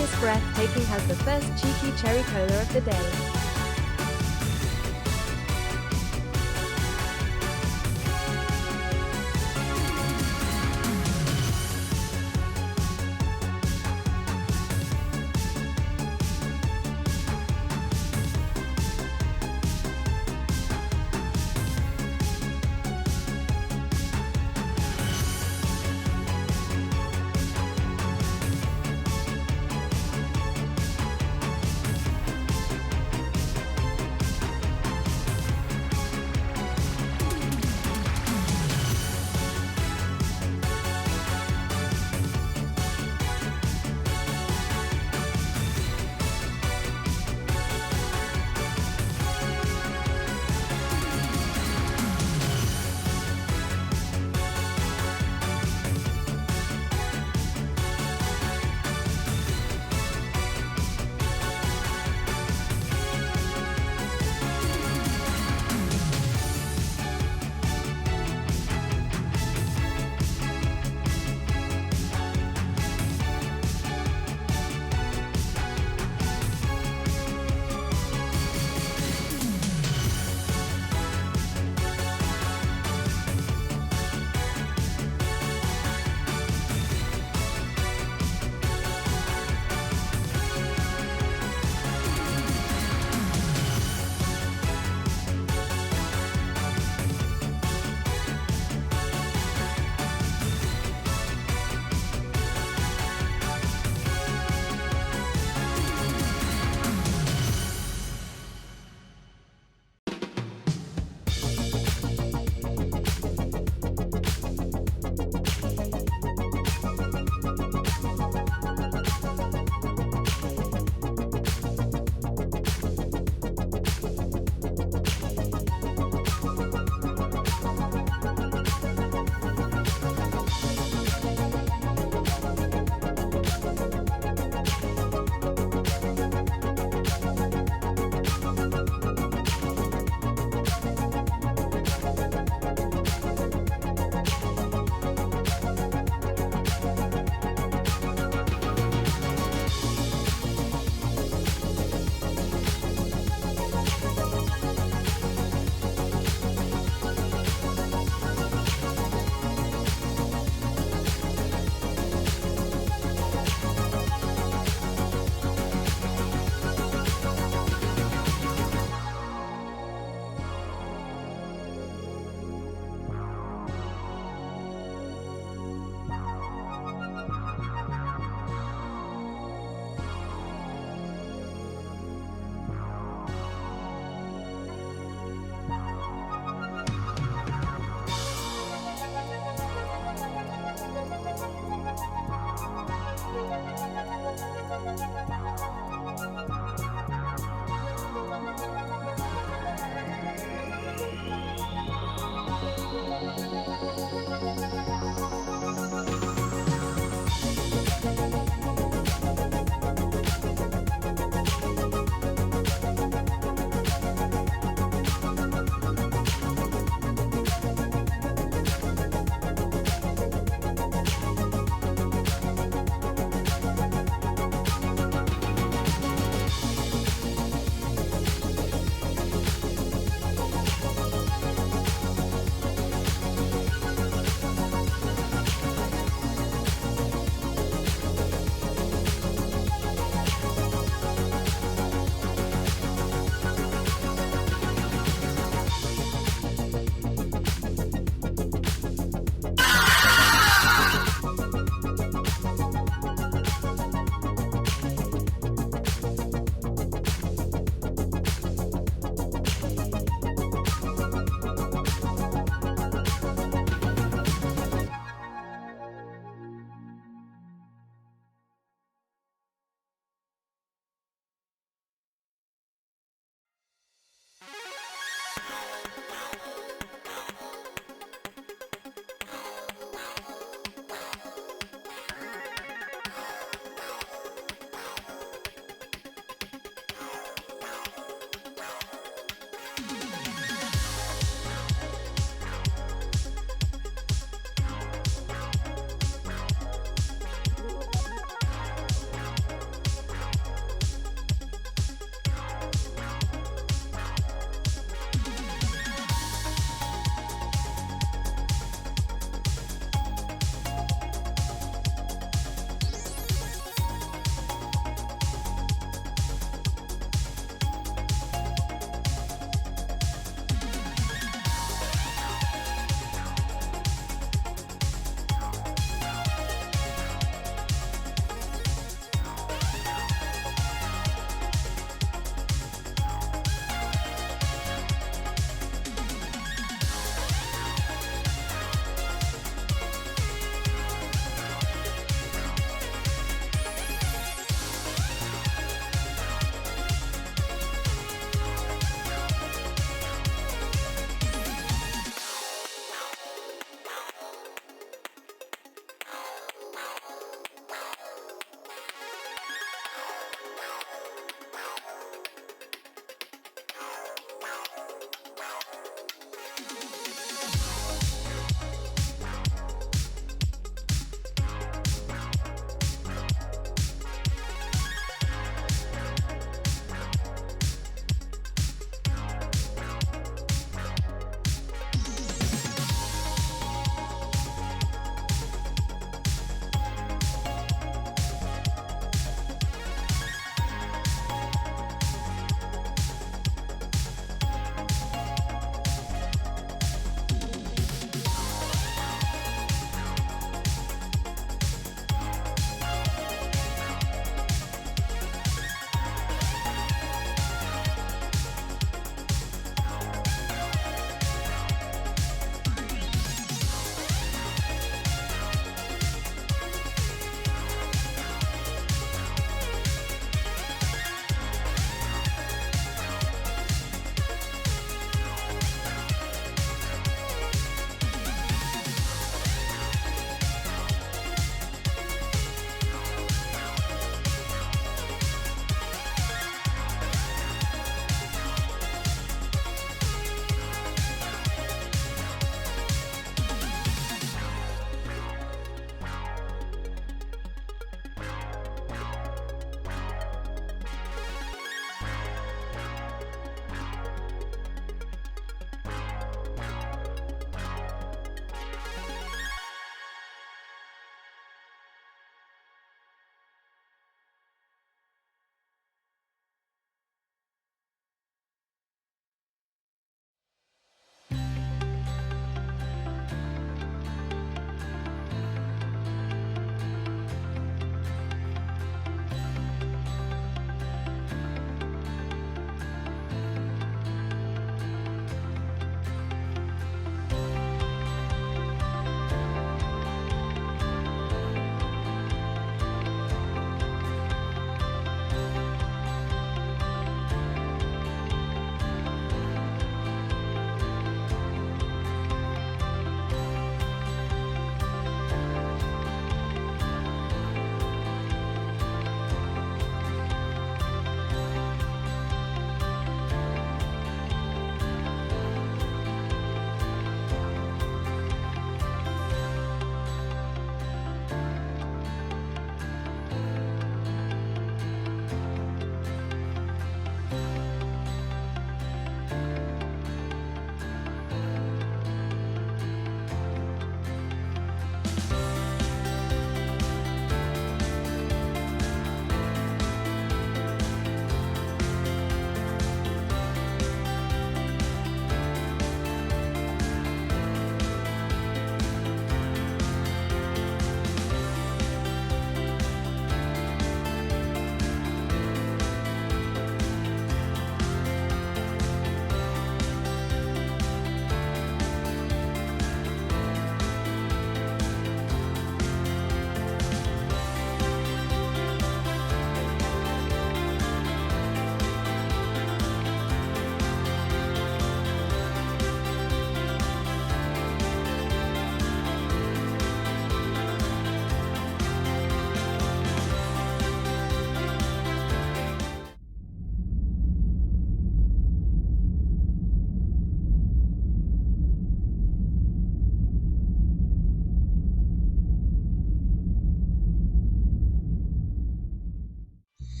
this breathtaking has the first cheeky cherry cola of the day.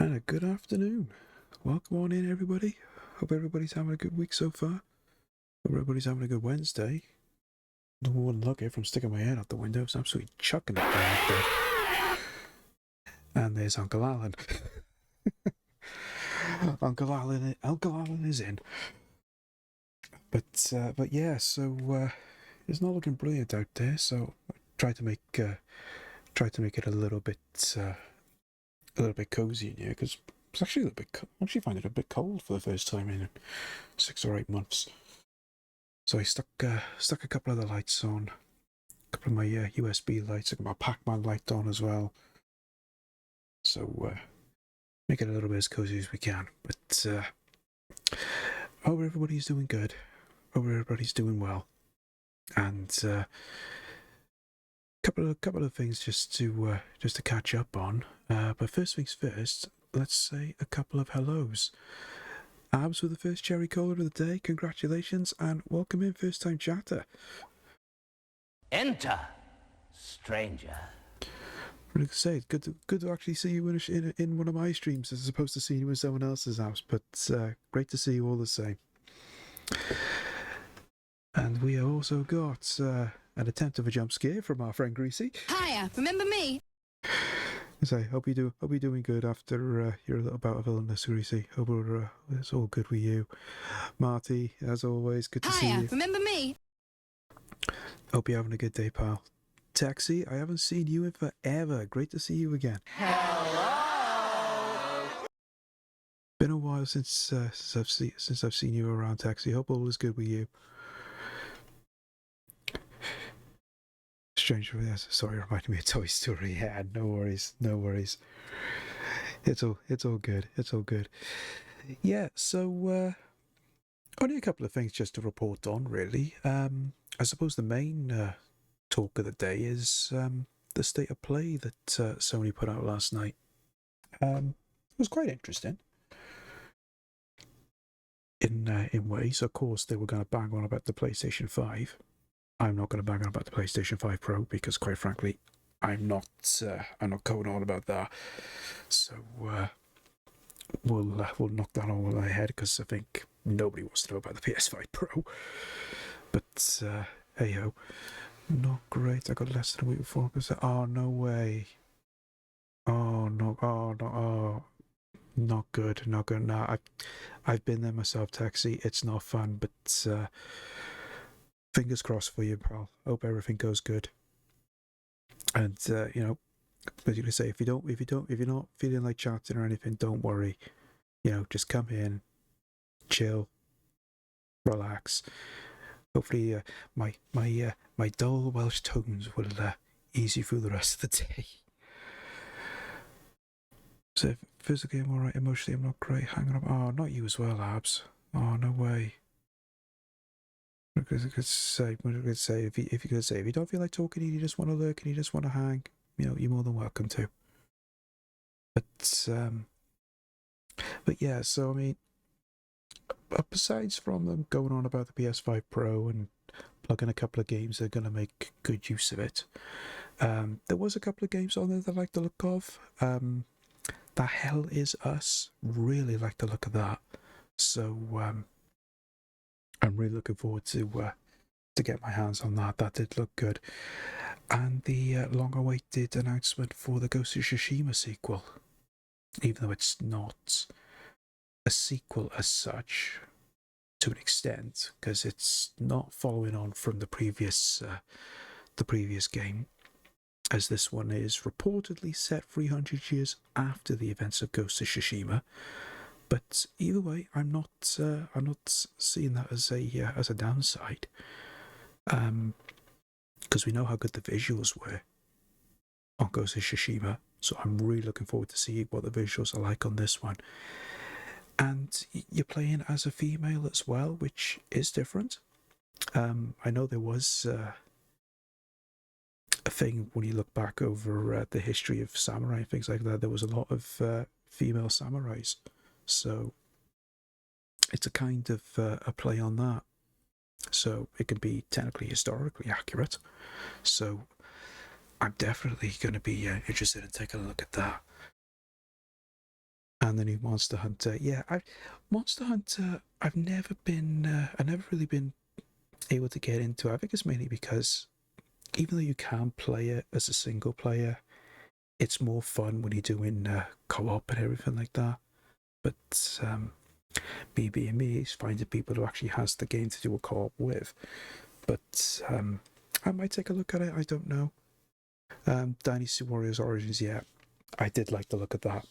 And a good afternoon. Welcome on in, everybody. Hope everybody's having a good week so far. Hope everybody's having a good Wednesday. No one look if I'm sticking my head out the window. It's absolutely chucking it down out there. And there's Uncle Alan. Uncle Alan is in. But yeah, so it's not looking brilliant out there. So I tried to make it a little bit cozy in here because it's actually a little bit. I actually find it a bit cold for the first time in 6 or 8 months. So I stuck a couple of the lights on, a couple of my USB lights. I got my Pac-Man light on as well. So make it a little bit as cozy as we can. But hope everybody's doing good. Hope everybody's doing well. And couple of things just to catch up on. But first things first, let's say a couple of hellos. Abs with the first cherry cola of the day. Congratulations and welcome in, first time chatter. Enter, stranger. Like I say, it's good to actually see you in one of my streams as opposed to seeing you in someone else's house. But great to see you all the same. And we have also got an attempt of a jump scare from our friend Greasy. Hiya, remember me? So hope you're doing good after your little bout of illness, Greasy. Hope it's all good with you. Marty, as always, good to see you. Hiya, remember me? Hope you're having a good day, pal. Taxi, I haven't seen you in forever. Great to see you again. Hello. Been a while since I've seen you around, Taxi. Hope all is good with you. Stranger, sorry, reminded me of Toy Story. Yeah, no worries. It's all good. It's all good. Yeah, so only a couple of things just to report on, really. I suppose the main talk of the day is the state of play that Sony put out last night. It was quite interesting. In ways, of course, they were going to bang on about the PlayStation 5. I'm not going to bang on about the PlayStation 5 Pro because, quite frankly, I'm not going on about that. So we'll knock that all on the head because I think nobody wants to know about the PS5 Pro. But hey ho, not great. I got less than a week before. Oh no way. Oh no. Oh, not good. No, I've been there myself, Taxi. It's not fun, but fingers crossed for you, pal. Hope everything goes good. And you know, as you can say, if you're not feeling like chatting or anything, don't worry. You know, just come in, chill, relax. Hopefully, my dull Welsh tones will ease you through the rest of the day. So physically I'm alright, emotionally I'm not great. Hanging up. Oh, not you as well, Abs. Oh, no way. Because I could say if you don't feel like talking and you just want to lurk and you just want to hang, you know, you're more than welcome to. But yeah, so I mean, besides from them going on about the PS5 Pro and plugging a couple of games that are going to make good use of it, there was a couple of games on there that I like the look of. The Hell Is Us, really like the look of that. So I'm really looking forward to get my hands on that. That did look good. And the long-awaited announcement for the Ghost of Tsushima sequel, even though it's not a sequel as such, to an extent, because it's not following on from the previous game, as this one is reportedly set 300 years after the events of Ghost of Tsushima. But either way, I'm not seeing that as a downside, because we know how good the visuals were on Ghost of Tsushima. So I'm really looking forward to see what the visuals are like on this one. And you're playing as a female as well, which is different. I know there was a thing when you look back over the history of samurai and things like that. There was a lot of female samurais. So it's a kind of a play on that. So it can be technically historically accurate. So I'm definitely going to be interested in taking a look at that. and the new Monster Hunter. Yeah, Monster Hunter, I've never really been able to get into. I think it's mainly because even though you can play it as a single player, it's more fun when you're doing co-op and everything like that. But me being me is finding people who actually has the game to do a co-op with. But I might take a look at it. I don't know. Dynasty Warriors Origins, yeah, I did like the look of that.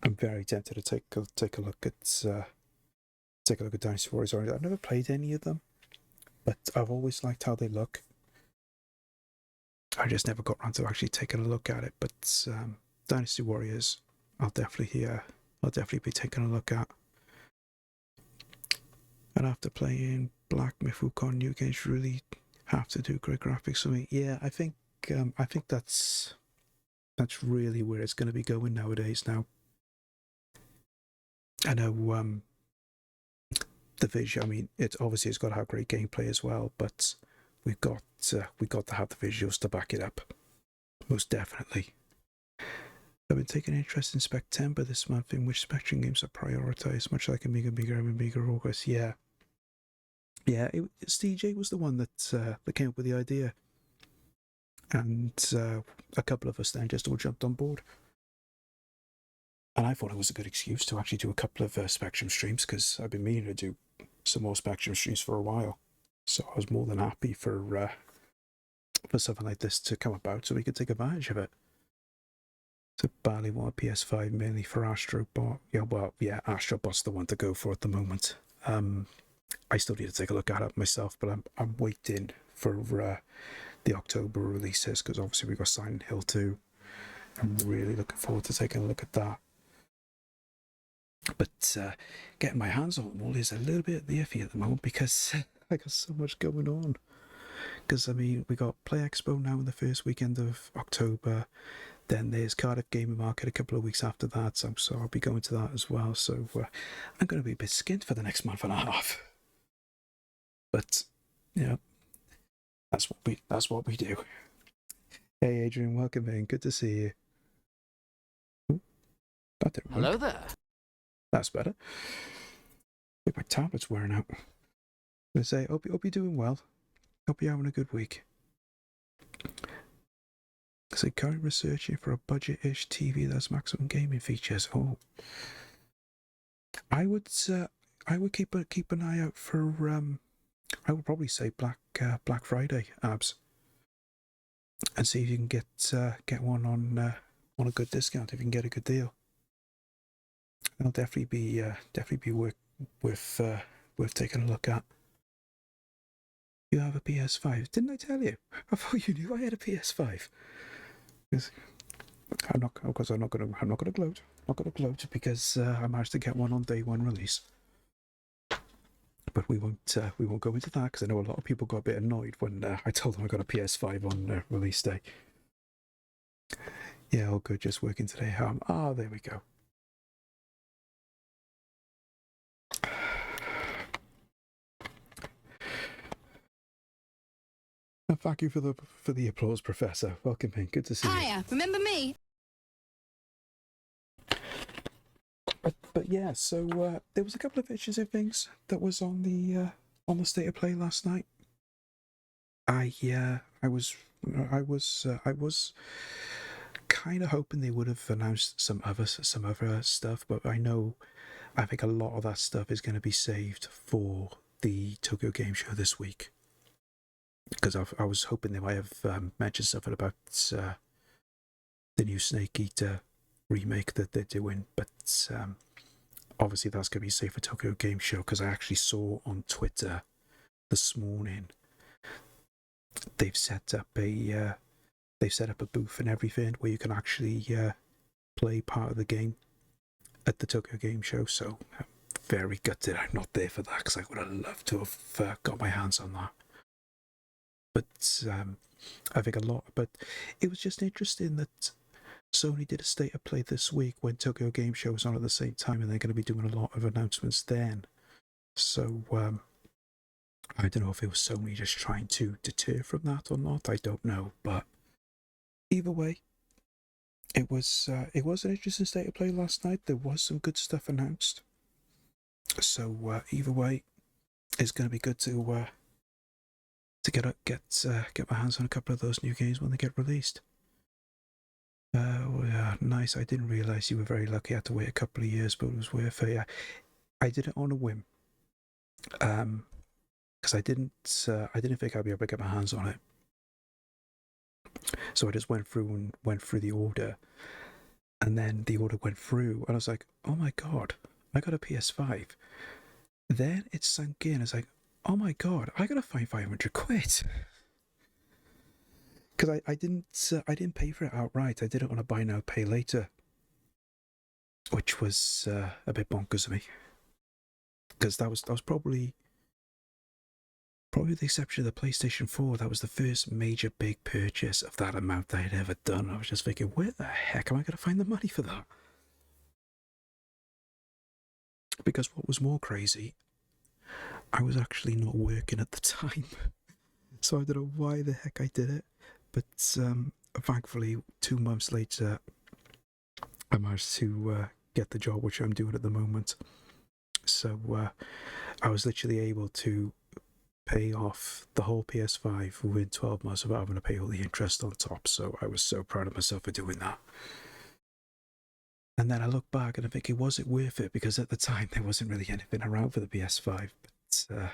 I'm very tempted to take a look at Dynasty Warriors Origins. I've never played any of them, but I've always liked how they look. I just never got around to actually taking a look at it. But Dynasty Warriors, I'll definitely be taking a look at. And after playing Black Myth Wukong, new games really have to do great graphics for me. Yeah, I think that's really where it's going to be going nowadays. Now, I know the visual. I mean, it's got to have great gameplay as well, but we've got to have the visuals to back it up. Most definitely. I've been taking interest in September this month, in which Spectrum games are prioritised, much like Amiga and Amiga August. Yeah, CJ was the one that came up with the idea, and a couple of us then just all jumped on board. And I thought it was a good excuse to actually do a couple of Spectrum streams, because I've been meaning to do some more Spectrum streams for a while. So I was more than happy for something like this to come about, so we could take advantage of it. So badly want a PS5 mainly for Astrobot. Astrobot's the one to go for at the moment. I still need to take a look at it myself, but I'm waiting for the October releases, because obviously we got Silent Hill 2. I'm really looking forward to taking a look at that. But getting my hands on them all is a little bit iffy at the moment, because I got so much going on. Because, I mean, we got Play Expo now in the first weekend of October. Then there's Cardiff Gaming Market a couple of weeks after that, so I'll be going to that as well. So I'm going to be a bit skint for the next month and a half. But, yeah, that's what we do. Hey, Adrian, welcome in. Good to see you. Ooh, that didn't work. Hello there. That's better. I think my tablet's wearing out. I'm going to say, hope you're doing well. Hope you're having a good week. So currently researching for a budget-ish TV that has maximum gaming features. Oh, I would keep an eye out for I would probably say Black Friday abs, and see if you can get one on a good discount, if you can get a good deal. It'll definitely be worth taking a look at. You have a PS5? Didn't I tell you? I thought you knew I had a PS5. I'm not gonna gloat. Not gonna gloat because I managed to get one on day one release. But we won't go into that, because I know a lot of people got a bit annoyed when I told them I got a PS5 on release day. Yeah, all good. Just working today. There we go. And thank you for the applause, Professor. Welcome in. Good to see you. Hiya, remember me? But yeah, so there was a couple of interesting things that was on the state of play last night. I was kind of hoping they would have announced some other stuff, but I think a lot of that stuff is going to be saved for the Tokyo Game Show this week, because I was hoping they might have mentioned something about the new Snake Eater remake that they're doing, but obviously that's going to be safe for Tokyo Game Show, because I actually saw on Twitter this morning they've set up a booth and everything where you can actually play part of the game at the Tokyo Game Show. So I'm very gutted I'm not there for that, because I would have loved to have got my hands on that. But I think but it was just interesting that Sony did a state of play this week when Tokyo Game Show was on at the same time, and they're going to be doing a lot of announcements then. So I don't know if it was Sony just trying to deter from that or not. I don't know, but either way, it was an interesting state of play last night. There was some good stuff announced, so either way, it's going to be good to get my hands on a couple of those new games when they get released. Yeah, nice. I didn't realise you were very lucky. I had to wait a couple of years, but it was worth it. Yeah, I did it on a whim. Because I didn't think I'd be able to get my hands on it. So I just went through the order, and then the order went through, and I was like, oh my god, I got a PS5. Then it sank in. It's like, oh my god, I gotta find 500 quid. Because I didn't pay for it outright. I did it on a buy now pay later, which was a bit bonkers of me. Because that was probably with the exception of the PlayStation 4, that was the first major big purchase of that amount that I had ever done. I was just thinking, where the heck am I going to find the money for that? Because what was more crazy, I was actually not working at the time. So I don't know why the heck I did it. But thankfully, 2 months later, I managed to get the job which I'm doing at the moment. So I was literally able to pay off the whole PS5 within 12 months without having to pay all the interest on top. So I was so proud of myself for doing that. And then I look back and I think, was it worth it? Because at the time there wasn't really anything around for the PS5. But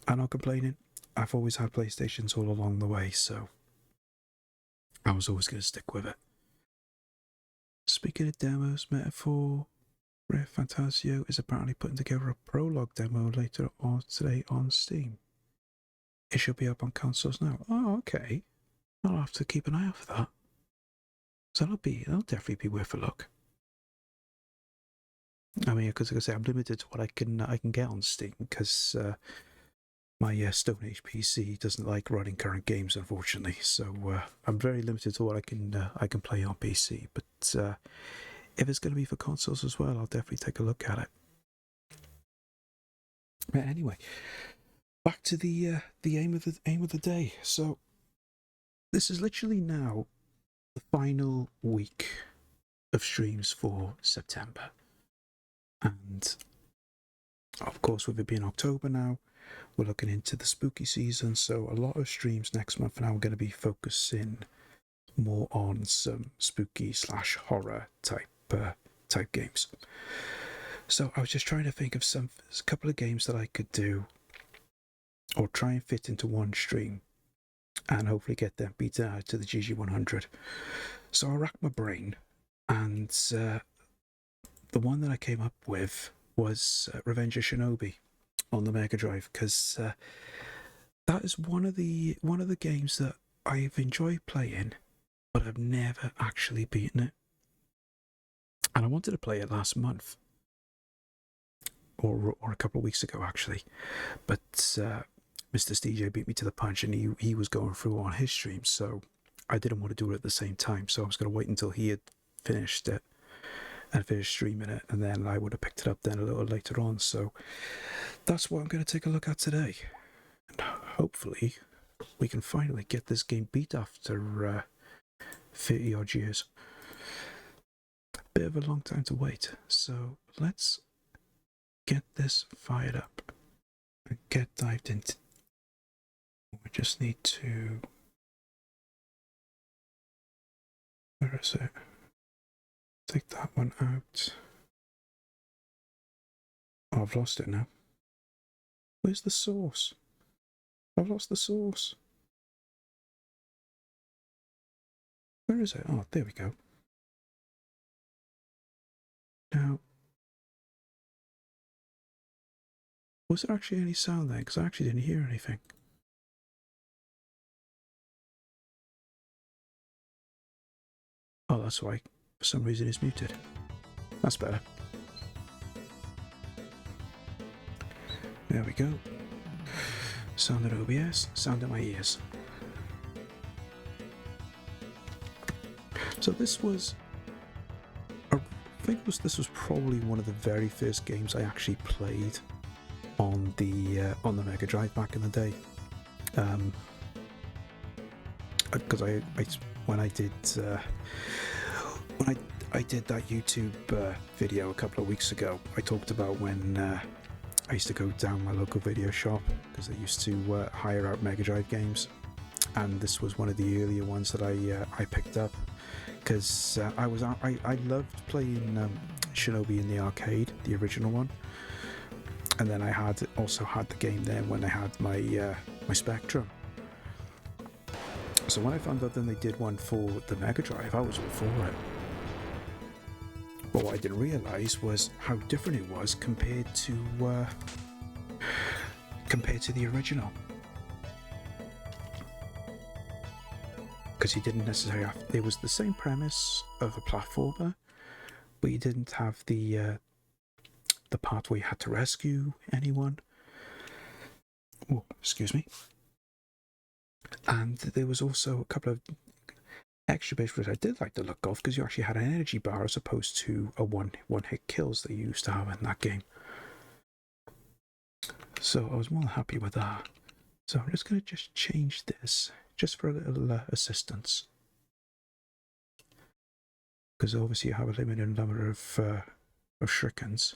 I'm not complaining. I've always had PlayStations all along the way, so I was always going to stick with it. Speaking of demos, Metaphor Rare Fantasio is apparently putting together a prologue demo later on today on Steam. It should be up on consoles now. Oh, okay. I'll have to keep an eye out for that. So that'll definitely be worth a look. I mean, because like I say, I'm limited to what I can get on Steam because my Stone Age PC doesn't like running current games, unfortunately. So I'm very limited to what I can play on PC. But if it's going to be for consoles as well, I'll definitely take a look at it. But anyway, back to the aim of the day. So this is literally now the final week of streams for September, and of course, with it being October now, we're looking into the spooky season. So a lot of streams next month now are going to be focusing more on some spooky / horror type games. So I was just trying to think of a couple of games that I could do or try and fit into one stream and hopefully get them beaten out to the GG100. So I racked my brain, and the one that I came up with was Revenge of Shinobi on the Mega Drive, because that is one of the games that I've enjoyed playing, but I've never actually beaten it. And I wanted to play it last month, or a couple of weeks ago actually, but Mr. DJ beat me to the punch, and he was going through on his stream, so I didn't want to do it at the same time. So I was going to wait until he had finished it and finished streaming it, and then I would have picked it up then a little later on. So that's what I'm going to take a look at today, and hopefully we can finally get this game beat after 30 odd years. Bit of a long time to wait, so let's get this fired up and get dived into. We just need to, where is it? Take that one out. Oh, I've lost it now. Where's the source? I've lost the source. Where is it? Oh, there we go. Now, was there actually any sound there? Because I actually didn't hear anything. Oh, that's why. For some reason it's muted. That's better. There we go. Sound at OBS, sound at my ears. So this was, I think this was probably one of the very first games I actually played on the Mega Drive back in the day. Because when I did when I did that YouTube video a couple of weeks ago, I talked about when I used to go down my local video shop because they used to hire out Mega Drive games, and this was one of the earlier ones that I picked up because I loved playing Shinobi in the arcade, the original one, and then I also had the game then when I had my my Spectrum. So when I found out then they did one for the Mega Drive, I was all for it. But what I didn't realise was how different it was compared to the original. Because you didn't necessarily have... It was the same premise of a platformer, but you didn't have the part where you had to rescue anyone. Oh, excuse me. And there was also a couple of extra bits which I did like the look of, because you actually had an energy bar as opposed to a one-hit kills that you used to have in that game. So I was more than happy with that. So I'm just going to change this just for a little assistance, because obviously you have a limited number of shurikens.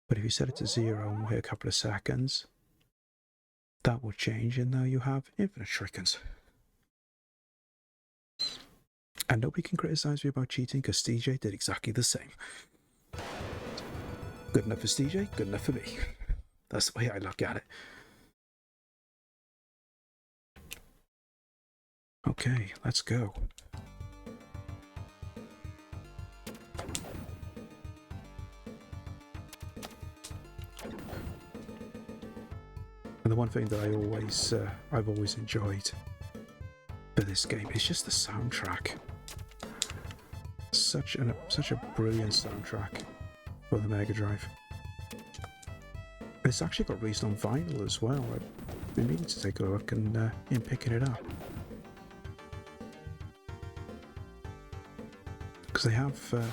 But if you set it to 0 and wait a couple of seconds, that will change, and now you have infinite shurikens. And nobody can criticise me about cheating, because TJ did exactly the same. Good enough for TJ, good enough for me. That's the way I look at it. Okay, let's go. And the one thing that I've always enjoyed for this game is just the soundtrack. Such a brilliant soundtrack for the Mega Drive. It's actually got released on vinyl as well. I've been meaning to take a look and picking it up. Because they have,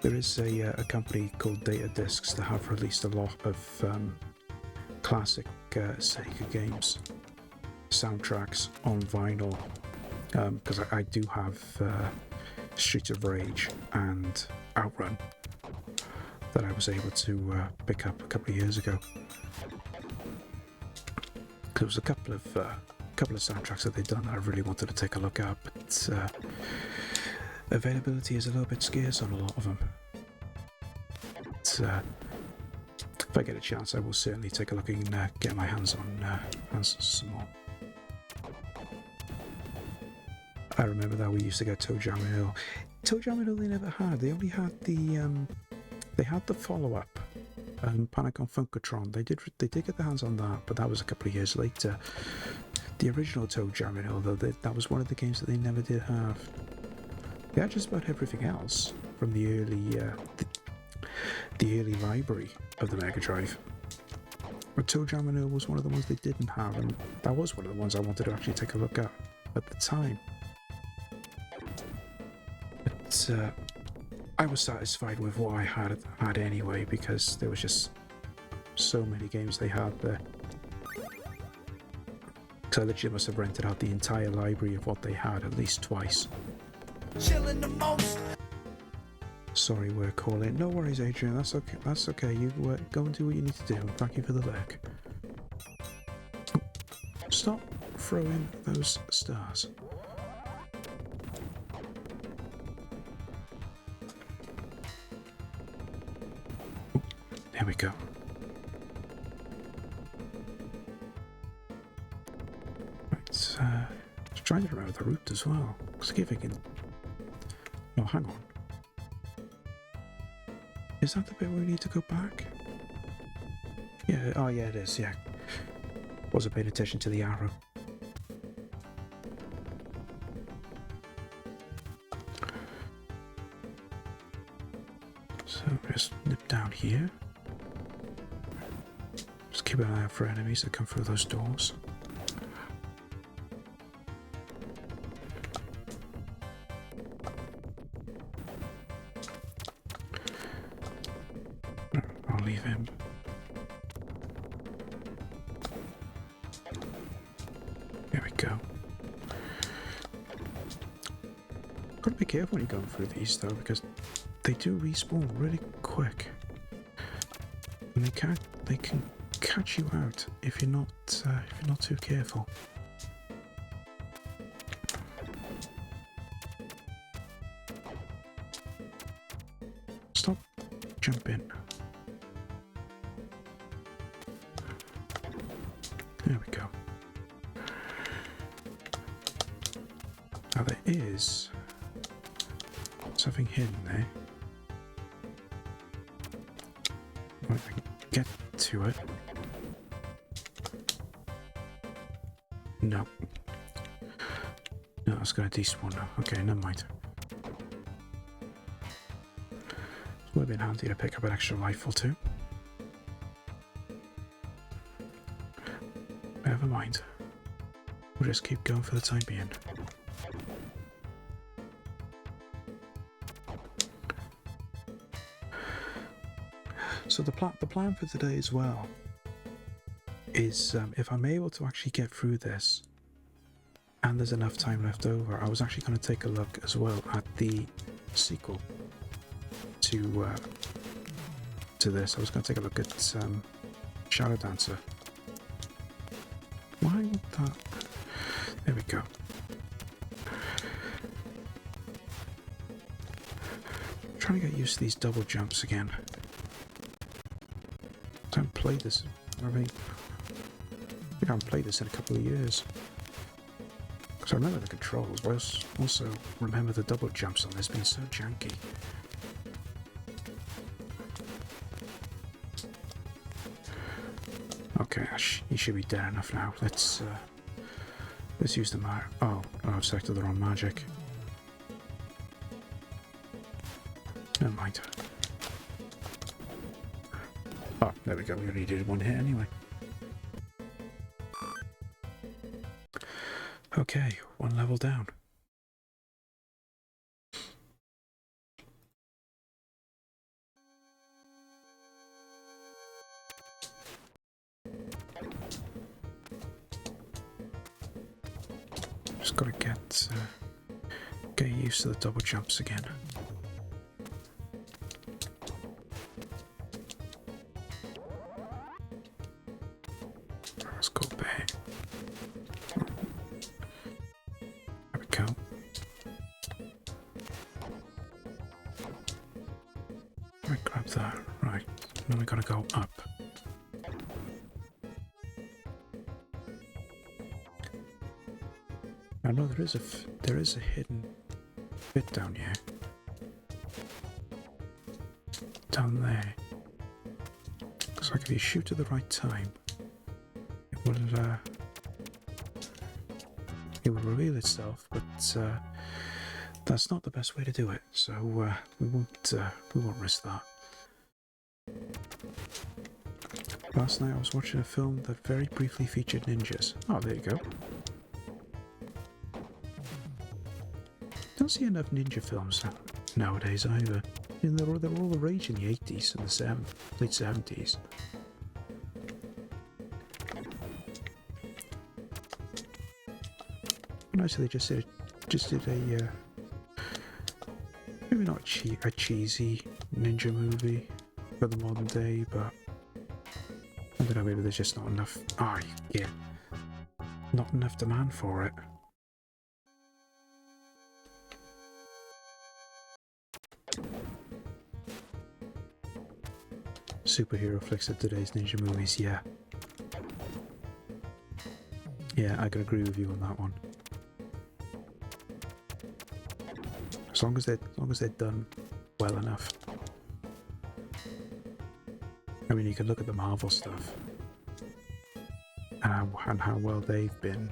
there is a company called Data Discs that have released a lot of classic Sega games soundtracks on vinyl. Because I do have Streets of Rage and Outrun that I was able to pick up a couple of years ago. There was a couple of soundtracks that they've done that I really wanted to take a look at, but availability is a little bit scarce on a lot of them. But, if I get a chance, I will certainly take a look and get my hands on some more. I remember that we used to get Toe Jam and Earl. Toe Jam and Earl they never had. They only had they had the follow-up, Panic on Funkatron. They did get their hands on that, but that was a couple of years later. The original Toe Jam and Earl, though, that was one of the games that they never did have. They had just about everything else from the early library of the Mega Drive. But Toe Jam and Earl was one of the ones they didn't have, and that was one of the ones I wanted to actually take a look at the time. But I was satisfied with what I had anyway, because there was just so many games they had there. So I literally must have rented out the entire library of what they had at least twice. Chilling the most. Sorry, we're calling. No worries, Adrian. That's okay. That's okay. You go and do what you need to do. Thank you for the lurk. Stop throwing those stars. There we go. Right, just trying to remember the route as well. See if I can. Oh, hang on. Is that the bit where we need to go back? Yeah. Oh, yeah, it is. Yeah. Wasn't paying attention to the arrow. So just nip down here. Just keep an eye out for enemies that come through those doors. I'll leave him. There we go. Gotta be careful when you're going through these though, because they do respawn really quick, and they can catch you out if you're not too careful. Stop jumping. There we go. Now there is something hidden there. Right, I can get to it. No. No, it's gonna despawn now. Okay, never mind. It would have been handy to pick up an extra rifle too. Never mind. We'll just keep going for the time being. So the plan for today as well is if I'm able to actually get through this and there's enough time left over, I was actually going to take a look as well at the sequel to this. I was going to take a look at Shadow Dancer. Why would that? There we go. I'm trying to get used to these double jumps again. I haven't played this. I think I haven't played this in a couple of years. Because I remember the controls, but I also remember the double jumps on this being so janky. Okay, he should be dead enough now. Let's use the oh, I've selected the wrong magic. Never mind. Oh, there we go. We already did one hit anyway. Okay, one level down. Just gotta get used to the double jumps again. Let's go back. There we go. Let me grab that. Right, now we gotta go up. I know there is a hidden bit down here. Down there. Looks like if you shoot at the right time, it will reveal itself, but that's not the best way to do it. So we won't risk that. Last night I was watching a film that very briefly featured ninjas. Oh, there you go. Don't see enough ninja films nowadays either. I mean, they were all the rage in the 80s and the late 70s. Nice, they just did a maybe not a cheesy ninja movie for the modern day, but I don't know, maybe there's just not enough. Not enough demand for it. Superhero flicks of today's ninja movies, yeah. Yeah, I can agree with you on that one. As long as they're done well enough. I mean, you can look at the Marvel stuff and how well they've been.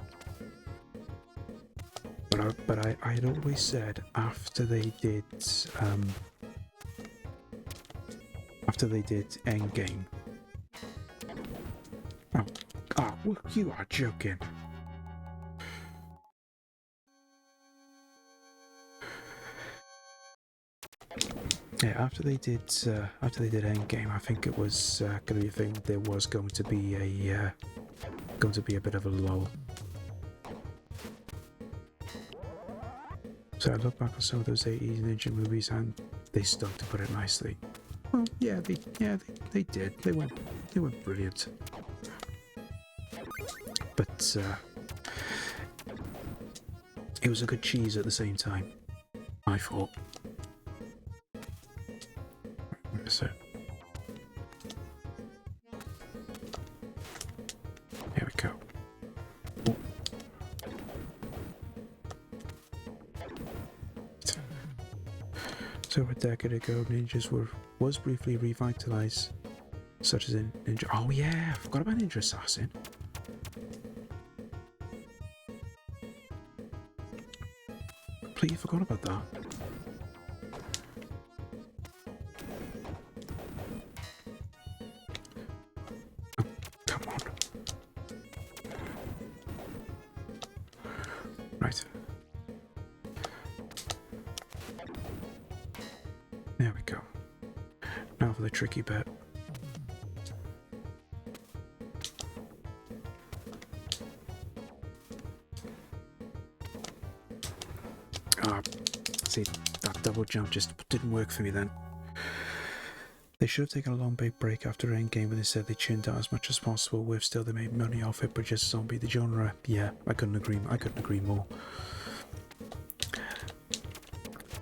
But I had always said after they did Endgame. Oh, you are joking. Yeah, after they did Endgame, I think it was going to be a thing. There was going to be a bit of a lull. So I look back on some of those 80s ninja movies and they stunk, to put it nicely. Well, yeah, they did. They went brilliant. But it was a good cheese at the same time, I thought. Where is it? Here we go. Ooh. So a decade ago, ninjas was briefly revitalized, such as in Ninja. Oh yeah, I forgot about Ninja Assassin. Completely forgot about that. Oh, come on. Right. There we go. Now for the tricky bit. See, that double jump just didn't work for me then. They should have taken a long big break after Endgame when they said they chinned out as much as possible with still they made money off it, but just zombie the genre. Yeah, I couldn't agree more.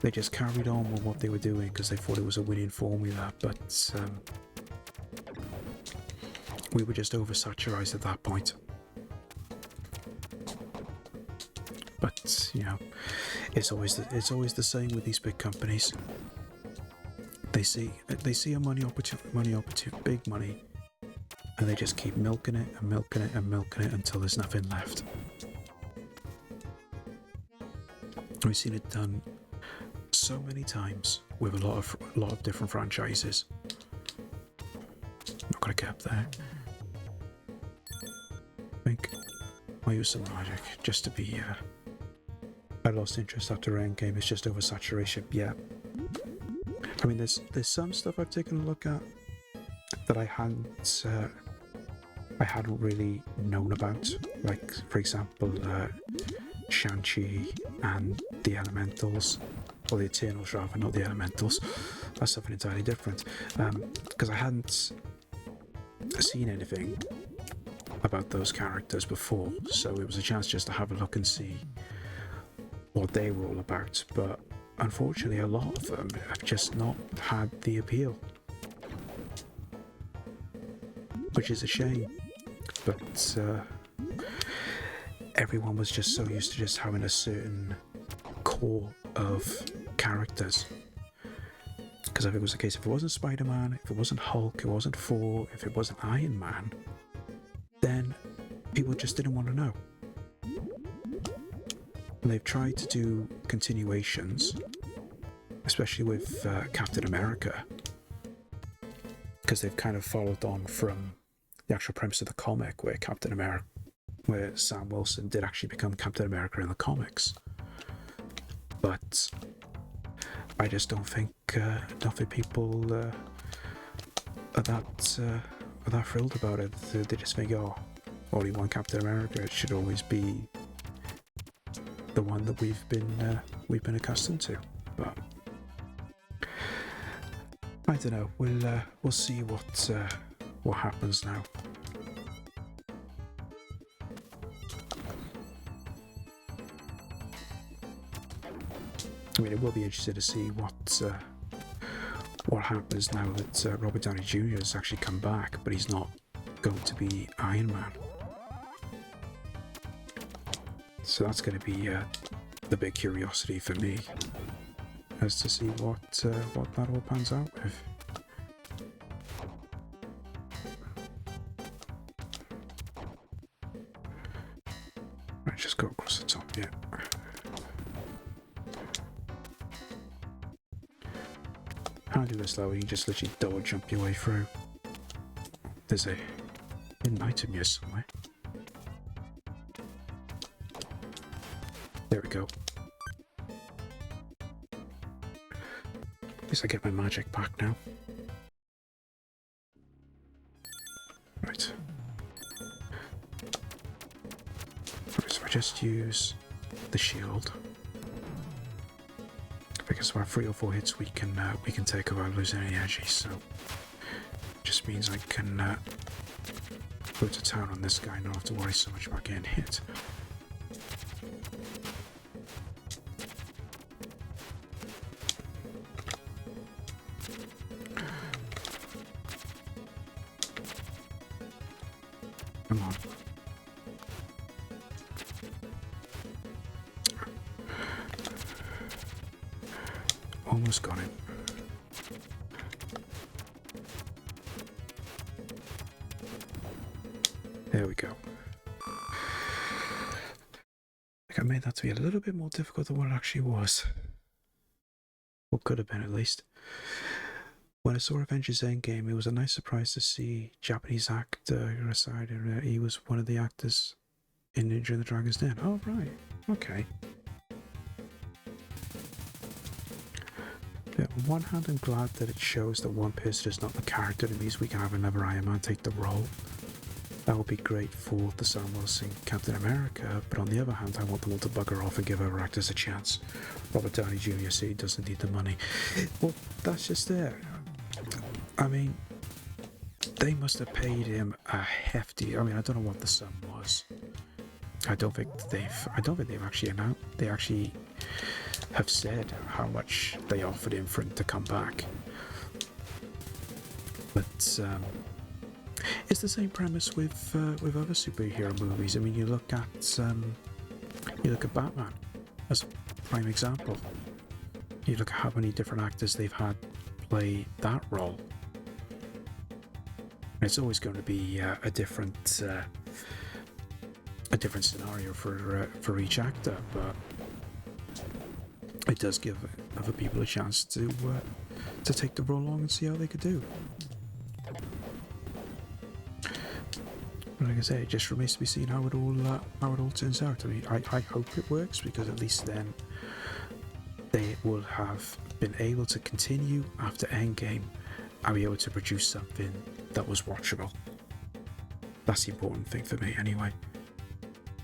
They just carried on with what they were doing because they thought it was a winning formula, but we were just oversaturated at that point. But you know, it's always the same with these big companies. They see a money opportunity, big money, and they just keep milking it and milking it and milking it until there's nothing left. We've seen it done so many times with a lot of different franchises. Not gonna get up there. I think I'll use some magic just to be. I lost interest after Endgame. It's just oversaturation. Yeah. I mean, there's some stuff I've taken a look at that I hadn't really known about. Like, for example, Shang-Chi and the Elementals, or the Eternals rather, not the Elementals. That's something entirely different. Because I hadn't seen anything about those characters before, so it was a chance just to have a look and see what they were all about. But unfortunately, a lot of them have just not had the appeal, which is a shame. But everyone was just so used to just having a certain core of characters. Because if it was the case, if it wasn't Spider-Man, if it wasn't Hulk, it wasn't Thor, if it wasn't Iron Man, then people just didn't want to know. And they've tried to do continuations, especially with Captain America, because they've kind of followed on from the actual premise of the comic, where where Sam Wilson did actually become Captain America in the comics. But I just don't think people are that thrilled about it. They just think, oh, only one Captain America. It should always be the one that we've been accustomed to. But I don't know. We'll see what happens now. I mean, it will be interesting to see what happens now that Robert Downey Jr. has actually come back, but he's not going to be Iron Man. So that's going to be the big curiosity for me, as to see what that all pans out with. Right, just go across the top, yeah. How do this level? You just literally double jump your way through. There's a hidden item here somewhere. There we go. At least I get my magic back now. Right. Right, so I just use the shield. because about 3 or 4 hits we can take without losing any energy. So just means I can go to town on this guy, not have to worry so much about getting hit. Come on. Almost got him. There we go. I made that to be a little bit more difficult than what it actually was. Or could have been, at least. When I saw Avengers Endgame, it was a nice surprise to see Japanese actor aside. He was one of the actors in Ninja and the Dragon's Den. Oh, right. Okay. Yeah, on one hand, I'm glad that it shows that one person is not the character. It means we can have another Iron Man take the role. That would be great for the Sam Wilson Captain America, but on the other hand, I want them all to bugger off and give other actors a chance. Robert Downey Jr. said he doesn't need the money. Well, that's just it. I mean, they must have paid him a hefty. I mean, I don't know what the sum was. I don't think they've actually announced. They actually have said how much they offered him for him to come back. But it's the same premise with other superhero movies. I mean, you look at Batman as a prime example. You look at how many different actors they've had play that role. It's always going to be a different scenario for each actor, but it does give other people a chance to take the role along and see how they could do. Like I say, it just remains to be seen how it all turns out. I mean, I hope it works, because at least then they will have been able to continue after Endgame and be able to produce something that was watchable. That's the important thing for me, anyway.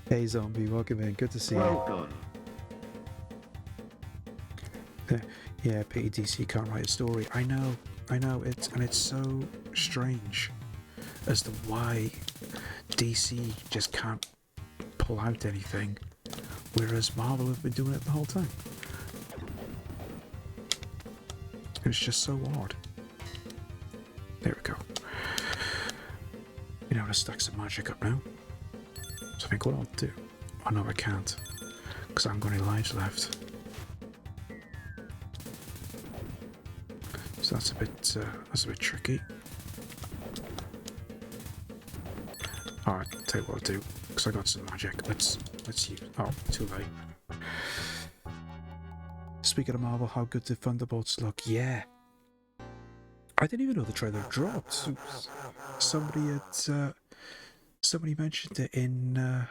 Hey Zombie, welcome in. Good to see you. Welcome. Yeah, pity DC can't write a story. I know. It's so strange as to why DC just can't pull out anything, whereas Marvel have been doing it the whole time. It's just so odd. There we go. You know, to stack some magic up now. So I think what I'll do. Oh no, I can't, because I haven't got any lives left. So that's a bit tricky. Alright, tell you what I'll do, because I got some magic. Let's use. Oh, too late. Speaking of Marvel, how good did Thunderbolts look? Yeah. I didn't even know the trailer dropped. Somebody mentioned it in, I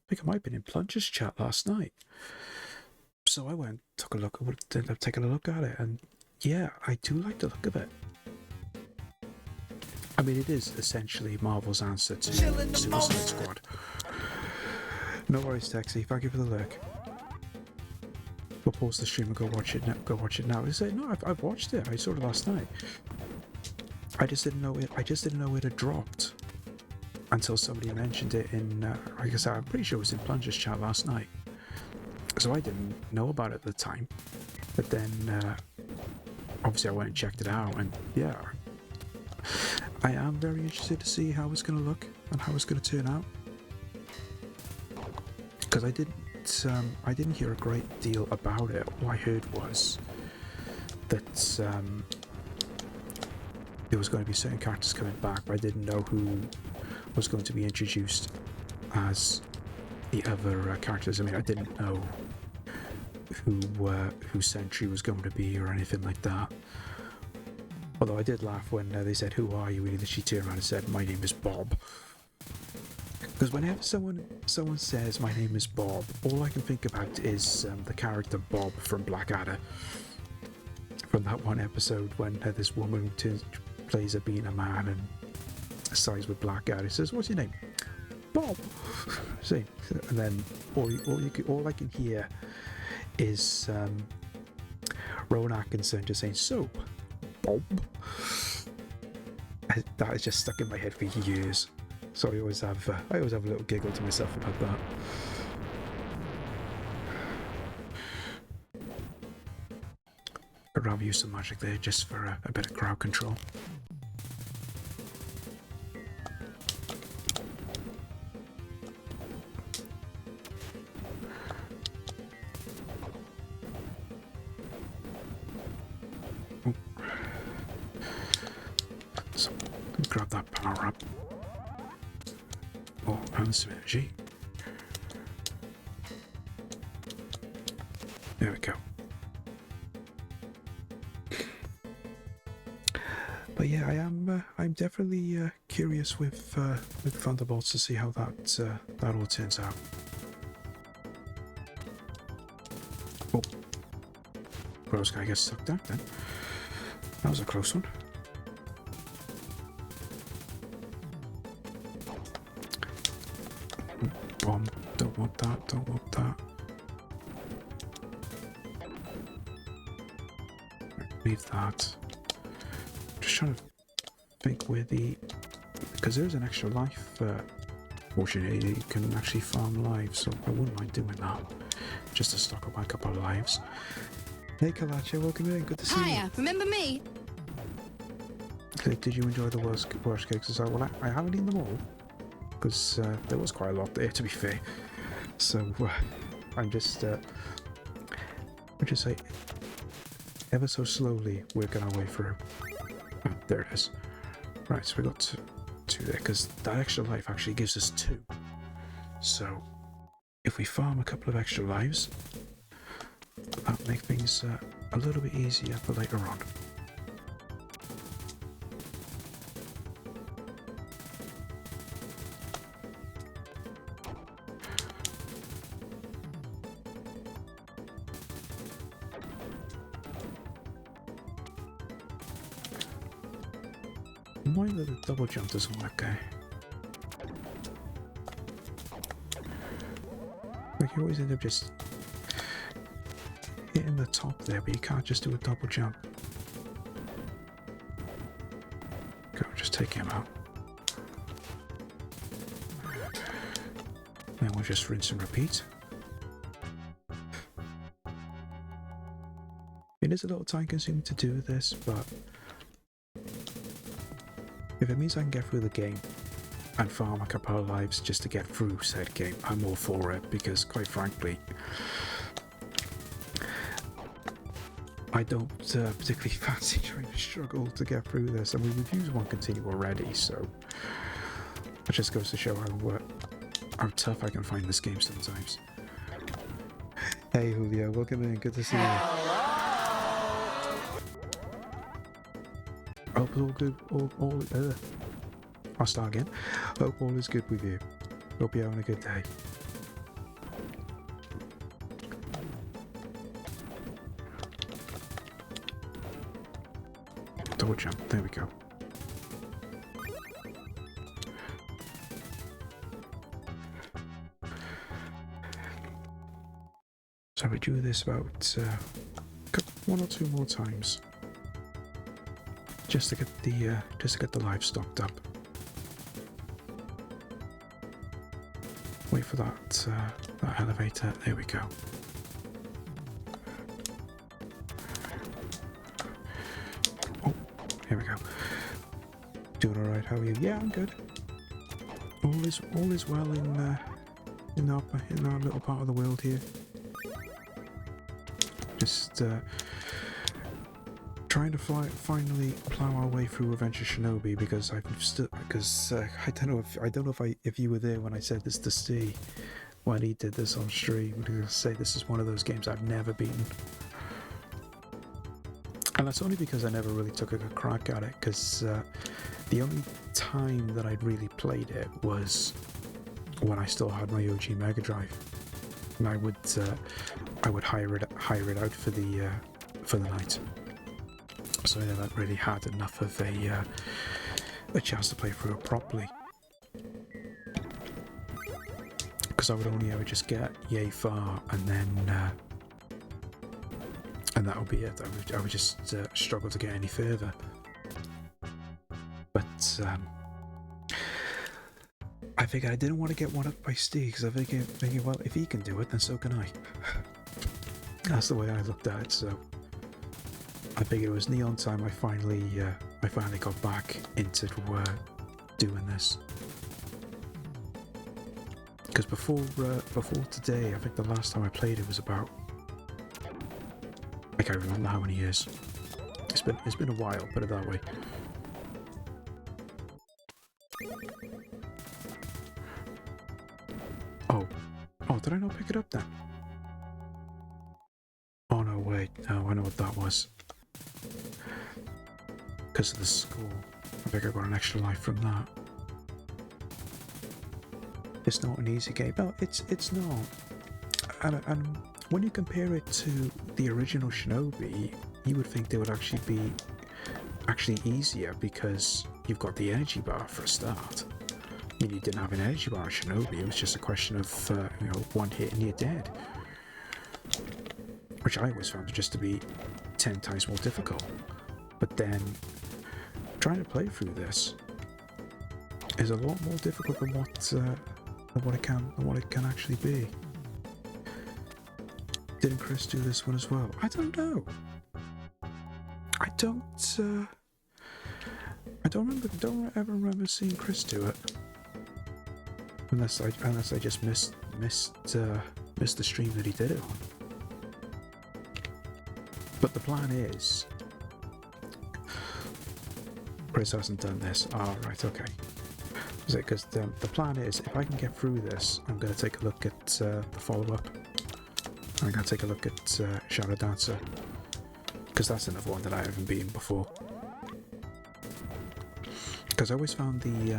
think it might have been in Plunger's chat last night. So I went, took a look, ended up taking a look at it, and yeah, I do like the look of it. I mean, it is essentially Marvel's answer to Suicide Squad. No worries, Taxi. Thank you for the lurk. We'll pause the stream and go watch it now. I say no, I've watched it. I saw it last night. I just didn't know it had dropped until somebody mentioned it in. Like I said, I'm pretty sure it was in Plunger's chat last night. So I didn't know about it at the time. But then, obviously, I went and checked it out, and yeah, I am very interested to see how it's going to look and how it's going to turn out. Because I didn't hear a great deal about it. All I heard was that there was going to be certain characters coming back, but I didn't know who was going to be introduced as the other characters. I mean, I didn't know who Sentry was going to be or anything like that. Although I did laugh when they said, "Who are you?" and she turned around and said, "My name is Bob." Because whenever someone says my name is Bob, all I can think about is the character Bob from Blackadder. From that one episode when this woman plays a being a man and sides with Blackadder. Says, "What's your name?" "Bob." See, and then all I can hear is Rowan Atkinson just saying soap. Bob. That has just stuck in my head for years. So I always have a little giggle to myself about that. I'd rather use some magic there just for a bit of crowd control. Oh. So, grab that power up. Oh, and some energy. There we go. But yeah, I'm definitely curious with Thunderbolts to see how that all turns out. Oh, Rose guy gets sucked out then. That was a close one. Bomb. Don't want that. Don't want that. Leave that. Just trying to think where because there's an extra life portion here. You can actually farm lives, so I wouldn't mind doing that. Just to stock up my couple of lives. Hey Kalacha, welcome in. Good to see you. Hiya, remember me? Did you enjoy the Welsh cakes as well? Well, I haven't eaten them all because there was quite a lot there, to be fair. So I'm just say ever so slowly working our way through. Oh, there it is. Right, so we got two there because that extra life actually gives us 2. So if we farm a couple of extra lives, that'll make things a little bit easier for later on. Why the double jump doesn't work, okay? Like you always end up just hitting the top there, but you can't just do a double jump. Go, just take him out. Then we'll just rinse and repeat. It is a little time consuming to do this, but if it means I can get through the game and farm a couple of lives just to get through said game, I'm all for it, because quite frankly, I don't particularly fancy trying to struggle to get through this. I mean, reviews won't continue already, so it just goes to show how tough I can find this game sometimes. Hey Julio, welcome in, good to see you. Hope it's all good. I'll start again. Hope all is good with you. Hope you're having a good day. Double jump. There we go. So we do this about 1 or 2 more times. Just to get the life stocked up. Wait for that elevator. There we go. Oh, here we go. Doing all right. How are you? Yeah, I'm good. All is well in our little part of the world here. Just trying to finally plow our way through Adventure Shinobi, because I don't know if you were there when I said this to Steve when he did this on stream. I'm going to say this is one of those games I've never beaten, and that's only because I never really took a good crack at it. Because the only time that I'd really played it was when I still had my OG Mega Drive, and I would hire it out for the night. So I never really had enough of a chance to play through it properly, because I would only ever just get yay far and then and that would be it. I would just struggle to get any further. But I figured I didn't want to get one up by Steve, because I figured, well, if he can do it, then so can I. That's the way I looked at it. So I figured it was neon time. I finally got back into doing this. Because before today, I think the last time I played it was about, I can't remember how many years. It's been a while, put it that way. Oh, did I not pick it up then? Oh no, wait, no, I know what that was. Because of the score. I think I got an extra life from that. It's not an easy game. No, it's not. And when you compare it to the original Shinobi, you would think they would actually be easier, because you've got the energy bar for a start. I mean, you didn't have an energy bar in Shinobi. It was just a question of one hit and you're dead, which I always found just to be 10 times more difficult. But then trying to play through this is a lot more difficult than what it can actually be. Didn't Chris do this one as well? I don't know. I don't ever remember seeing Chris do it. Unless I just missed the stream that he did it on. But the plan is, Chris hasn't done this. Oh, right, okay. Because the plan is, if I can get through this, I'm going to take a look at the follow-up. I'm going to take a look at Shadow Dancer, because that's another one that I haven't beaten before. Because I always found the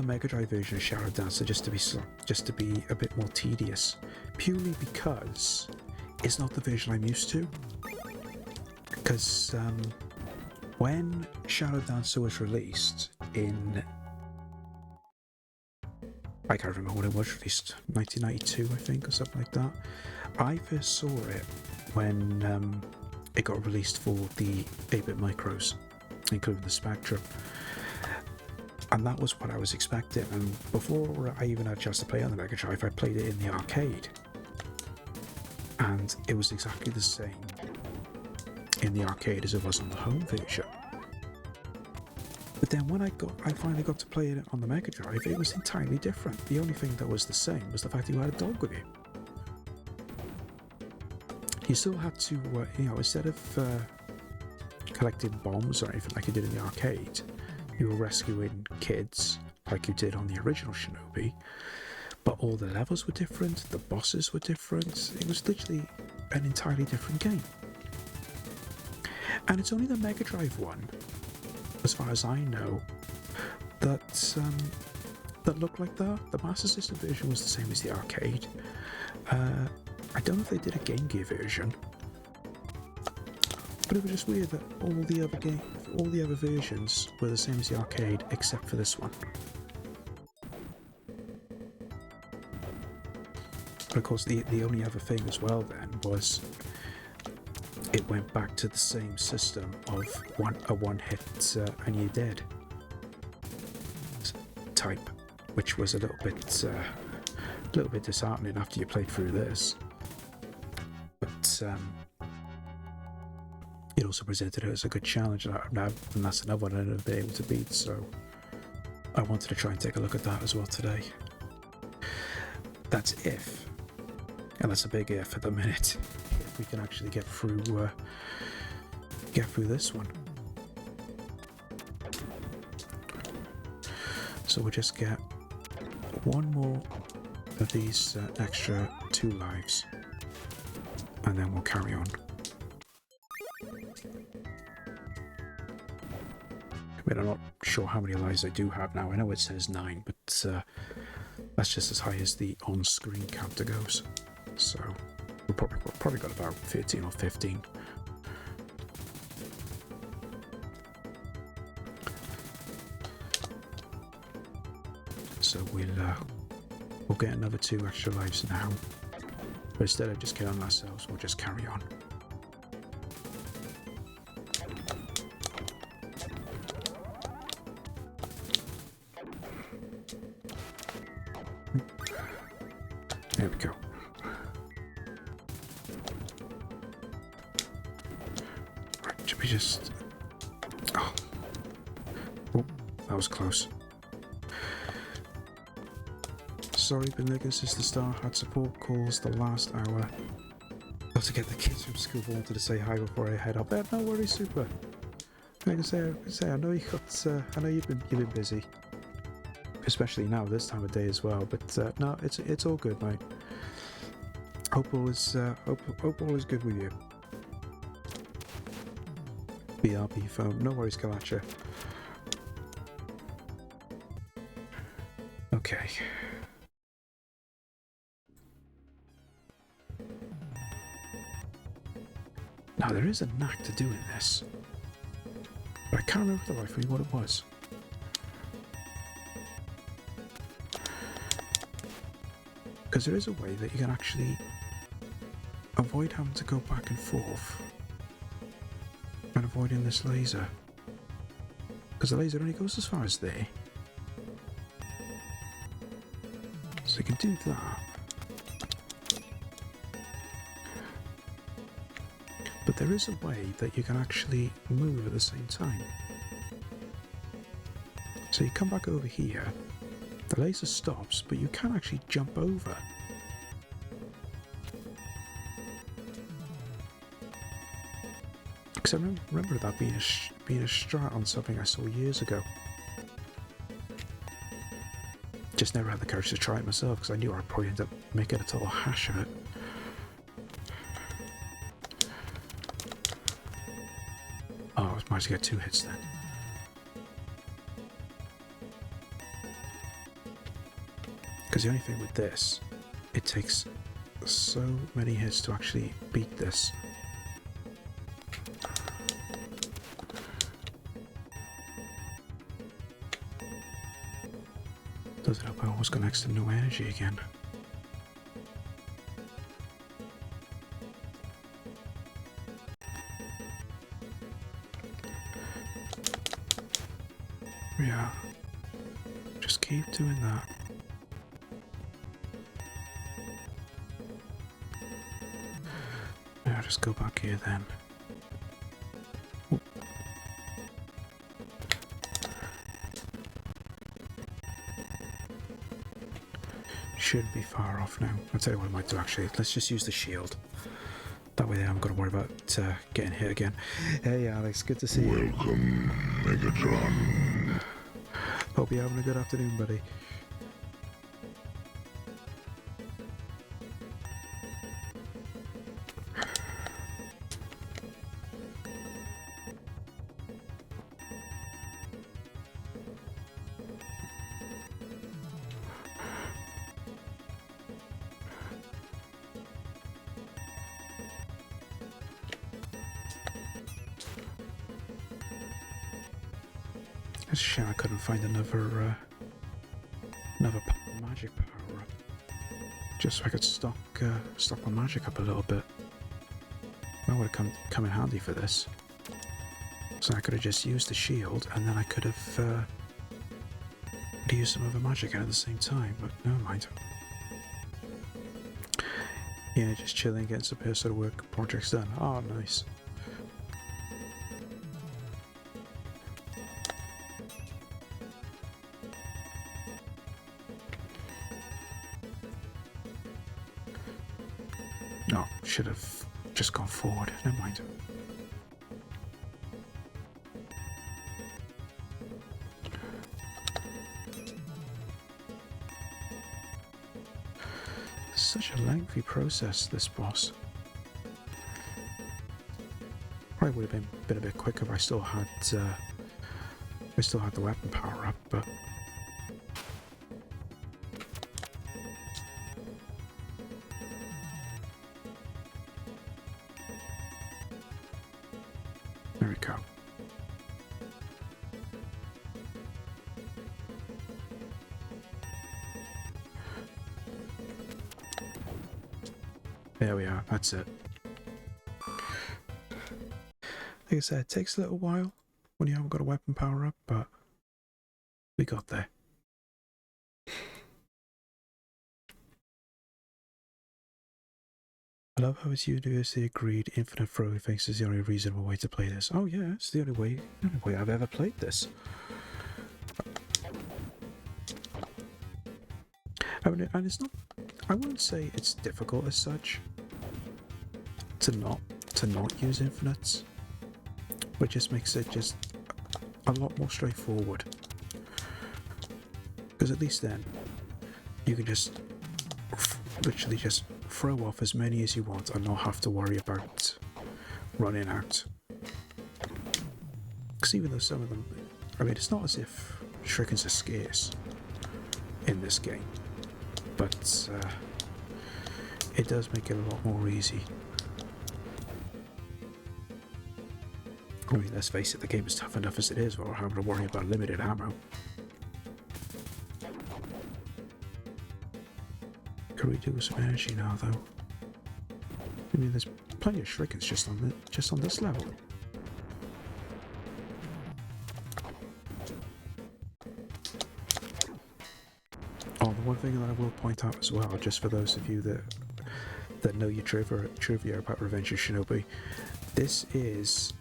Mega Drive version of Shadow Dancer just to be a bit more tedious, purely because it's not the version I'm used to. Because when Shadow Dancer was released in, I can't remember when it was released, 1992 I think, or something like that. I first saw it when it got released for the 8-bit micros, including the Spectrum. And that was what I was expecting. And before I even had a chance to play on the Mega Drive, I played it in the arcade. And it was exactly the same in the arcade as it was on the home version. But then when I finally got to play it on the Mega Drive, it was entirely different. The only thing that was the same was the fact that you had a dog with you. You still had to, instead of collecting bombs or anything like you did in the arcade, you were rescuing kids like you did on the original Shinobi, but all the levels were different, the bosses were different. It was literally an entirely different game. And it's only the Mega Drive one, as far as I know, that looked like that. The Master System version was the same as the arcade. I don't know if they did a Game Gear version, but it was just weird that all the other versions were the same as the arcade, except for this one. But of course, the only other thing as well then was it went back to the same system of a one-hit and you're dead type, which was a little bit disheartening after you played through this. But it also presented it as a good challenge, and that's another one I've never been able to beat, so I wanted to try and take a look at that as well today. That's if, and that's a big if at the minute, if we can actually get through this one. So we'll just get one more of these extra 2 lives, and then we'll carry on. I mean, I'm not sure how many lives I do have now. I know it says 9, but that's just as high as the on-screen counter goes. So we've probably got about 13 or 15. So we'll get another 2 extra lives now, But instead of just killing ourselves, we'll just carry on. There we go. Right, should we just... Oh, that was close. Sorry, been looking since the start. Had support calls the last hour. Got to get the kids from school. Wanted to say hi before I head up. No worries, super. Like I say, I know you got. I know you've been busy, especially now this time of day as well. But no, it's all good, mate. Hope all is good with you. BRB phone. No worries, Kalacha. Okay. Now there is a knack to doing this, but I can't remember for the life of me what it was. Because there is a way that you can actually avoid having to go back and forth and avoiding this laser. Because the laser only goes as far as there. So you can do that. But there is a way that you can actually move at the same time. So you come back over here, the laser stops, but you can actually jump over. Because I remember that being a strat on something I saw years ago. Just never had the courage to try it myself because I knew I'd probably end up making a total hash of it. Oh, I was managed to get 2 hits then. Because the only thing with this, it takes so many hits to actually beat this. Does it help I almost got next to no energy again? Yeah, just keep doing that. Yeah, just go back here then. Ooh. Shouldn't be far off now. I'll tell you what I might do actually. Let's just use the shield. That way I'm going to worry about getting hit again. Hey Alex, good to see you. Welcome, Megatron. Hope you're having a good afternoon, buddy. It's a shame I couldn't find another magic power up, just so I could stock my magic up a little bit. That would have come in handy for this. So I could have just used the shield, and then I could have used some other magic at the same time. But never mind. Yeah, just chilling, getting some personal work projects done. Oh, nice. No, should have just gone forward. Never mind. Such a lengthy process, this boss. Probably would have been a bit quicker if I still had the weapon power up, but. There we go. There we are, that's it. Like I said, it takes a little while when you haven't got a weapon power up, but we got there. I love how it's universally agreed infinite throwing things is the only reasonable way to play this. Oh yeah, it's the only way I've ever played this. I mean, and it's not, I wouldn't say it's difficult as such to not use infinites, but it just makes it just a lot more straightforward. Because at least then you can just literally just throw off as many as you want and not have to worry about running out. Because even though some of them, I mean, it's not as if shurikens are scarce in this game, but it does make it a lot more easy. I mean, let's face it, the game is tough enough as it is without having to worry about limited ammo. Could we do with some energy now, though? I mean, there's plenty of shurikens just on this level. Oh, the one thing that I will point out as well, just for those of you that know your trivia about Revenge of Shinobi, this is,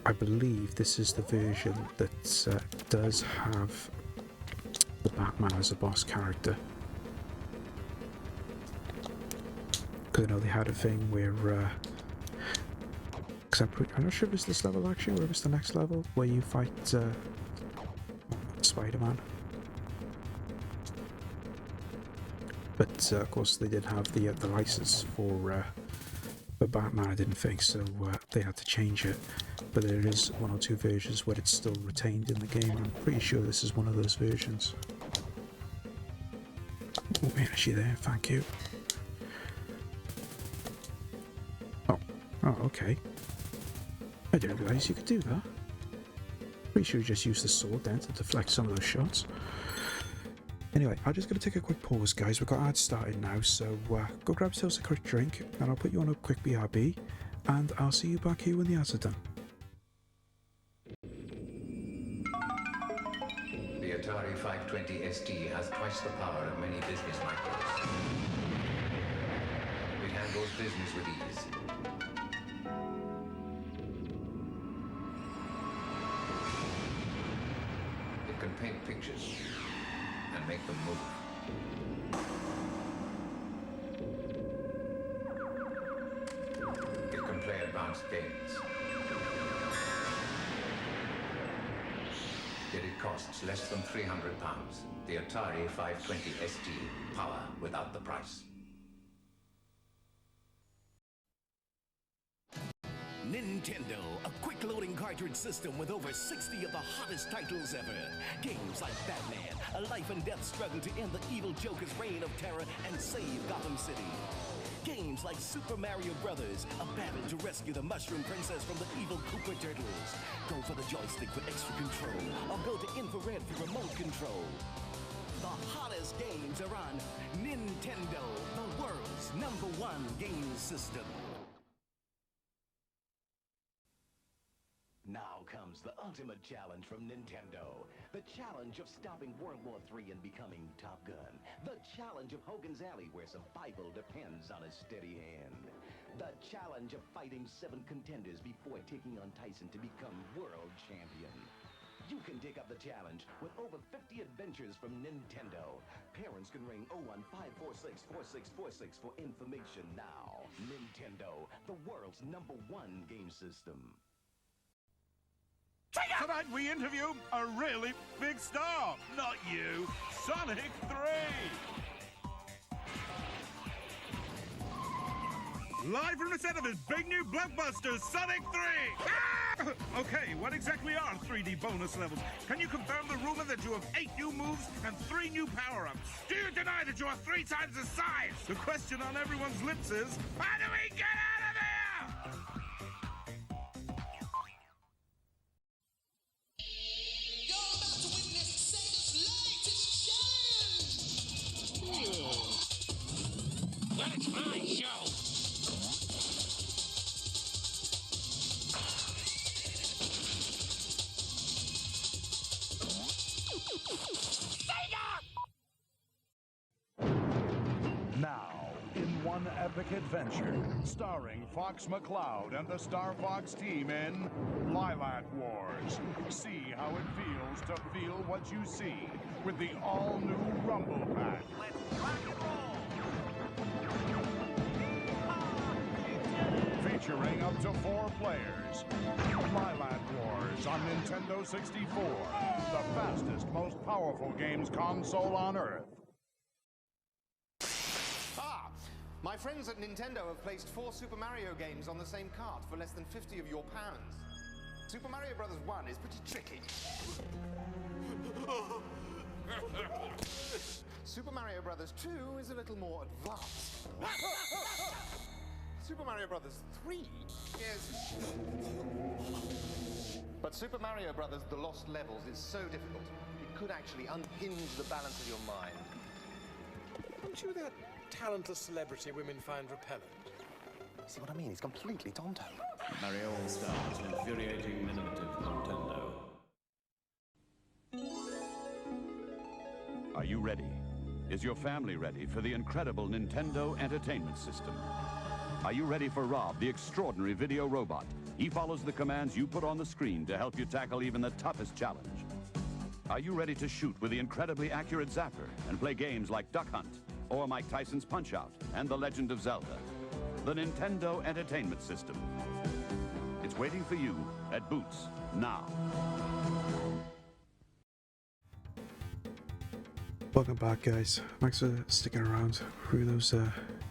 I believe, this is the version that does have the Batman as a boss character. Because I know they had a thing where, because I'm not sure if it's this level actually, or if it's the next level, where you fight Spider-Man. But of course they did have the license for Batman, I didn't think, so they had to change it. But there is one or two versions where it's still retained in the game. I'm pretty sure this is one of those versions. Oh, energy there, thank you. Oh, okay. I didn't realise you could do that. Pretty sure you just use the sword then to deflect some of those shots. Anyway, I'm just going to take a quick pause, guys. We've got ads started now, so go grab yourselves a quick drink, and I'll put you on a quick BRB, and I'll see you back here when the ads are done. The Atari 520 ST has twice the power of many business micros. It handles business with ease. It can paint pictures and make them move. It can play advanced games. Yet it costs less than £300. The Atari 520 ST. Power without the price. Nintendo, a quick-loading cartridge system with over 60 of the hottest titles ever. Games like Batman, a life-and-death struggle to end the evil Joker's reign of terror and save Gotham City. Games like Super Mario Brothers, a battle to rescue the Mushroom Princess from the evil Koopa Turtles. Go for the joystick for extra control, or go to infrared for remote control. The hottest games are on Nintendo, the world's #1 game system. Now comes the ultimate challenge from Nintendo. The challenge of stopping World War III and becoming Top Gun. The challenge of Hogan's Alley, where survival depends on a steady hand. The challenge of fighting 7 contenders before taking on Tyson to become world champion. You can take up the challenge with over 50 adventures from Nintendo. Parents can ring 015464646 for information now. Nintendo, the world's #1 game system. Tonight we interview a really big star. Not you. Sonic 3. Live from the set of his big new blockbuster, Sonic 3. Ah! Okay, what exactly are 3D bonus levels? Can you confirm the rumor that you have 8 new moves and 3 new power-ups? Do you deny that you are 3 times the size? The question on everyone's lips is, how do we get out of here? It's my show. Now, in one epic adventure, starring Fox McCloud and the Star Fox team in Lilac Wars. See how it feels to feel what you see with the all-new Rumble Pack. Let's rock and roll! Featuring up to 4 players. Lilac Wars on Nintendo 64. The fastest, most powerful games console on Earth. My friends at Nintendo have placed 4 Super Mario games on the same cart for less than 50 of your pounds. Super Mario Bros. 1 is pretty tricky. Super Mario Bros. 2 is a little more advanced. Super Mario Bros. 3 is... But Super Mario Bros. The Lost Levels is so difficult, it could actually unhinge the balance of your mind. Aren't you that talentless celebrity women find repellent? See what I mean? He's completely tonto. Mario All-Stars, an infuriating innovative Nintendo. Are you ready? Is your family ready for the incredible Nintendo Entertainment System? Are you ready for Rob, the extraordinary video robot? He follows the commands you put on the screen to help you tackle even the toughest challenge. Are you ready to shoot with the incredibly accurate zapper and play games like Duck Hunt, or Mike Tyson's Punch-Out, and The Legend of Zelda? The Nintendo Entertainment System. It's waiting for you at Boots now. Welcome back, guys. Thanks for sticking around through those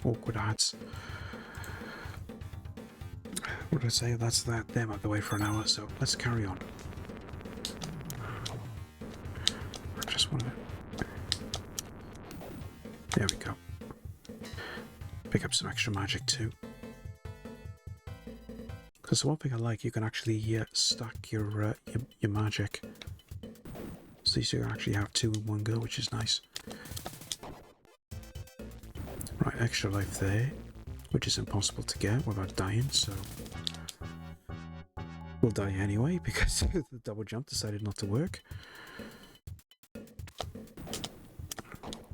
awkward ads. What did I say? That's that. Them out the way for an hour, so let's carry on. I just want to... There we go. Pick up some extra magic too. Because the one thing I like, you can actually stack your magic. So you can actually have 2 in one go, which is nice. Right, extra life there, which is impossible to get without dying, so we'll die anyway because the double jump decided not to work.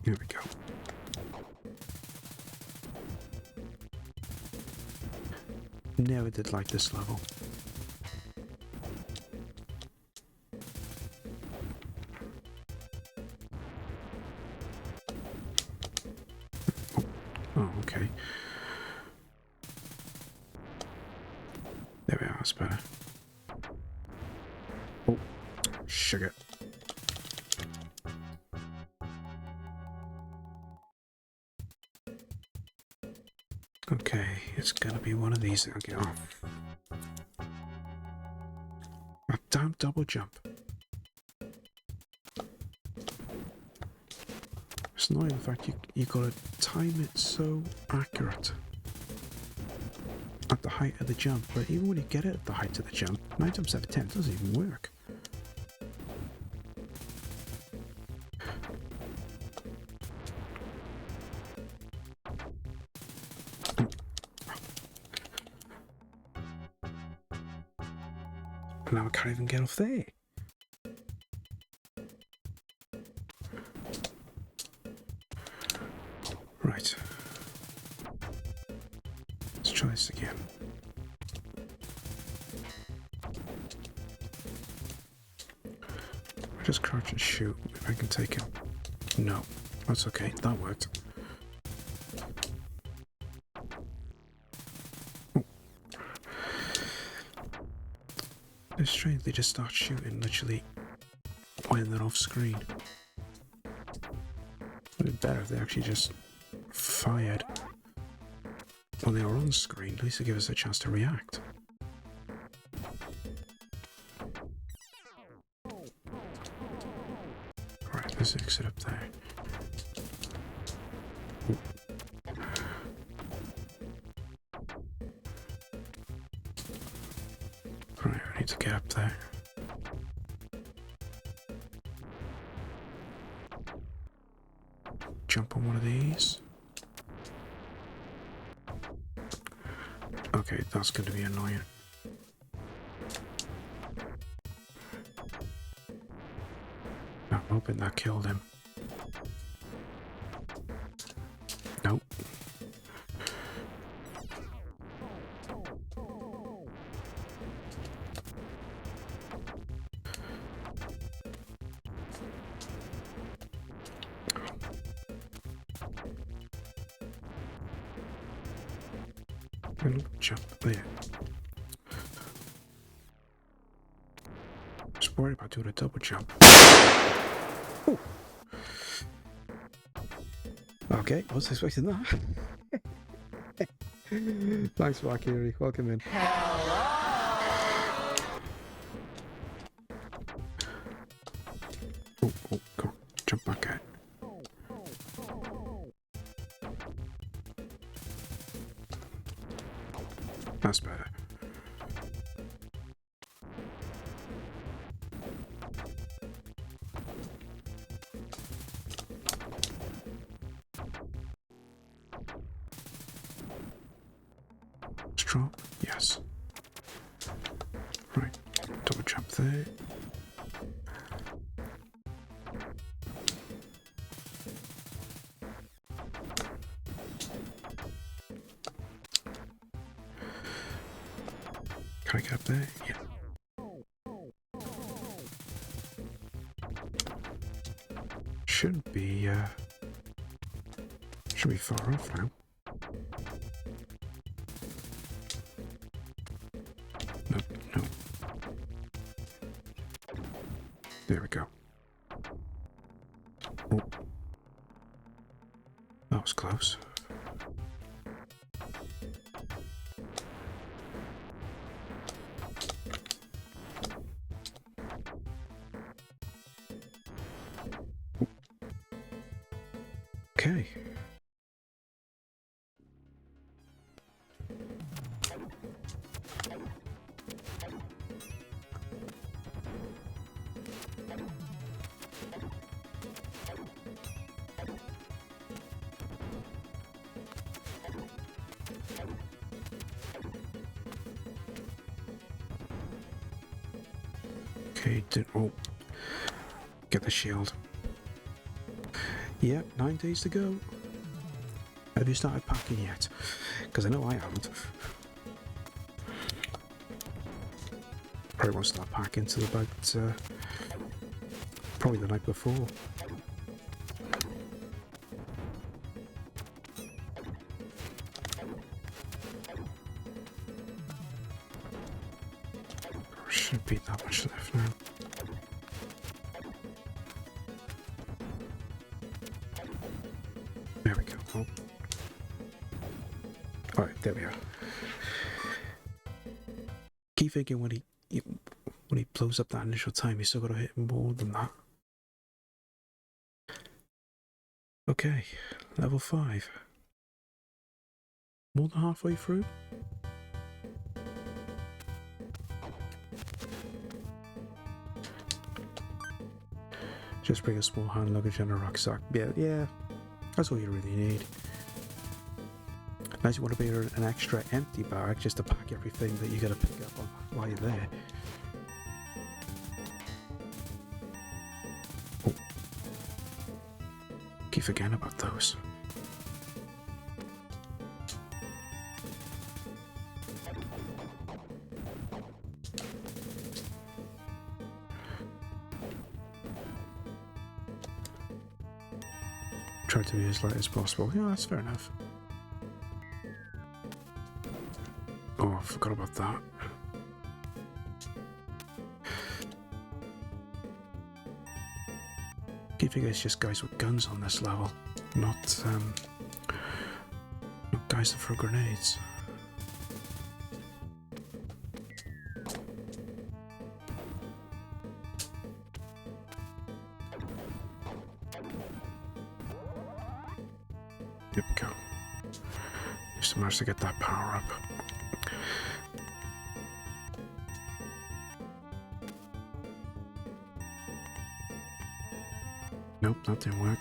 Here we go. Never did like this level. Oh, okay. There we are, that's better. Oh, sugar. Okay, it's gonna be one of these. Okay, off. A damn double jump. It's annoying the fact you gotta time it so accurate at the height of the jump, but even when you get it at the height of the jump, 9 times out of 10 it doesn't even work. Now I can't even get off there. Right. Let's try this again. I just crouch and shoot. If I can take him. No. That's okay. That worked. It's strange, they just start shooting literally when they're off screen. It would be better if they actually just fired when they were on screen. At least they give us a chance to react. Right, let's exit up there. Ooh. Right, I need to get up there. Jump on one of these. Okay, that's going to be annoying. I'm hoping that killed him. Nope. Jump there. Just worried about doing a double jump. Ooh. Okay, I wasn't expecting that. Thanks, Valkyrie. Welcome in. Oh, come on. Jump back out. That's better. Strong? Yes. Right. Double jump there. Can I get up there? Yeah. Shouldn't be far off now. No. There we go. Oh. That was close. Okay. Okay, get the shield. Yeah, 9 days to go. Have you started packing yet? Because I know I haven't. Probably won't start packing till about probably the night before. Shouldn't be that much left now. There we go. Oh. Alright, there we are. Keep thinking when he blows up that initial time, he's still got to hit more than that. Okay, level 5. More than halfway through. Just bring a small hand luggage and a rucksack. Yeah, that's all you really need. Unless you want to bring an extra empty bag just to pack everything that you got to pick up on while you're there. Oh. Keep forgetting about those. Try to be as light as possible. Yeah, that's fair enough. Oh, I forgot about that. I figure it's just guys with guns on this level, not guys that throw grenades. Here we go. Just managed to get that power up. Nope, that didn't work.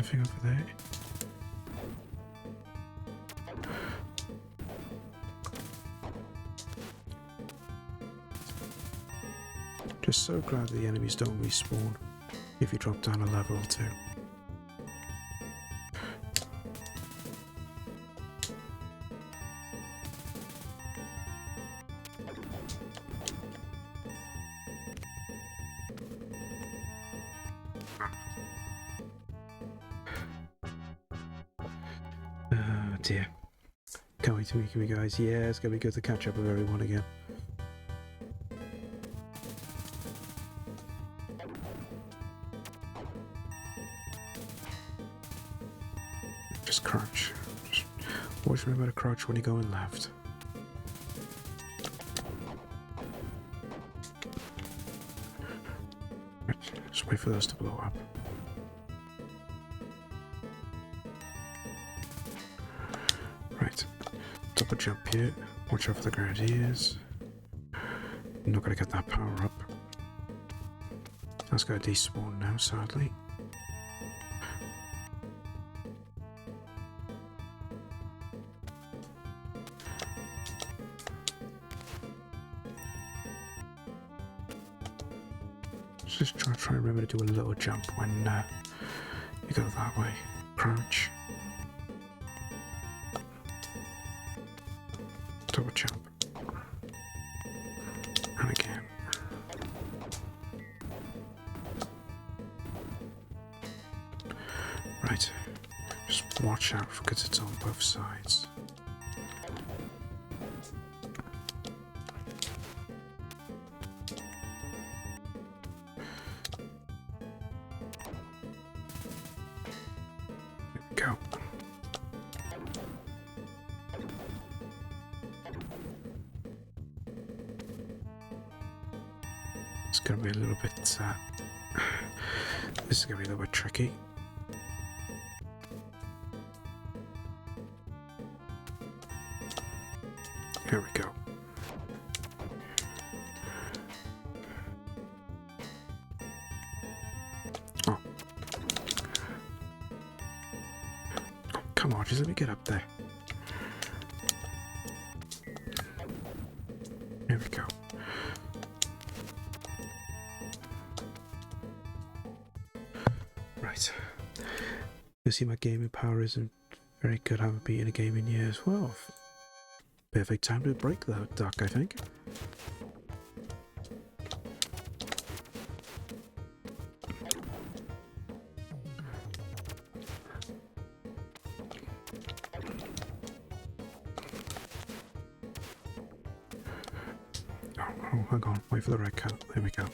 Anything over there? Just so glad the enemies don't respawn if you drop down a level or two. Oh dear. Can't wait to meet you guys. Yeah, it's gonna be good to catch up with everyone again. Just crouch. Just always remember to crouch when you're going left. Just wait for those to blow up. Right. Double jump here. Watch out for the grenadiers. I'm not gonna get that power up. That's gonna despawn now, sadly. Just try and remember to do a little jump when you go that way. Crouch. Double jump. And again. Right. Just watch out because it's on both sides. Go. It's gonna be a little bit this is gonna be a little bit tricky. Here we go. Oh, come on, just let me get up there. Here we go. Right. You see my gaming power isn't very good. I haven't beaten a game in years. Well, perfect time to break the duck, I think. Oh, hang on. Wait for the red coat. There we go.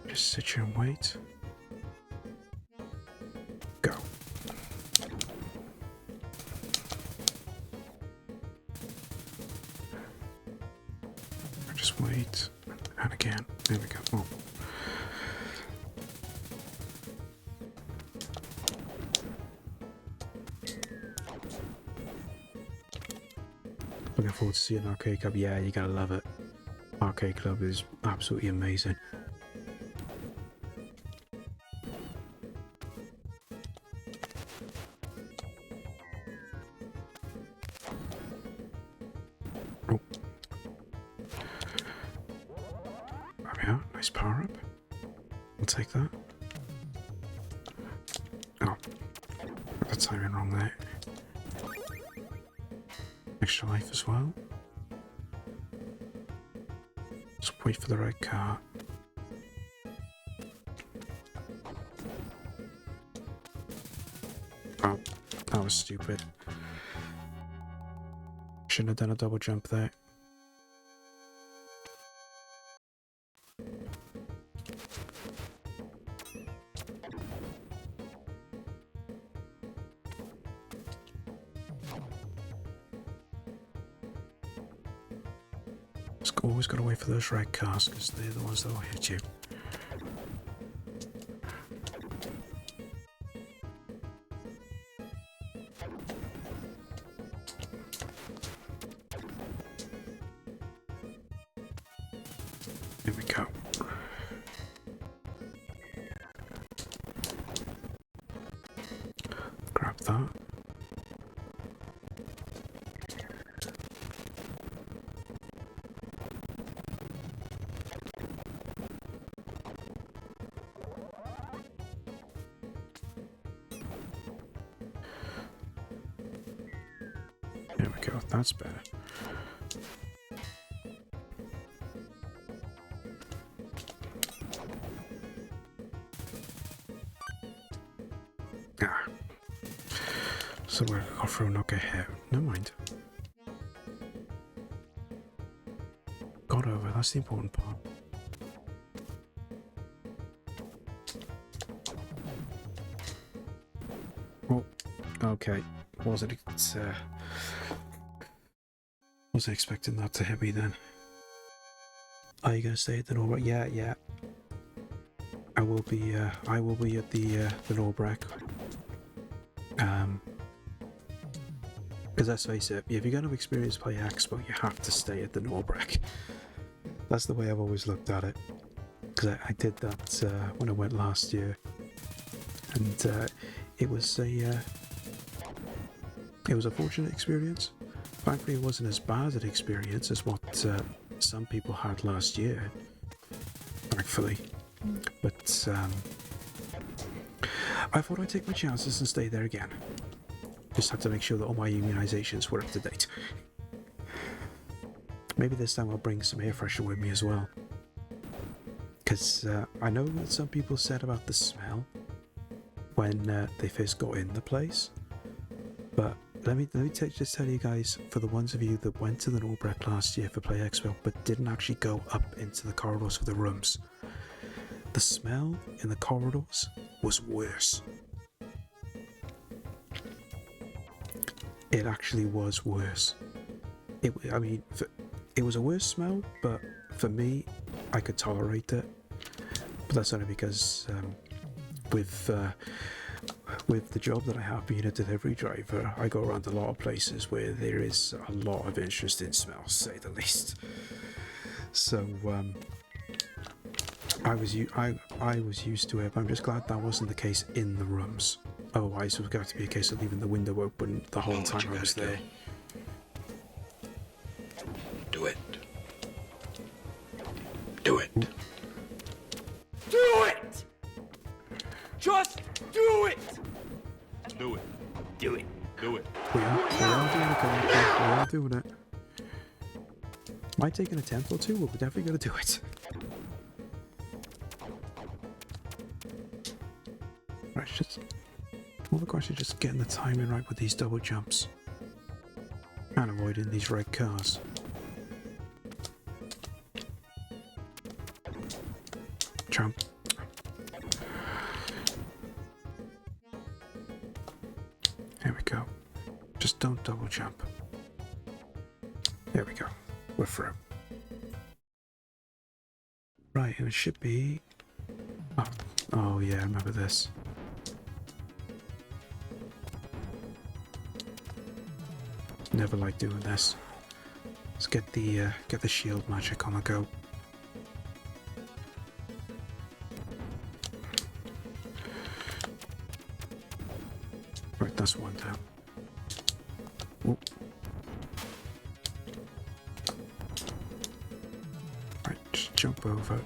Just sit here and wait. Go. Just wait. And again. There we go. Oh. Looking forward to seeing Arcade Club. Yeah, you're gonna love it. Arcade Club is absolutely amazing. Oh. There we are. Nice power up. I'll take that. Oh. Got the timing wrong there. Extra life as well. Just wait for the right car. Oh, that was stupid. Shouldn't have done a double jump there. Always gotta wait for those red cars because they're the ones that will hit you. we go. That's better. Ah. So we're off road, not get hit. Never mind. Got over, that's the important part. Oh, okay. Wasn't expecting that to hit me then. Are you gonna stay at the Norbrek? Yeah. I will be at the Norbrek. Because let's face it, if you're going to experience Play Expo, you have to stay at the Norbrek. That's the way I've always looked at it. Because I did that when I went last year, and it was a fortunate experience. Frankly, it wasn't as bad an experience as what some people had last year, thankfully. But I thought I'd take my chances and stay there again. Just had to make sure that all my immunizations were up to date. Maybe this time I'll bring some air freshener with me as well. Because I know that some people said about the smell when they first got in the place. But let me just tell you guys, for the ones of you that went to the Norbrek last year for Play Expo but didn't actually go up into the corridors of the rooms, the smell in the corridors was worse. It actually was worse. It was a worse smell, but for me, I could tolerate it. But that's only because with the job that I have being a delivery driver, I go around a lot of places where there is a lot of interest in smells, to say the least. So I was used to it, but I'm just glad that wasn't the case in the rooms. Otherwise, it was going to be a case of leaving the window open the whole time I was there. Do it. Do it. Do it! Just do it! Do it. Do it. Do it. We are doing it, guys. We are doing it. Might take an attempt or two, but we're definitely going to do it. Right, just... All the questions just getting the timing right with these double jumps. And avoiding these red cars. Jump. There we go. Just don't double jump. There we go. We're through. Right, it should be... Oh yeah, I remember this. Never like doing this. Let's get the shield magic on the go. Right, that's one down. Ooh. Right, just jump over.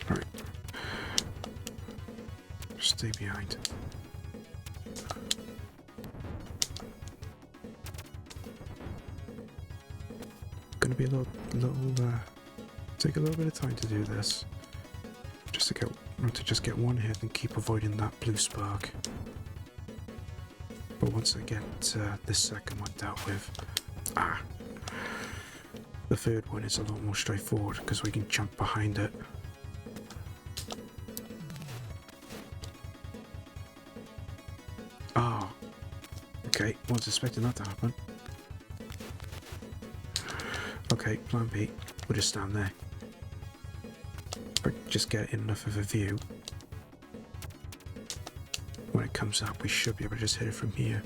Right. Stay behind. Gonna be a little take a little bit of time to do this, just to get one hit and keep avoiding that blue spark. But once I get this second one dealt with, the third one is a lot more straightforward because we can jump behind it. Okay, wasn't expecting that to happen. Okay, plan B. We'll just stand there. But just get enough of a view. When it comes up, we should be able to just hit it from here.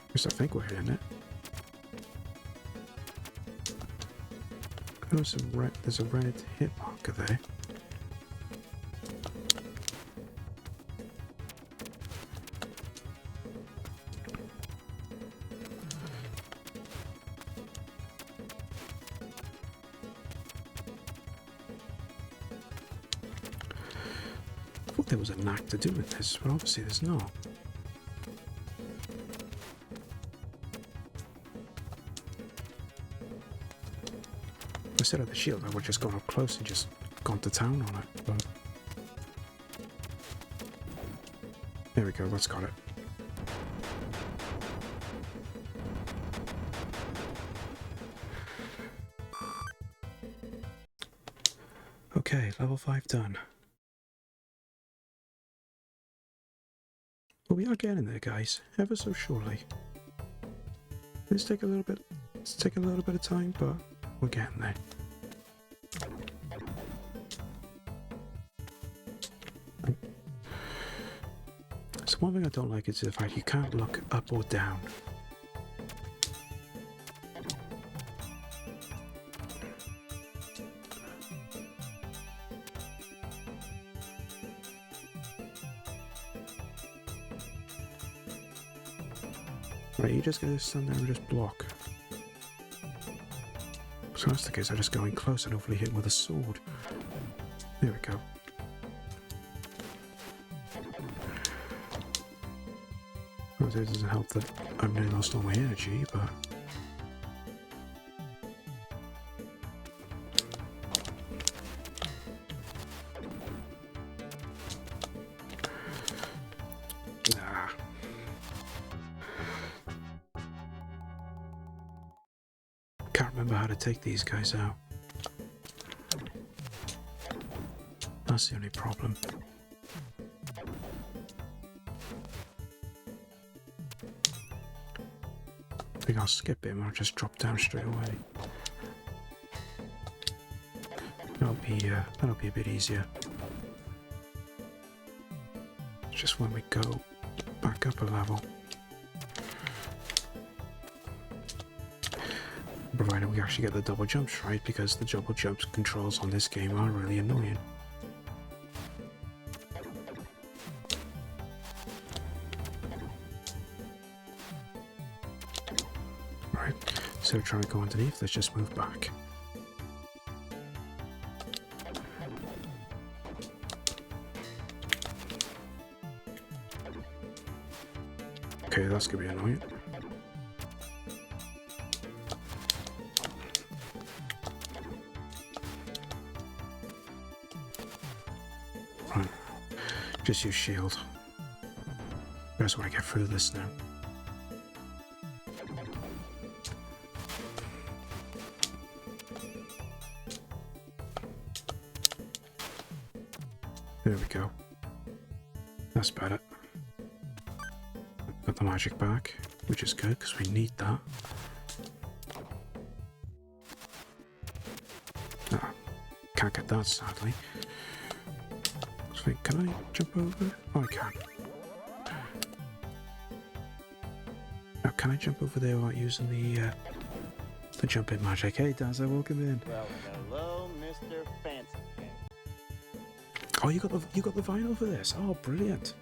At least I think we're hitting it. There's a red hit marker there. thought there was a knack to doing this, but obviously there's not. Instead of the shield, I would have just gone up close and just gone to town on it, but... There we go, that's got it. Okay, level 5 done. Well, we are getting there, guys, ever so surely. It's taking a little bit of time, but we're getting there. So one thing I don't like is the fact you can't look up or down. Right, you just gotta stand there and just block. So that's the case, I just go in close and hopefully hit him with a sword. There we go. Well, it doesn't help that I've nearly lost all my energy, but... Nah. Can't remember how to take these guys out. That's the only problem. I think I'll skip him, I'll just drop down straight away. That'll be a bit easier. Just when we go back up a level. Provided we actually get the double jumps right, because the double jumps controls on this game are really annoying. Right, so try and go underneath, let's just move back. Okay, that's gonna be annoying. Right, just use shield. I just want to get through this now. There we go. That's better. Got the magic back, which is good because we need that. Ah, can't get that sadly. So can I jump over? Oh, I can. Now, can I jump over there without using the jumping magic? Hey, Dazza, welcome in. Well, hello, Mr. Fancy. Oh, you got the vinyl for this? Oh, brilliant.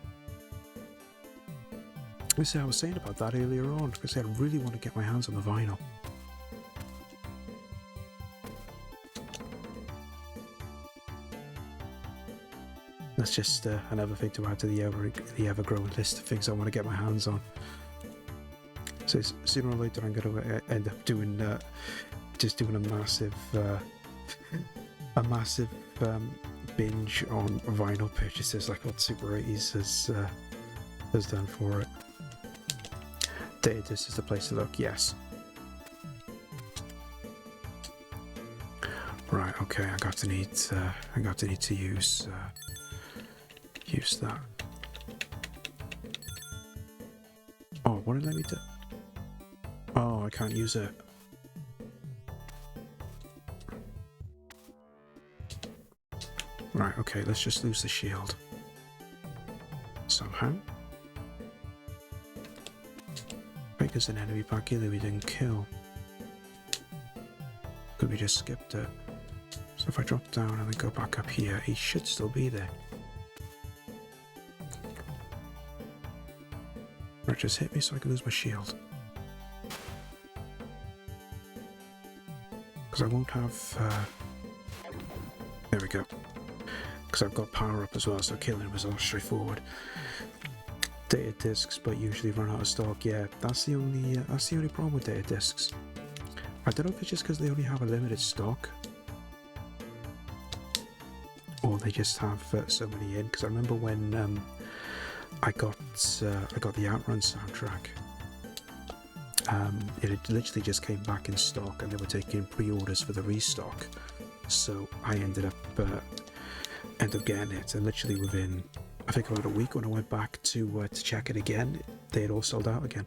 I was saying about that earlier on because I really want to get my hands on the vinyl. That's just another thing to add to the ever-growing list of things I want to get my hands on. So sooner or later I'm going to end up doing just doing a massive binge on vinyl purchases, like what Super 80s has done for it. This is the place to look. Yes. Right. Okay. I got to need to use that. Oh, what did it let me do? Oh, I can't use it. Right. Okay. Let's just lose the shield somehow. There's an enemy back here that we didn't kill. Could we just skipped it? So if I drop down and then go back up here, he should still be there. Right, just hit me so I can lose my shield. Because I won't have... There we go. Because because I've got power up as well, so killing him was a lot straightforward. Data discs, but usually run out of stock. Yeah, that's the only problem with data discs. I don't know if it's just because they only have a limited stock, or they just have so many in. Because I remember when I got the Outrun soundtrack. It had literally just came back in stock, and they were taking pre-orders for the restock. So I ended up getting it, and literally within, I think, about a week, when I went back to check it again, they had all sold out again.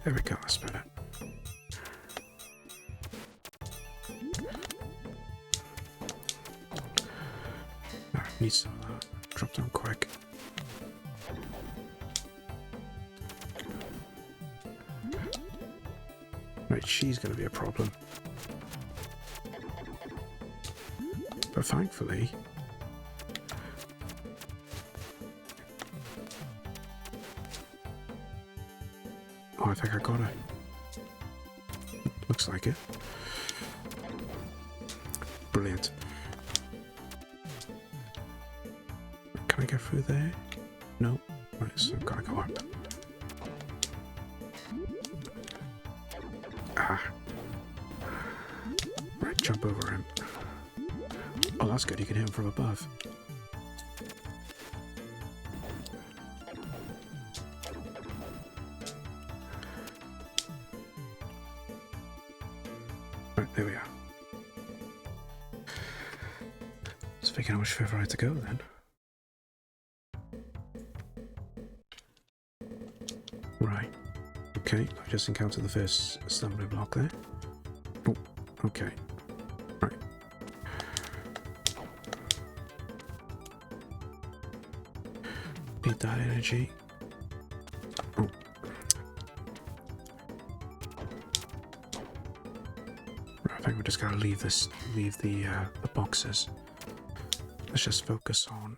There we go, that's better. Need some of that. Drop down quick. Right, she's going to be a problem. But thankfully... Oh, I think I got her. Looks like it. Brilliant. Can I get through there? No. Right, so I've got to go up. Ah. Right, jump over him. Oh, that's good. You can hit him from above. Right, there we are. Just thinking how much further I had to go then. Right. Okay, I just encountered the first stumbling block there. Oh, okay. Right. Need that energy. Oh. Right, I think we're just gonna leave the boxes. Let's just focus on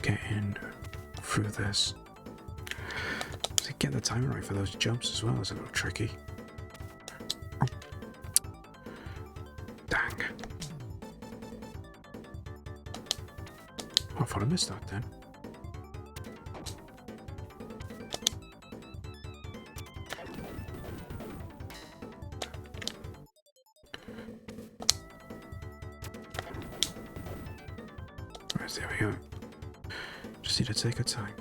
getting through this. Getting the timing right for those jumps as well is a little tricky. Oh. Dang. Oh, I thought I missed that then. Right, there we go. Just need to take our time.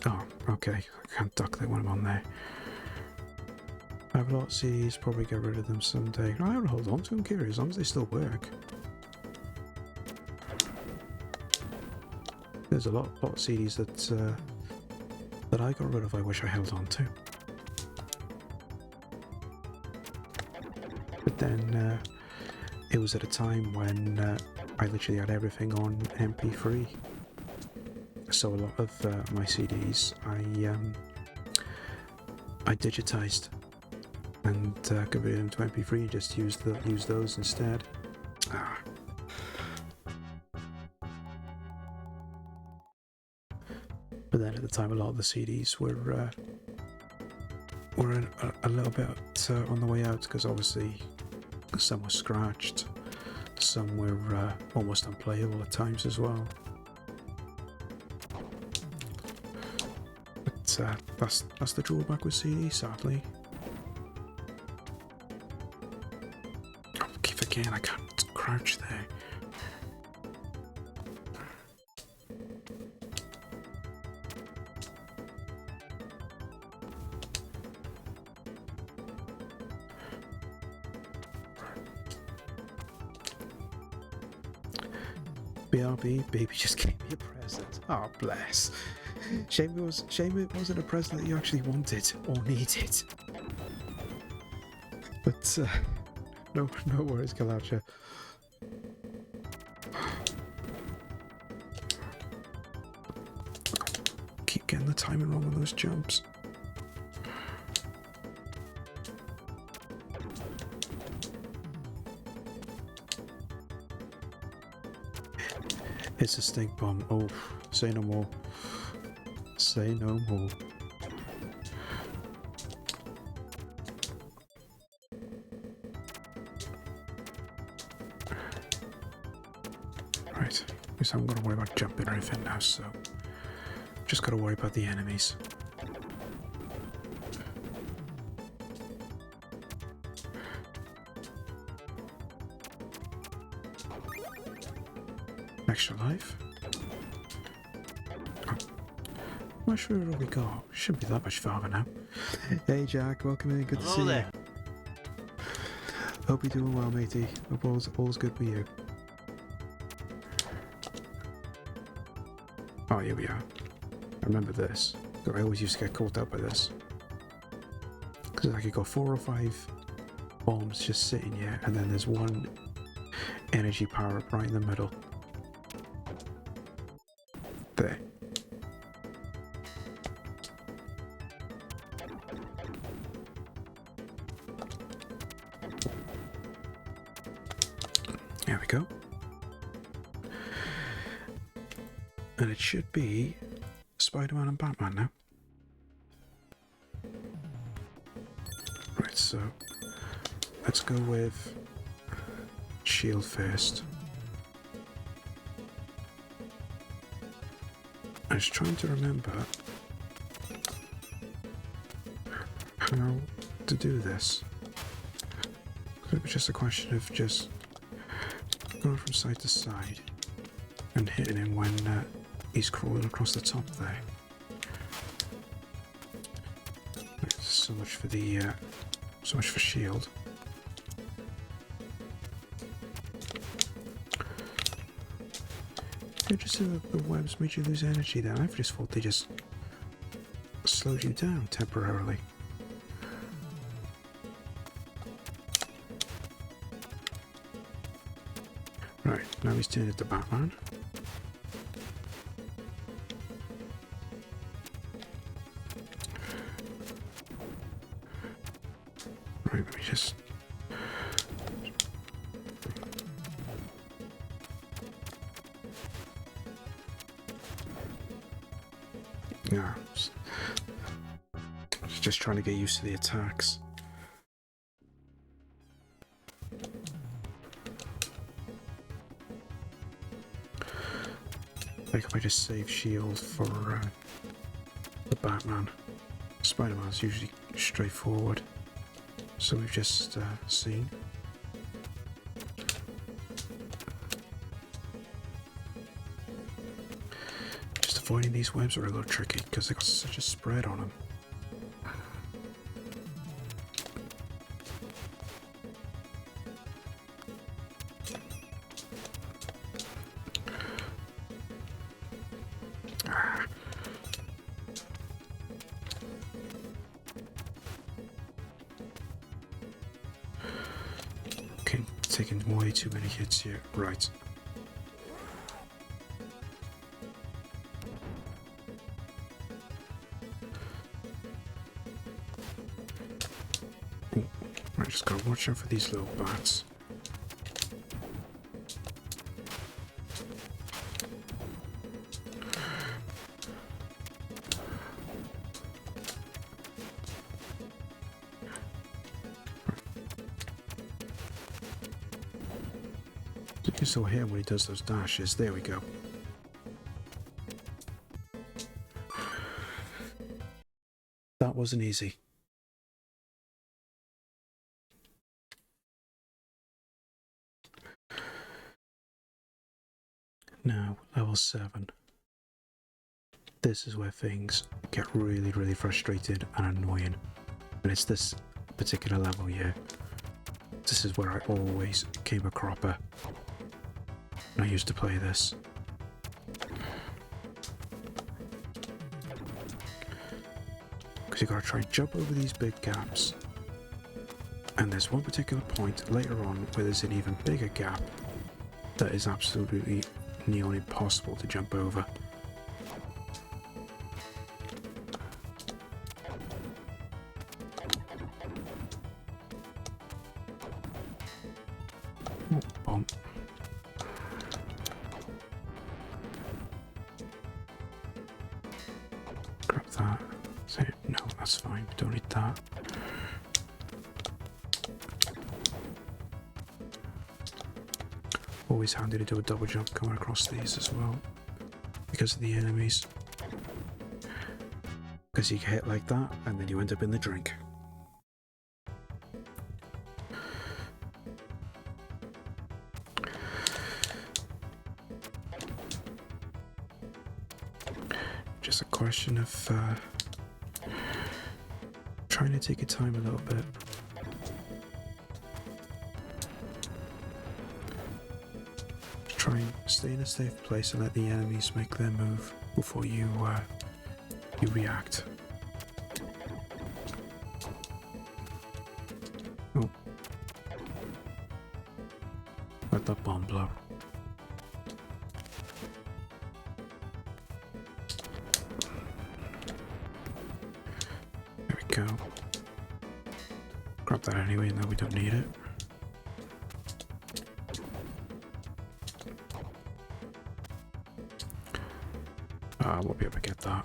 Oh, okay. I can't duck that when I'm on there. I have a lot of CDs, probably get rid of them someday. I would hold on to them, Kiri, as long as they still work. There's a lot of CDs that I got rid of I wish I held on to. But then it was at a time when I literally had everything on MP3. So a lot of my CDs I digitized and converted them to MP3 and just use those instead. Ah. But then at the time, a lot of the CDs were a little bit on the way out, because obviously some were scratched, some were almost unplayable at times as well. But that's the drawback with CDs, sadly. Oh, keep forgetting I can't crouch there. BRB, baby just gave me a present. Oh, bless. Shame it wasn't a present that you actually wanted or needed. But no worries, Kalacha. Keep getting the timing wrong on those jumps. It's a stink bomb. Oh, say no more. Say no more. Right, at least I haven't got to worry about jumping or anything now, so just got to worry about the enemies. Extra life. Oh. I'm not sure where we go. Shouldn't be that much farther now. Hey Jack, welcome in. Good to see you. Hope you're doing well, matey. Hope all's good with you. Oh, here we are. I remember this. I always used to get caught up by this. Because like you got 4 or 5 bombs just sitting here, and then there's one energy power up right in the middle. There. There we go. And it should be Spider-Man and Batman now. Right, so let's go with Shield first. I was trying to remember how to do this. It was just a question of just going from side to side and hitting him when he's crawling across the top there. So much for the so much for shield. Interesting that the webs made you lose energy then. I just thought they just slowed you down temporarily. Right, now he's turned into Batman. Right, let me just... Yeah, just trying to get used to the attacks. Like if I just save shield for the Batman. Spider-Man's usually straightforward, so we've just seen. Just avoiding these webs are a little tricky because they got such a spread on them. Taking way too many hits here. Right. Oh, I just gotta watch out for these little bats. You saw him when he does those dashes. There we go. That wasn't easy. Now, level 7. This is where things get really, really frustrated and annoying. And it's this particular level here. This is where I always came a cropper. I used to play this. Because you gotta try and jump over these big gaps. And there's one particular point later on where there's an even bigger gap that is absolutely nearly impossible to jump over. Oh, bomb. that's fine. We don't need that. Always handy to do a double jump coming across these as well, because of the enemies. Because you get hit like that, and then you end up in the drink. Just a question of trying to take your time a little bit. Try and stay in a safe place and let the enemies make their move before you react. Oh. Let that bomb blow. There we go. Grab that anyway, and then we don't need it. We'll be able to get that.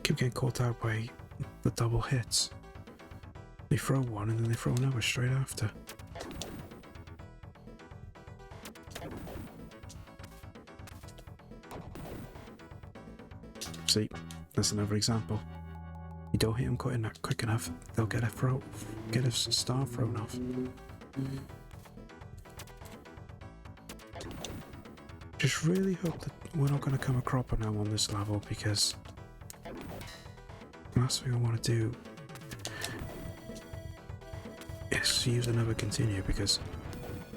Keep getting caught out by the double hits. They throw one and then they throw another straight after. See, that's another example. You don't hit them quick enough, they'll get a star thrown off. Just really hope that we're not going to come a cropper now on this level, because the last thing I want to do is use another continue, because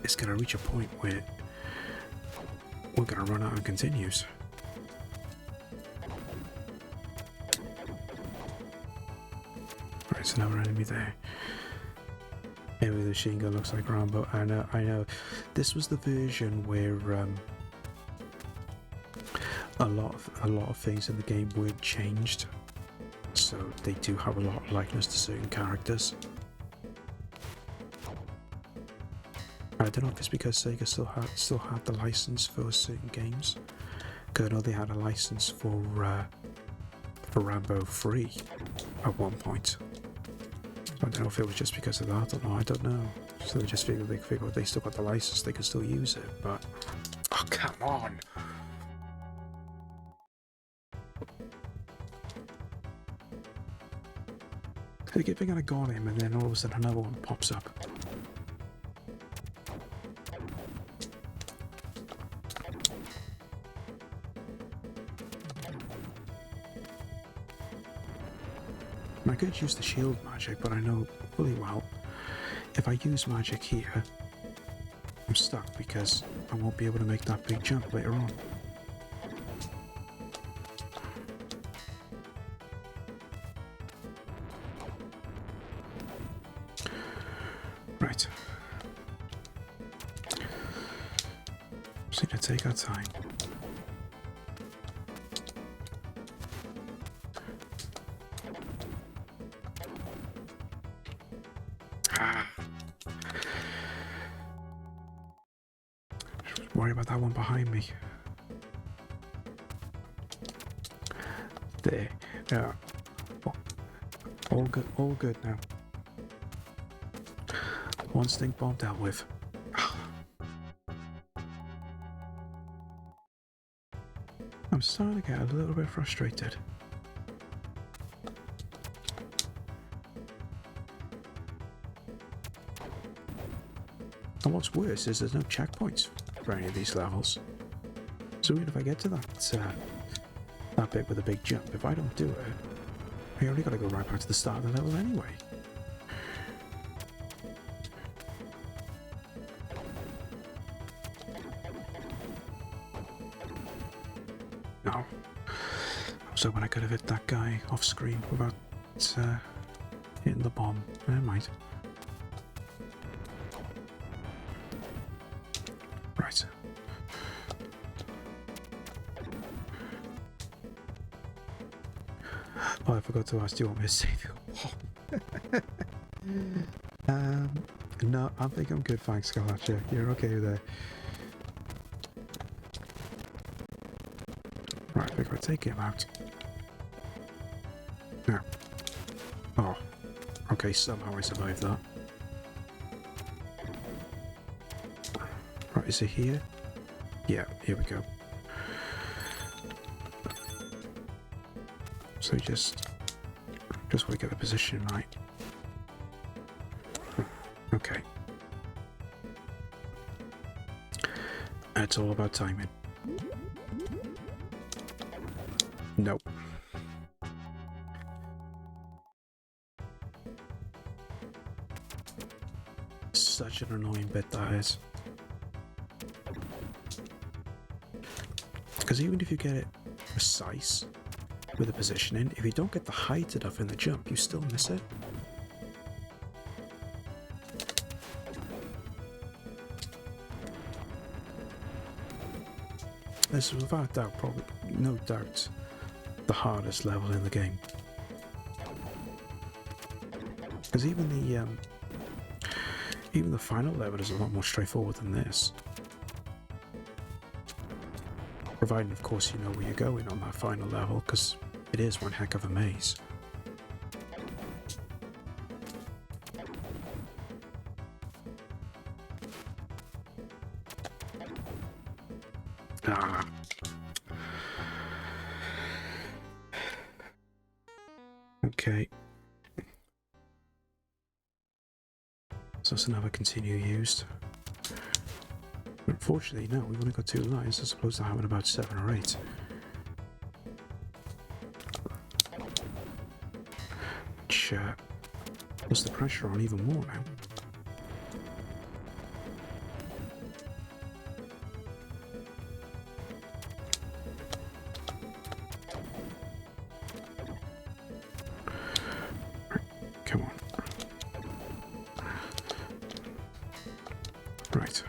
it's going to reach a point where we're going to run out of continues. There's another enemy there. Anyway, the machine gun looks like Rambo. I know. This was the version where a lot of things in the game were changed, so they do have a lot of likeness to certain characters. I don't know if it's because Sega still had the license for certain games. Because I know they had a license for Rambo 3 at one point. I don't know if it was just because of that or not, I don't know. So they just figured they still got the license, they could still use it, but... Oh, come on! They keep thinking I got him, and then all of a sudden another one pops up. I could use the shield magic, but I know fully well if I use magic here, I'm stuck because I won't be able to make that big jump later on. Right. Just need to take our time. Worry about that one behind me. There. Yeah. All good now. One stink bomb dealt with. I'm starting to get a little bit frustrated. And what's worse is there's no checkpoints for any of these levels. So even if I get to that bit with a big jump, if I don't do it, I only gotta go right back to the start of the level anyway. No. I was hoping I could have hit that guy off screen without hitting the bomb. Never mind. Right. Oh, I forgot to ask, do you want me to save you? No, I think I'm good, thanks, Galacha. You're okay there. Right, we're gonna take him out. Now. Oh. Okay, somehow I survived that. Right, is it here? Yeah, here we go. So just want to get the position right. Okay. And it's all about timing. Nope. Such an annoying bit that is. Because even if you get it precise with the positioning, if you don't get the height enough in the jump, you still miss it. This is without doubt, probably, no doubt, the hardest level in the game. Because even the final level is a lot more straightforward than this. Providing, of course, you know where you're going on that final level, because it is one heck of a maze. Ah. Okay. So that's another continue used. Unfortunately, no, we've only got 2 lines as opposed to having about 7 or 8. Which puts the pressure on even more now. Come on. Right.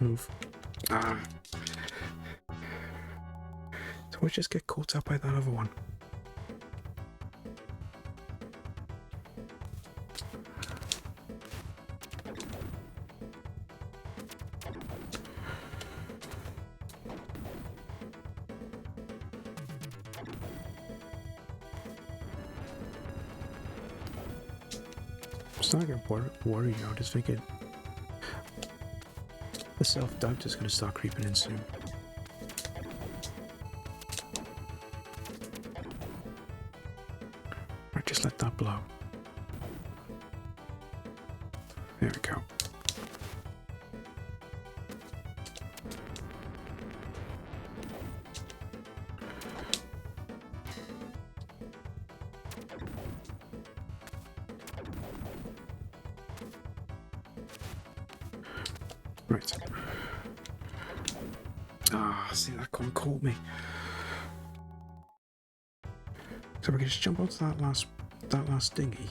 Move. Ah. So we just get caught up by that other one. I'm starting to get worried now, just thinking the self-doubt is going to start creeping in soon. Right, just let that blow. There we go. Right. Ah, see, that one caught me. So we can just jump onto that last dinghy,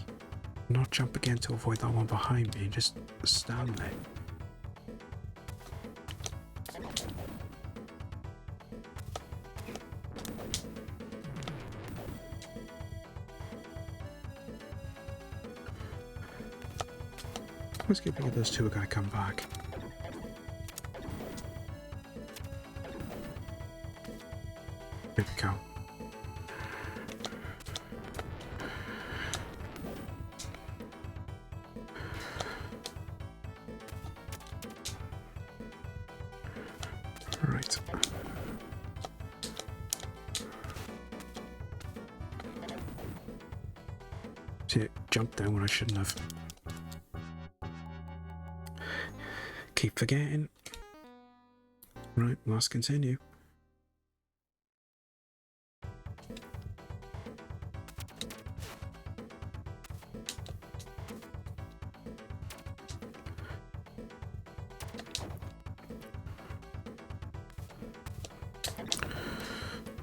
not jump again to avoid that one behind me, and just stand there. Let's keep thinking those two are going to come back. There we go. Right. See, jumped down when I shouldn't have. Keep forgetting. Right, let's continue.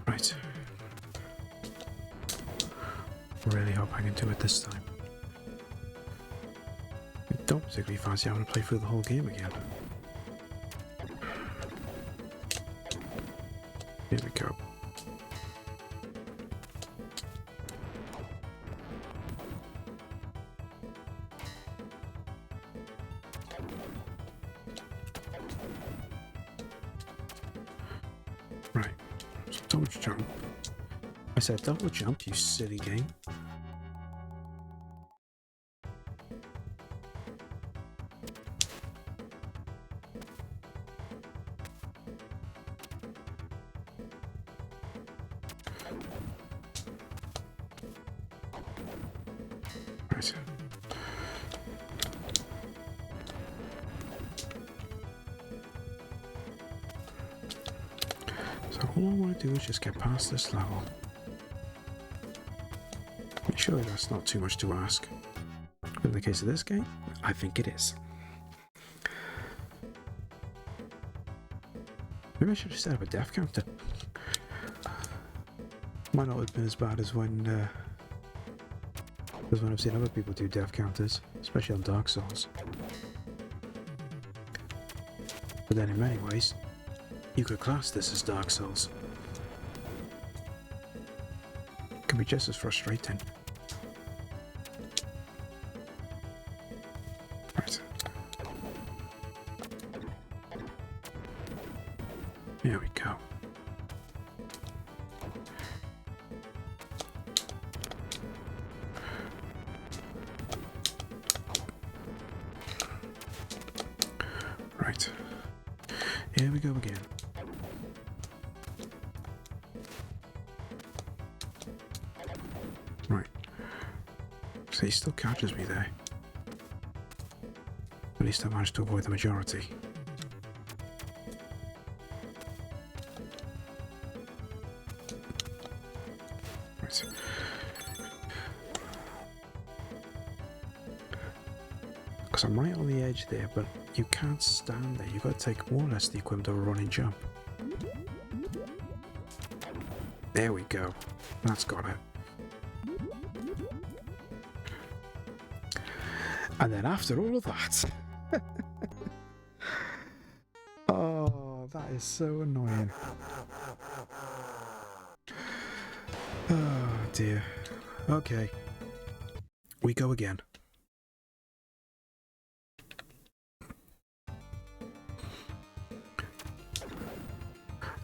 Right. Really hope I can do it this time. don't particularly fancy having to play through the whole game again. Here we go. Right, so double jump. I said double jump, you silly game. Right. So all I want to do is just get past this level. Surely that's not too much to ask. But in the case of this game, I think it is. Maybe I should have set up a death counter. Might not have been as bad as when I've seen other people do death counters, especially on Dark Souls. But then in many ways, you could class this as Dark Souls. It can be just as frustrating. Right. Here we go. Right. Here we go again. Right. So he still catches me there. At least I managed to avoid the majority. Right. Because I'm right on the edge there, but you can't stand there. You've got to take more or less the equivalent of a running jump. There we go. That's got it. And then after all of that... oh, that is so annoying. Oh dear. Okay. We go again.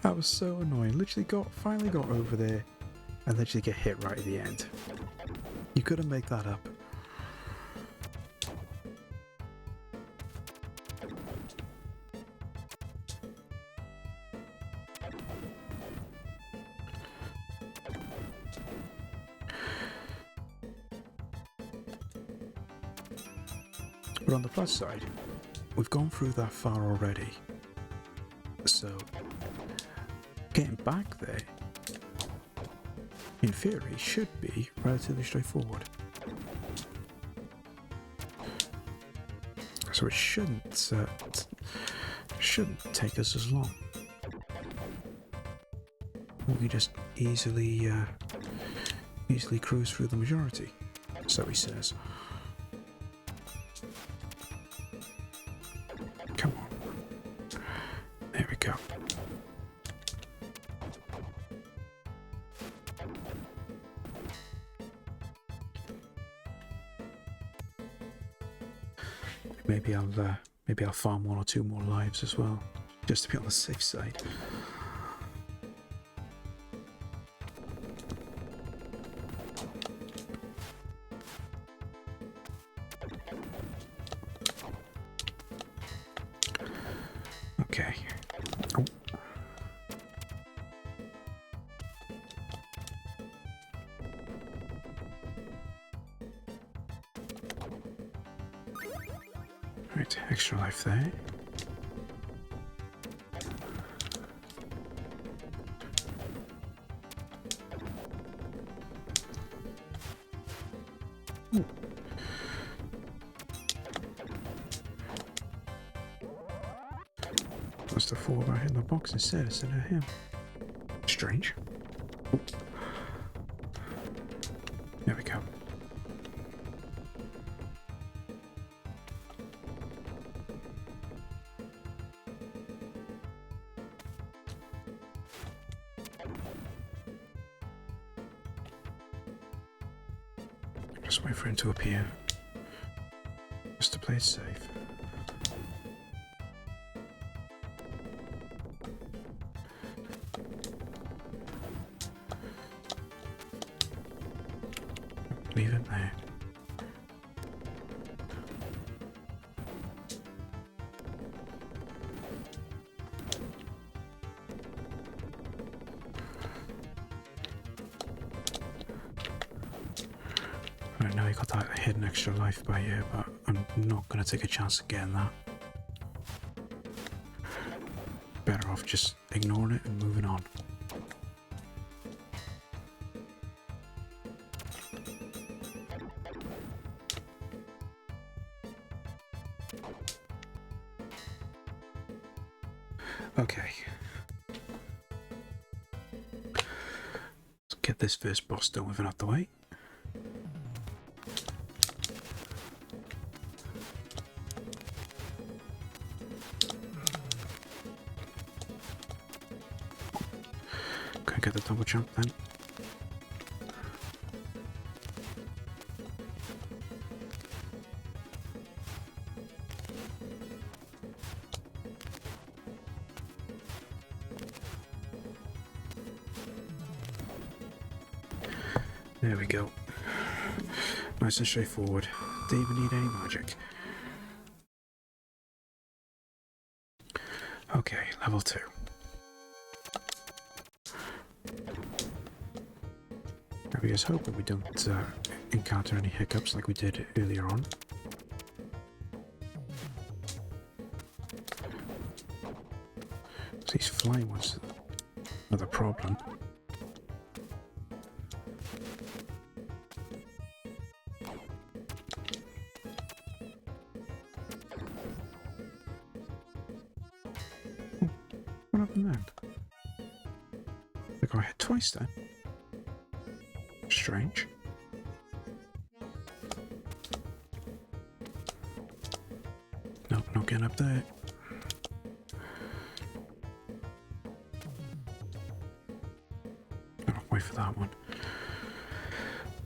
That was so annoying. Literally finally got over there and literally get hit right at the end. You couldn't make that up. But on the plus side, we've gone through that far already. So, getting back there, in theory, should be relatively straightforward. So it shouldn't take us as long. We can just easily cruise through the majority, so he says. Come on. There we go. Maybe I'll farm one or two more lives as well, just to be on the safe side. Okay. Oh. Right, extra life there. Ooh. Must have thought about hitting the box instead of him. Strange. Ooh. There we go. Just wait for him to appear. Just to play it safe. Leave him there. I know he got that hidden extra life by here, but I'm not going to take a chance of getting that. Better off just ignoring it and moving on. Okay. Let's get this first boss done with and out the way. Gonna get the double jump then. There we go. Nice and straightforward. Didn't even need any magic. Okay, level 2. I was hoping we don't encounter any hiccups like we did earlier on. These flying ones are the problem. What happened then? I got hit twice then. Strange. Nope, not getting up there. I'll wait for that one.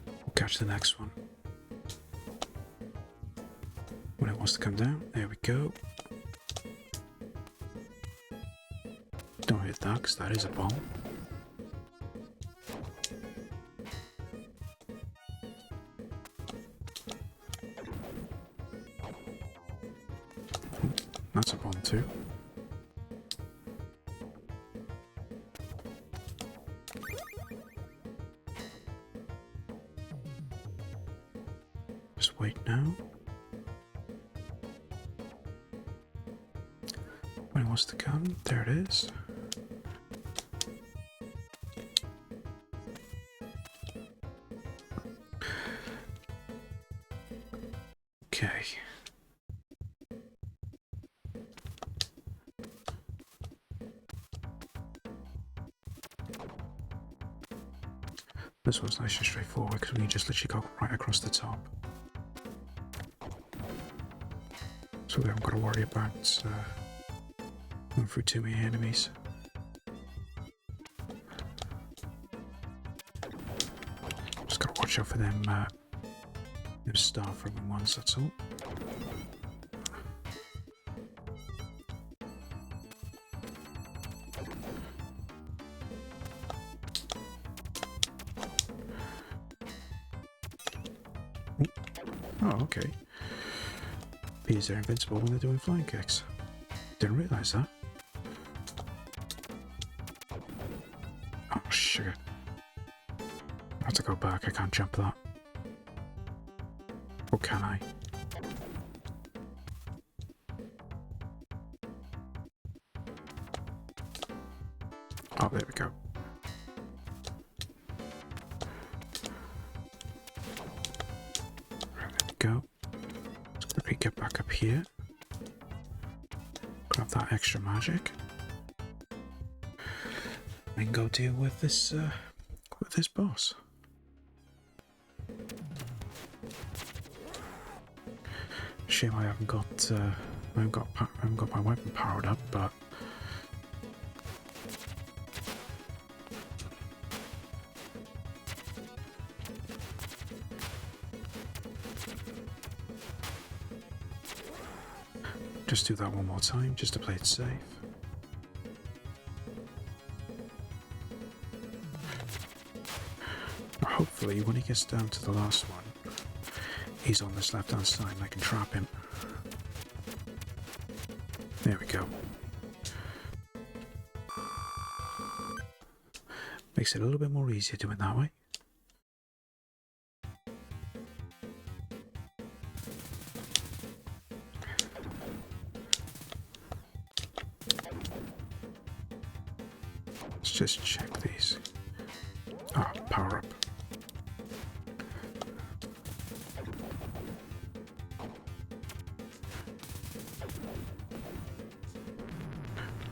We'll catch the next one. When it wants to come down, there we go. Don't hit that, because that is a bomb. That's a bomb too. Just wait now. When it wants to come, there it is. Okay. This one's nice and straightforward because we can just literally go right across the top. So we haven't got to worry about going through too many enemies. Just got to watch out for them, them star-throwing ones, that's all. Oh, okay. Bees are invincible when they're doing flying kicks. Didn't realise that. Oh, sugar. I have to go back, I can't jump that. Or can I? Oh, there we go. Go. Let's quickly get back up here. Grab that extra magic. And go deal with this boss. Shame I haven't got my weapon powered up, but Just do that one more time, just to play it safe. Hopefully, when he gets down to the last one, he's on this left-hand side and I can trap him. There we go. Makes it a little bit more easier doing it that way. Let's just check these. Ah, power up.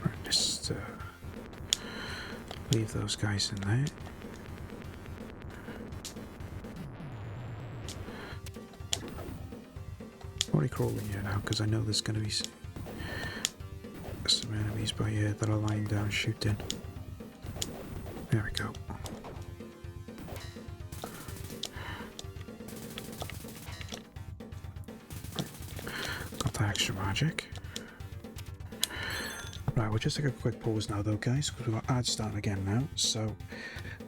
Right, just leave those guys in there. Already crawling here now because I know there's going to be some enemies by here that are lying down shooting. There we go. Got that extra magic. Right, we'll just take a quick pause now though, guys, because we've got ads starting again now. So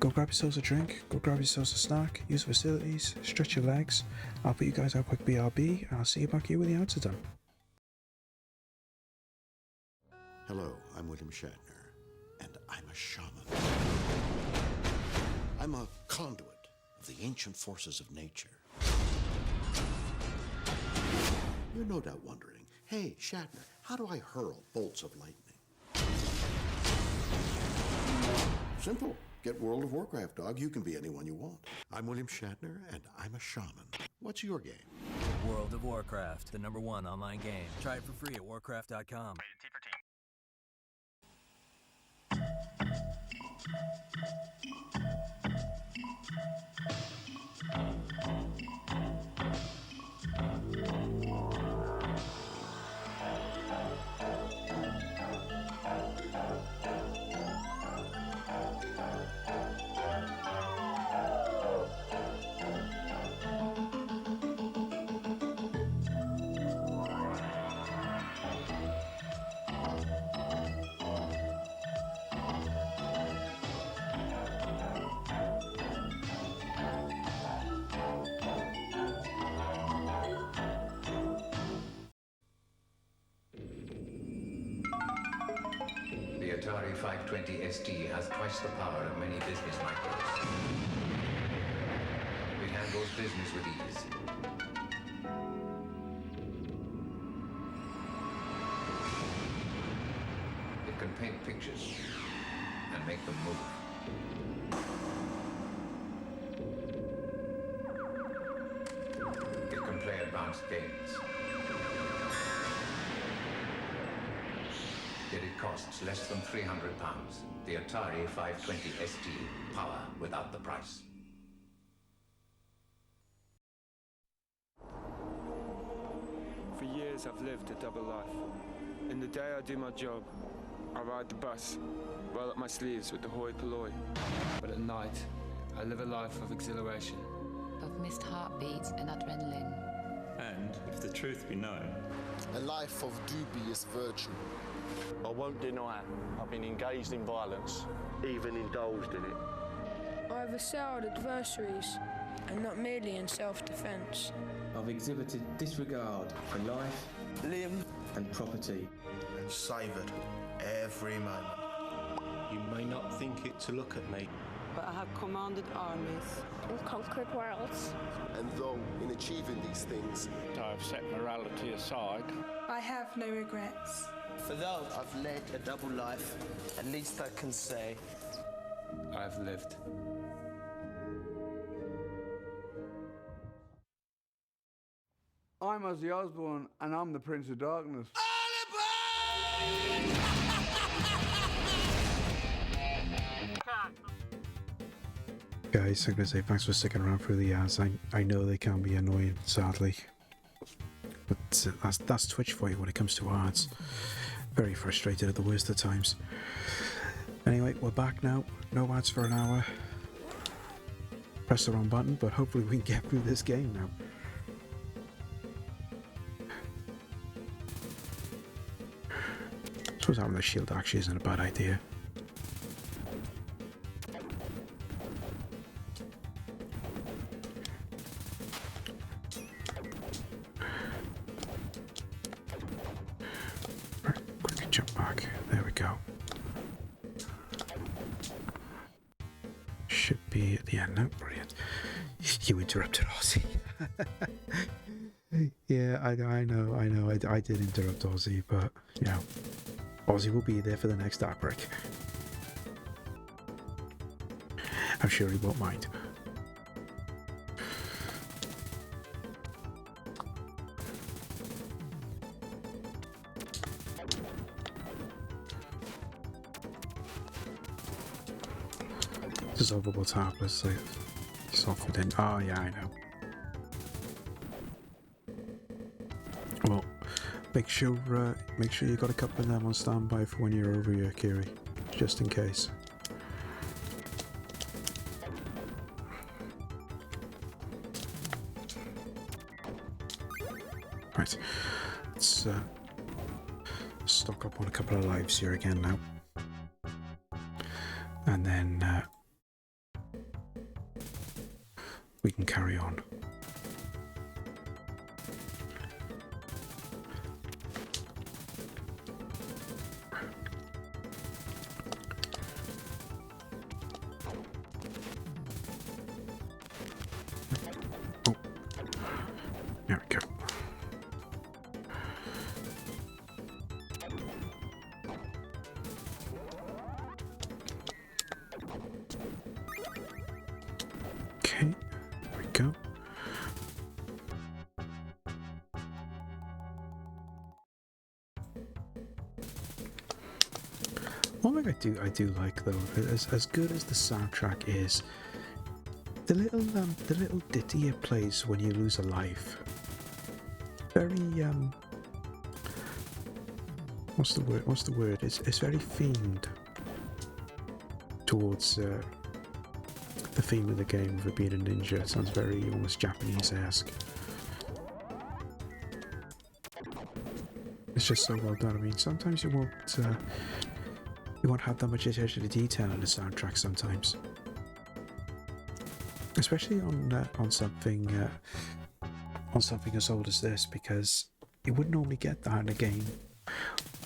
go grab yourselves a drink, go grab yourselves a snack, use the facilities, stretch your legs. I'll put you guys out a quick BRB and I'll see you back here when the ads are done. Hello, I'm William Shatner, and I'm a shaman. I'm a conduit of the ancient forces of nature. You're no doubt wondering, hey, Shatner, how do I hurl bolts of lightning? Simple. Get World of Warcraft, dog. You can be anyone you want. I'm William Shatner, and I'm a shaman. What's your game? World of Warcraft, the #1 online game. Try it for free at warcraft.com. The Atari 520 ST has twice the power of many business micros. It handles business with ease. It can paint pictures and make them move. It can play advanced games. Yet it costs less than £300. The Atari 520 ST. Power without the price. For years I've lived a double life. In the day I do my job, I ride the bus, roll up my sleeves with the hoi polloi. But at night, I live a life of exhilaration. Of missed heartbeats and adrenaline. And, if the truth be known, a life of dubious virtue. I won't deny I've been engaged in violence, even indulged in it. I've assailed adversaries, and not merely in self-defense. I've exhibited disregard for life, limb, and property. And savoured every moment. You may not think it to look at me, but I have commanded armies and conquered worlds. And though in achieving these things, I have set morality aside, I have no regrets. For though I've led a double life, at least I can say I've lived. I'm Ozzy Osbourne, and I'm the Prince of Darkness. Guys, I'm going to say thanks for sticking around through the ads. I know they can be annoying, sadly. But that's Twitch for you when it comes to ads. Very frustrated at the worst of times. Anyway, we're back now. No ads for an hour. Press the wrong button, but hopefully we can get through this game now. suppose having the shield actually isn't a bad idea. Right, quickly jump back. There we go. Should be at the end now. Brilliant. You interrupted Ozzy. Yeah, I know. I did interrupt Ozzy, but, you know, Ozzy will be there for the next outbreak. I'm sure he won't mind. Dissolvable tablets, like softened in. Oh yeah, I know. Well, make sure you got a couple of them on standby for when you're over here, Kiri, just in case. Right, let's stock up on a couple of lives here again now, and then we can carry on. Oh, there we go. Okay, there we go. One thing I do like though, as good as the soundtrack is, the little ditty it plays when you lose a life. Very what's the word? It's very themed towards the theme of the game of it being a ninja. It sounds very almost Japanese-esque. It's just so well done. I mean, sometimes you won't have that much attention to detail in a soundtrack sometimes, especially on something as old as this, because you wouldn't normally get that in a game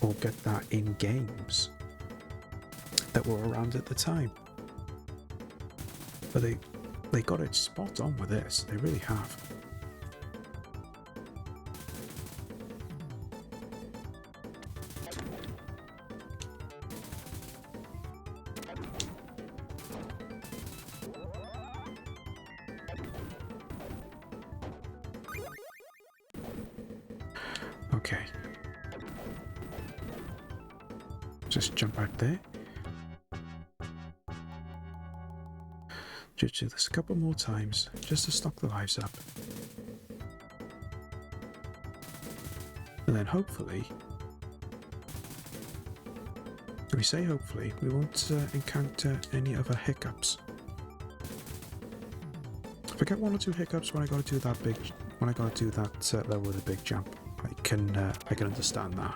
or get that in games that were around at the time. But they got it spot on with this. They really have. Okay. Just jump out there. Just do this a couple more times, just to stock the lives up. And then hopefully, we say hopefully, we won't encounter any other hiccups. If I get one or two hiccups when I gotta do that level with a big jump, I can understand that.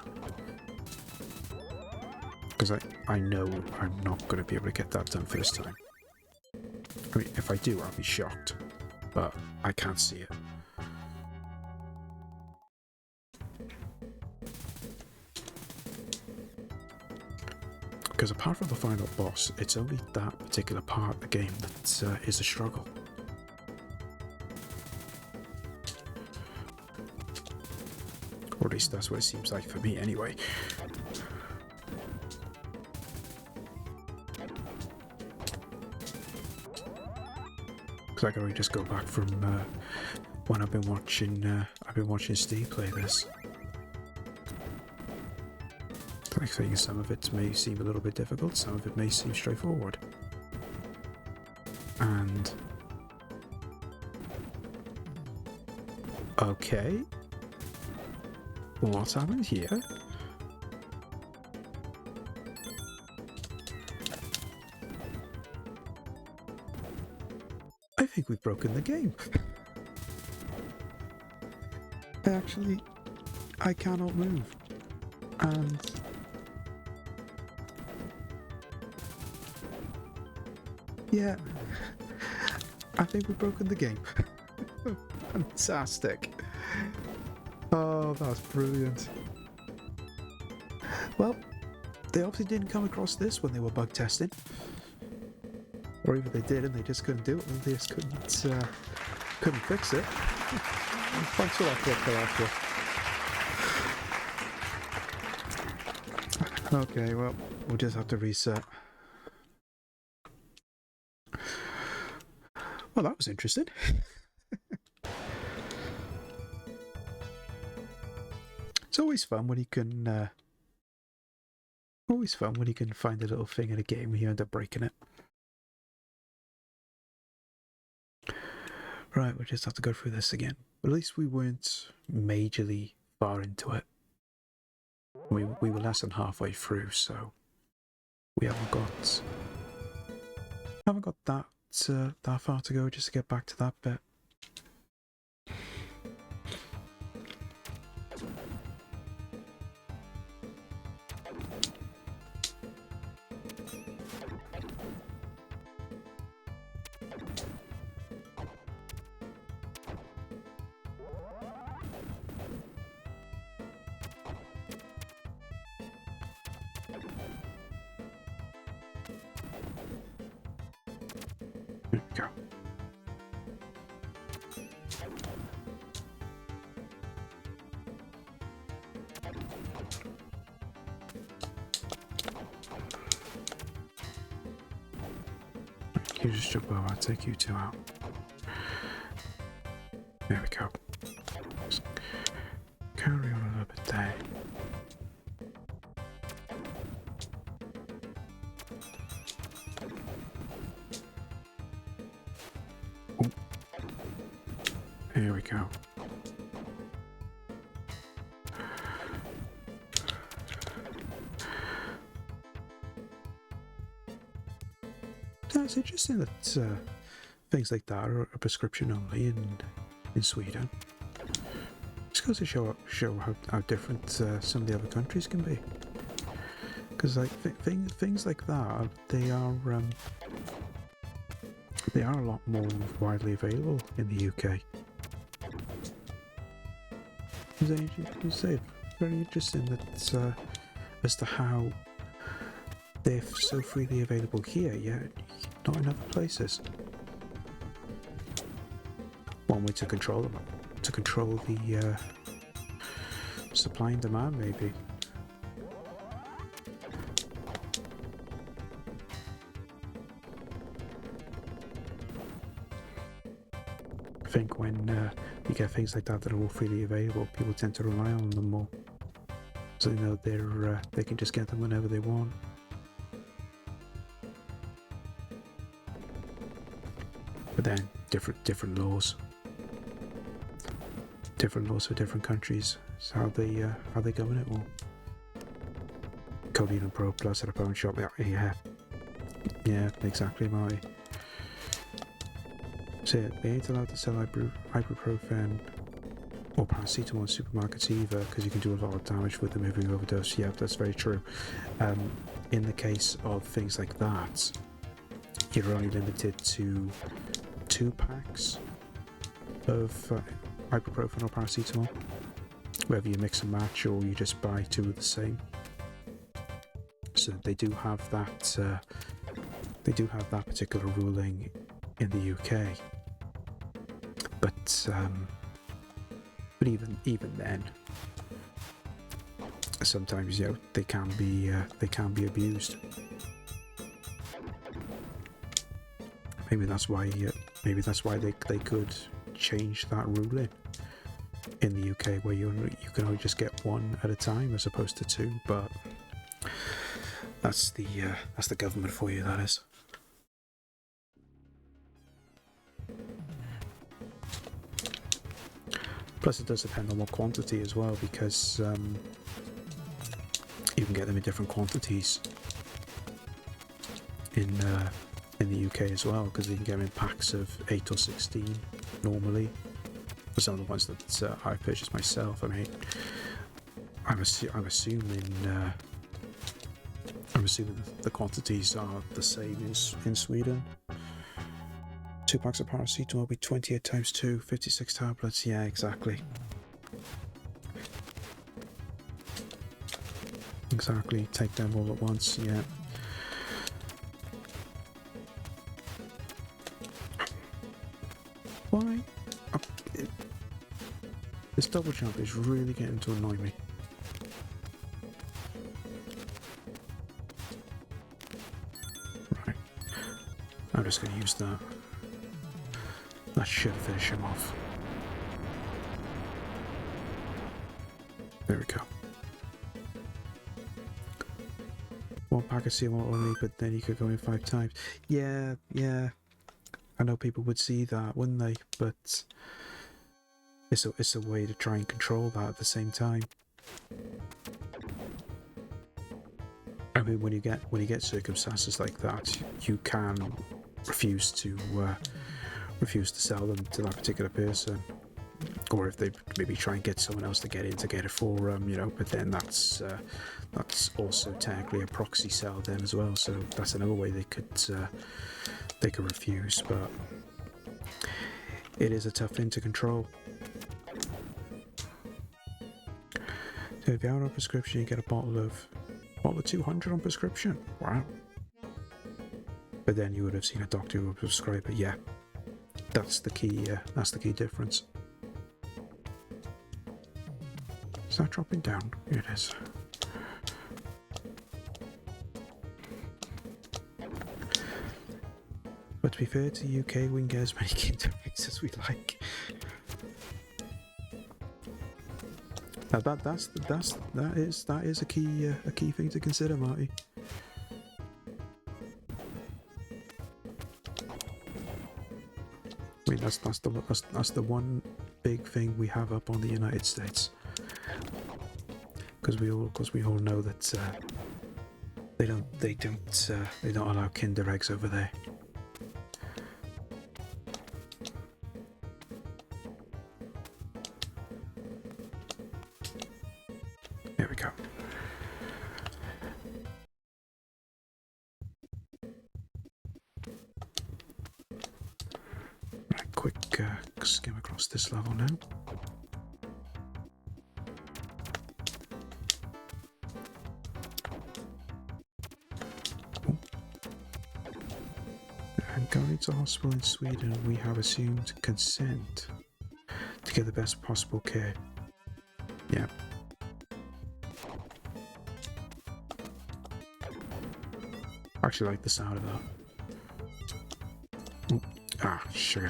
Because I know I'm not gonna be able to get that done first time. I mean, if I do, I'll be shocked, but I can't see it. Because apart from the final boss, it's only that particular part of the game that is a struggle. Or at least that's what it seems like for me anyway. I can only just go back from when I've been watching Steve play this. I think some of it may seem a little bit difficult, some of it may seem straightforward. And okay, what's happened here? I think we've broken the game. I cannot move. And Yeah. I think we've broken the game. Fantastic. Oh, that's brilliant. Well, they obviously didn't come across this when they were bug testing. Or even they did and they just couldn't do it, and they just couldn't fix it. Thanks for that clip, Philapia. Okay, well, we'll just have to reset. Well, that was interesting. It's always fun when you can find a little thing in a game and you end up breaking it. Right, we'll just have to go through this again. But at least we weren't majorly far into it. We were less than halfway through, so we haven't got that far to go just to get back to that bit. There we go. You just jump over, I'll take you two out. There we go. Just carry on a little bit there. Oh. Here we go. It's interesting that things like that are a prescription only in Sweden. Just goes to show how different some of the other countries can be. Because like things like that, they are a lot more widely available in the UK. It's very interesting that as to how they're so freely available here, yet not in other places. One way to control them, to control the supply and demand, maybe. I think when you get things like that are all freely available, people tend to rely on them more, so they know they can just get them whenever they want. But then different laws for different countries. It's how they govern it all. Codeine and Pro Plus at a pawn shop. Yeah, exactly, Marty. So they ain't allowed to sell ibuprofen or paracetamol in supermarkets either, because you can do a lot of damage with them if you overdose. Yeah, that's very true. In the case of things like that, you're only limited to 2 packs of ibuprofen or paracetamol, whether you mix and match or you just buy 2 of the same. So they do have that particular ruling in the UK, but even then, sometimes they can be abused. Maybe that's why they could change that ruling in the UK, where you can only just get 1 at a time as opposed to 2. But that's the government for you, that is. Plus, it does depend on what quantity as well, because you can get them in different quantities in the UK as well, because you can get them in packs of 8 or 16 normally. For some of the ones that I purchased myself, I mean, I'm assuming the quantities are the same in Sweden. 2 packs of paracetamol will be 28 times 2, 56 tablets. Yeah, exactly. Exactly, take them all at once, yeah. Why? This double jump is really getting to annoy me. Right. I'm just going to use that. That should finish him off. There we go. 1 pack of sealant only, but then you could go in 5 times. Yeah. I know people would see that, wouldn't they? But it's a way to try and control that at the same time. I mean, when you get circumstances like that, you can refuse to sell them to that particular person, or if they maybe try and get someone else to get it for them, you know. But then that's also technically a proxy sell then as well. So that's another way they could refuse. But it is a tough thing to control. So if you have a prescription, you get a bottle of 200 on prescription. Wow. But then you would have seen a doctor who would prescribe it. Yeah, that's the key. That's the key difference. Is that dropping down? Here it is. But to be fair to the UK, we can get as many Kinder Eggs as we like. Now that is a key thing to consider, Marty. I mean, that's the one big thing we have up on the United States, because we all know that they don't allow Kinder Eggs over there. There we go. Right, quick skim across this level now. And going to hospital in Sweden, we have assumed consent to get the best possible care. Yeah. I actually like the sound of that. Ooh. Ah, sugar.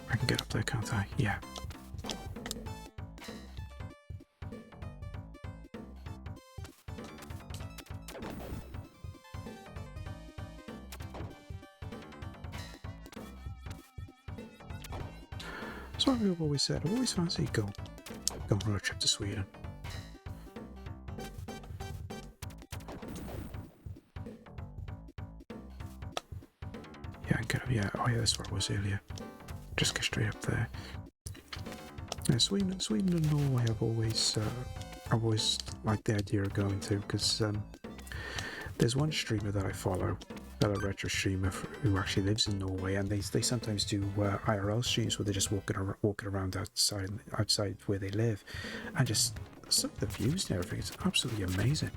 I can get up there, can't I? Yeah. So I've always said, I've always fancied going on a trip to Sweden. Yeah, oh yeah, that's where I was earlier. Just go straight up there. Yeah, Sweden and Norway I've always liked the idea of going to, because there's one streamer that I follow, a retro streamer who actually lives in Norway, and they sometimes do IRL streams where they're just walking around outside where they live, and just some of the views and everything. It's absolutely amazing.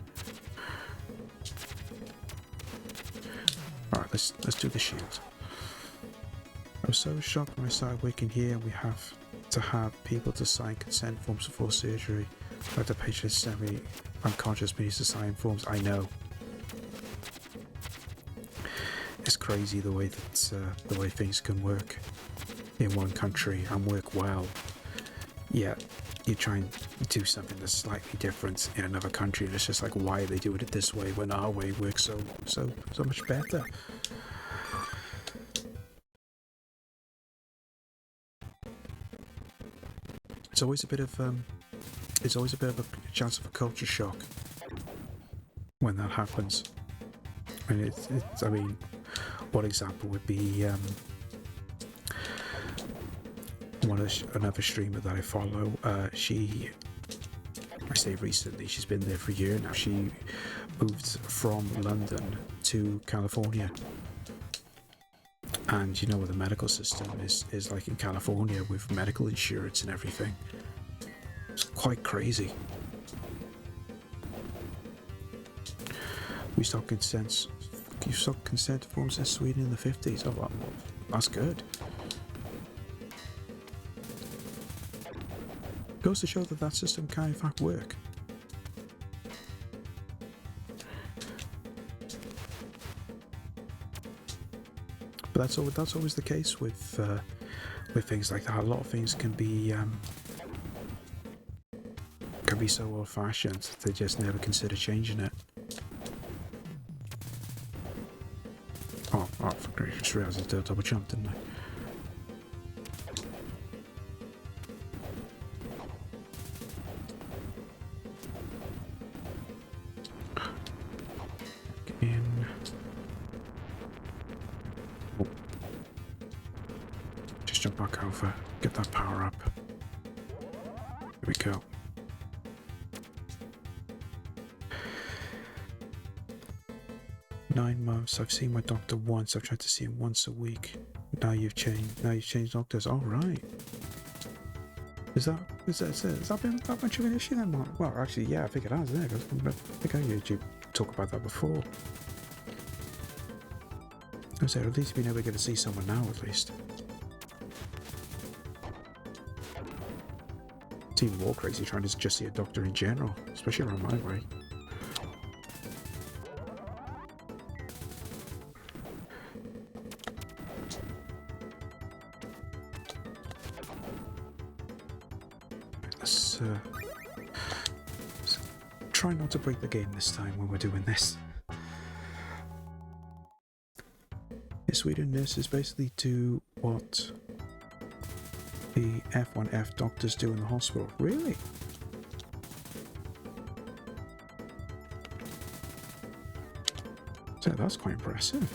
All right, let's do the shield. I was so shocked when I started working here. We have to have people to sign consent forms before surgery. Like the patient is semi-unconscious, but needs to sign forms. I know. It's crazy the way things can work in one country and work well. Yet you try and do something that's slightly different in another country, and it's just like, why are they doing it this way when our way works so much better? It's always a bit of a chance of a culture shock when that happens. And I mean, one example would be another streamer that I follow. I say recently, she's been there for a year now. She moved from London to California, And you know what the medical system is like in California with medical insurance and everything. It's quite crazy. We stopped consent forms in Sweden in the 50s. Oh, well, that's good. Goes to show that that system can in fact work. But that's always the case with things like that. A lot of things can be so old-fashioned they just never consider changing it. Oh, I just realised I did a double jump, didn't I? In. Oh. Just jump back over, get that power up. Here we go. "9 months. I've seen my doctor once. I've tried to see him once a week. Now you've changed doctors. All right. Has that been that much of an issue then, Mark? Well, actually, yeah, I think it has, isn't it? I think I heard you talk about that before. I said, at least we know we're going to see someone now, at least. It's even more crazy trying to just see a doctor in general, especially around my way. Let's try not to break the game this time when we're doing this. In Sweden, nurses basically do what the F1F doctors do in the hospital. Really? So that's quite impressive.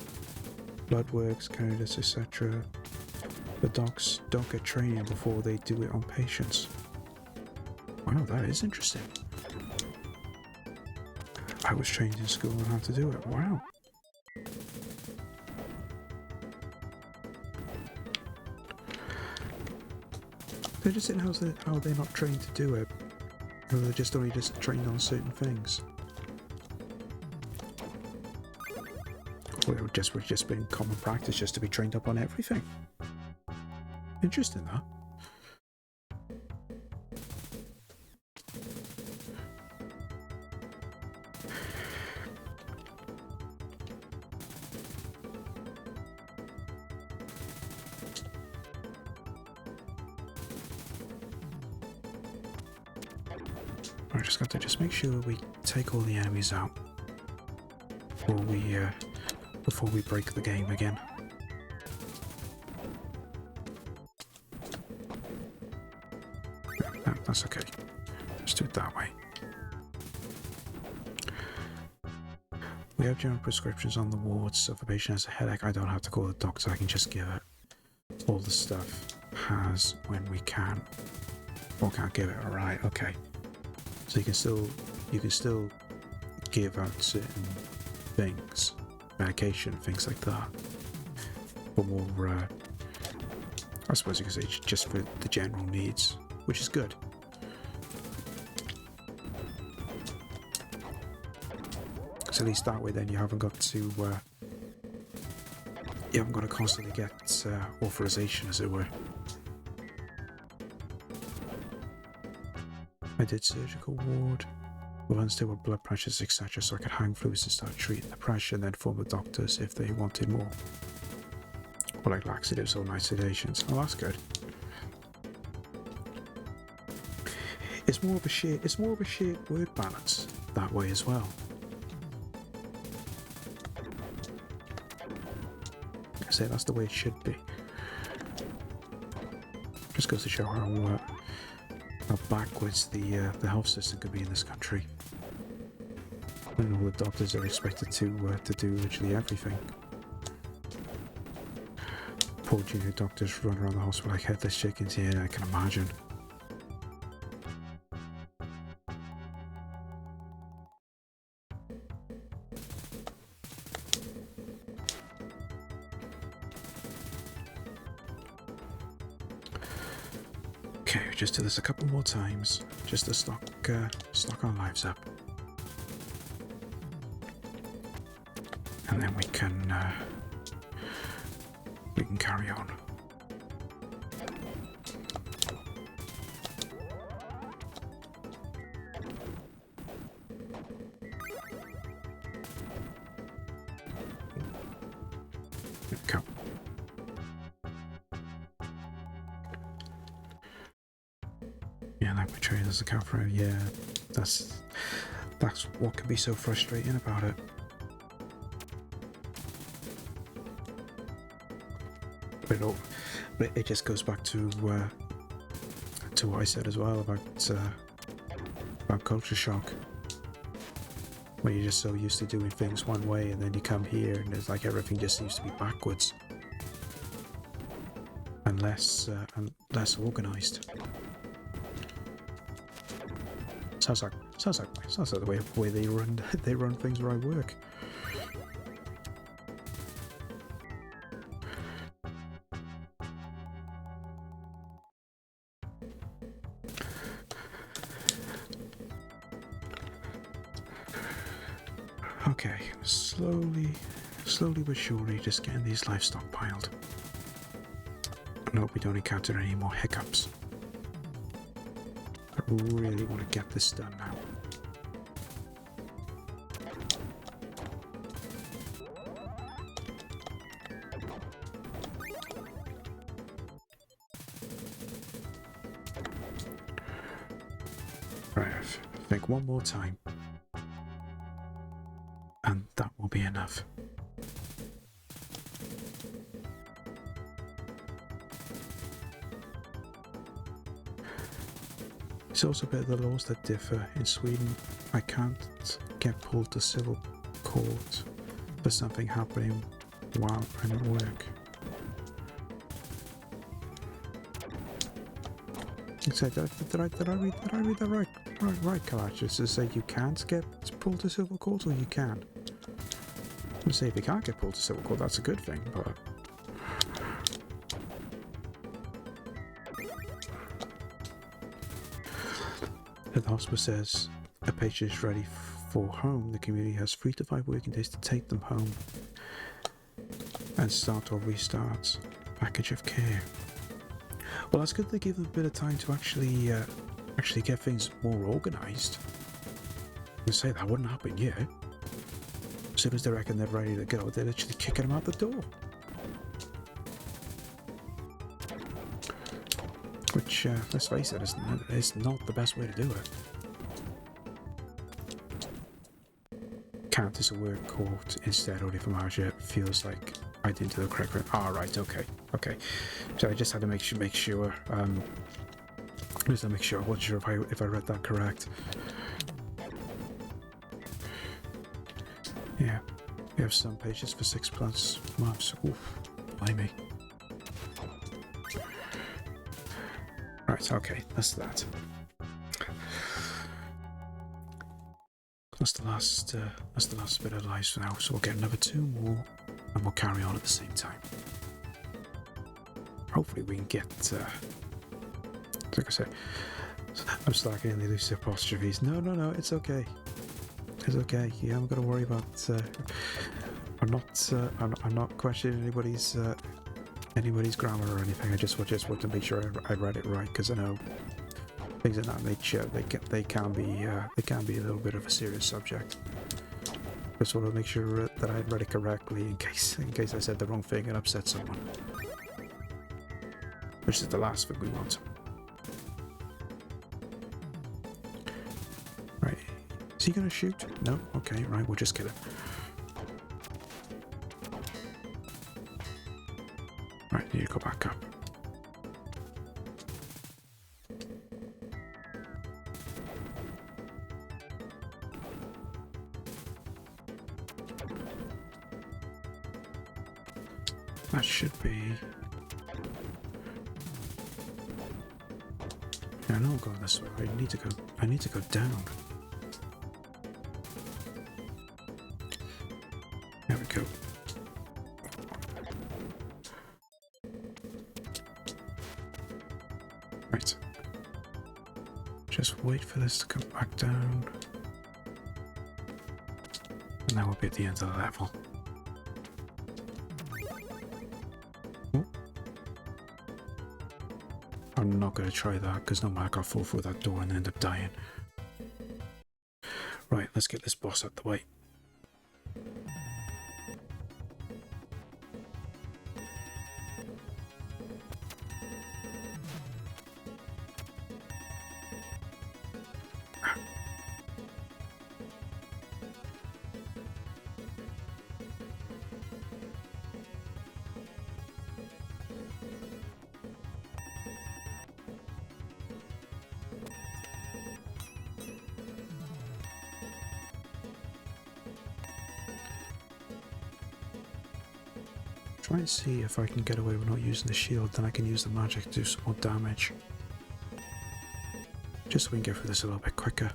Blood works, carriers, etc. The docs don't get training before they do it on patients. Wow, that is interesting. I was trained in school on how to do it. Wow. They're just saying how they're not trained to do it. Or they're just only trained on certain things. Or it would just been common practice just to be trained up on everything. Interesting, that. I just got to make sure we take all the enemies out before we break the game again. No, that's okay. Just do it that way. We have general prescriptions on the wards, so if a patient has a headache, I don't have to call the doctor. I can just give it. All the stuff has when we can. Or can't give it. Alright, okay. So you can still give out certain things, medication, things like that. But more, I suppose you could say just for the general needs, which is good. So at least that way, then you haven't got to constantly get authorization, as it were. I did surgical ward with unstable blood pressures, etc., so I could hang fluids to start treating the pressure and then inform the doctors if they wanted more. Or like laxatives or night sedations. Oh, that's good. It's more of a shared work balance that way as well. I say that's the way it should be. Just goes to show how backwards the health system could be in this country. And all the doctors are expected to do literally everything. Poor junior doctors run around the hospital like headless chickens. Yeah, I can imagine. just do this a couple more times, just to stock our lives up. And then we can carry on. Go. Yeah, like my train doesn't come through. Yeah, that's what can be so frustrating about it. But it just goes back to what I said as well about culture shock. When you're just so used to doing things one way, and then you come here and it's like everything just seems to be backwards and less organized. Sounds like the way they run things where I work. Okay, slowly but surely, just getting these life stockpiled. I hope we don't encounter any more hiccups. I really want to get this done now. Right, I think one more time. And that will be enough. It's also a bit of the laws that differ. In Sweden, I can't get pulled to civil court for something happening while I'm at work. So did I read that right? Right, Kalach. Does it say you can't get pulled to civil court, or you can? I'm gonna say if you can't get pulled to civil court, that's a good thing, but the hospital says a patient is ready for home. The community has 3 to 5 working days to take them home and start or restart package of care. Well, that's good. They give them a bit of time to actually get things more organised. I say that wouldn't happen yet. As soon as they reckon they're ready to go, they're literally kicking them out the door. Which, let's face it, is not the best way to do it. Can't is a word caught instead, only from Arja feels like I didn't do the correct way. Ah, right, okay. So I just had to make sure. Just to make sure. I wasn't sure if I read that correct. Yeah, we have some patients for 6+ months. Oof, blimey. Right, okay, that's that. That's the last bit of lives for now. So we'll get another 2 more, and we'll carry on at the same time. Hopefully we can get, like I said, I'm starting in the elusive apostrophes. No, it's okay. It's okay. You haven't got to worry about. I'm not questioning anybody's grammar or anything. I just want to make sure I read it right, because I know things of that nature they can be a little bit of a serious subject. Just want to make sure that I read it correctly in case I said the wrong thing and upset someone, which is the last thing we want. Right. Is he gonna shoot? No? Okay, right, we'll just kill him. Right, need to go back up. That should be... Yeah, I know I'm going this way. I need to go down. There we go. Right. Just wait for this to come back down. And that will be at the end of the level. Oh. I'm not going to try that because no matter I'll fall through that door and end up dying. Right, let's get this boss out the way. Try and see if I can get away with not using the shield, then I can use the magic to do some more damage. Just so we can get through this a little bit quicker.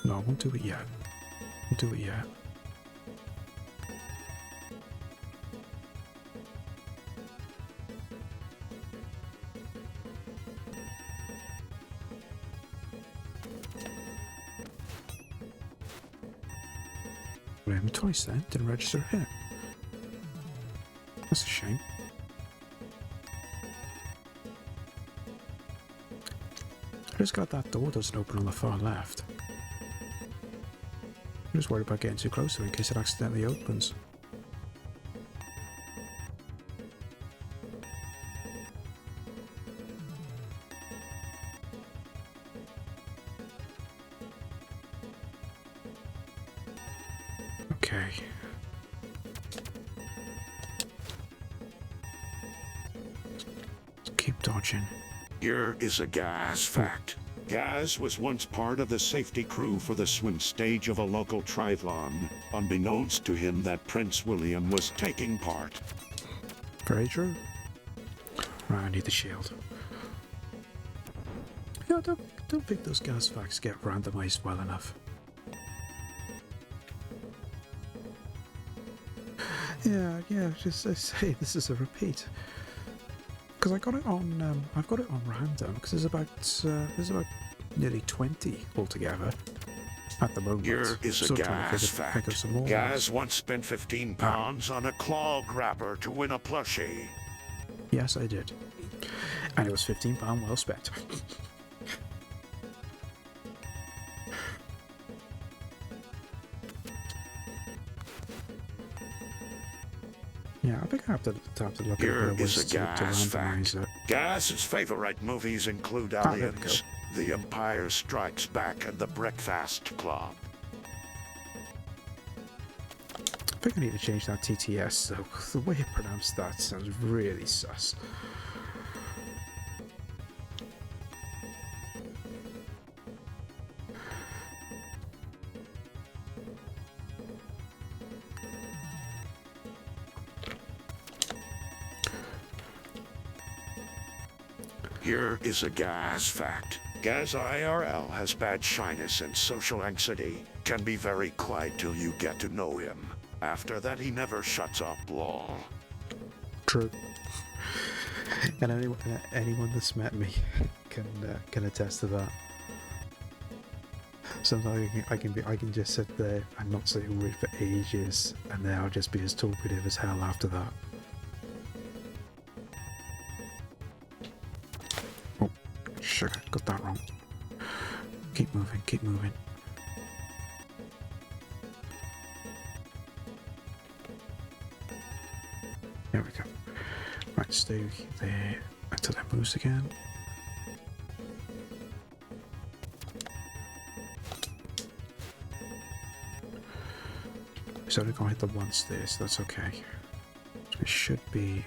No, I won't do it yet. Won't do it yet. I hit him twice then, didn't register a hit. That's a shame. I just got that door doesn't open on the far left. I'm just worried about getting too close to it in case it accidentally opens. Okay. Let's keep dodging. Here is a Gaz fact. Gaz was once part of the safety crew for the swim stage of a local triathlon, unbeknownst to him that Prince William was taking part. Very true. Right, I need the shield. Yeah, I don't think those gas facts get randomized well enough. Yeah, just I say this is a repeat. Because I got it on, I've got it on random. Because there's about nearly 20 altogether at the moment. Here is a Still Gaz trying to think of some more Gaz once spent 15 pounds on a claw grabber to win a plushie. Yes, I did, and it was £15 well spent. Yeah, I think I have to look Here at is ways a to Gaz randomize fact. it. Gaz's favorite movies include there we Aliens, The Empire Strikes Back, and The Breakfast Club. I think I need to change that TTS though. The way it pronounced that sounds really sus. Here is a Gaz fact. Gaz IRL has bad shyness and social anxiety. Can be very quiet till you get to know him. After that, he never shuts up, lol. True. And anyone that's met me can attest to that. Sometimes I can just sit there and not say a word for ages, and then I'll just be as talkative as hell after that. Oh, sugar, got that wrong. Keep moving, keep moving. There we go. Right, stay there until it moves again. It's only going to hit the once there, so that's okay. So it should be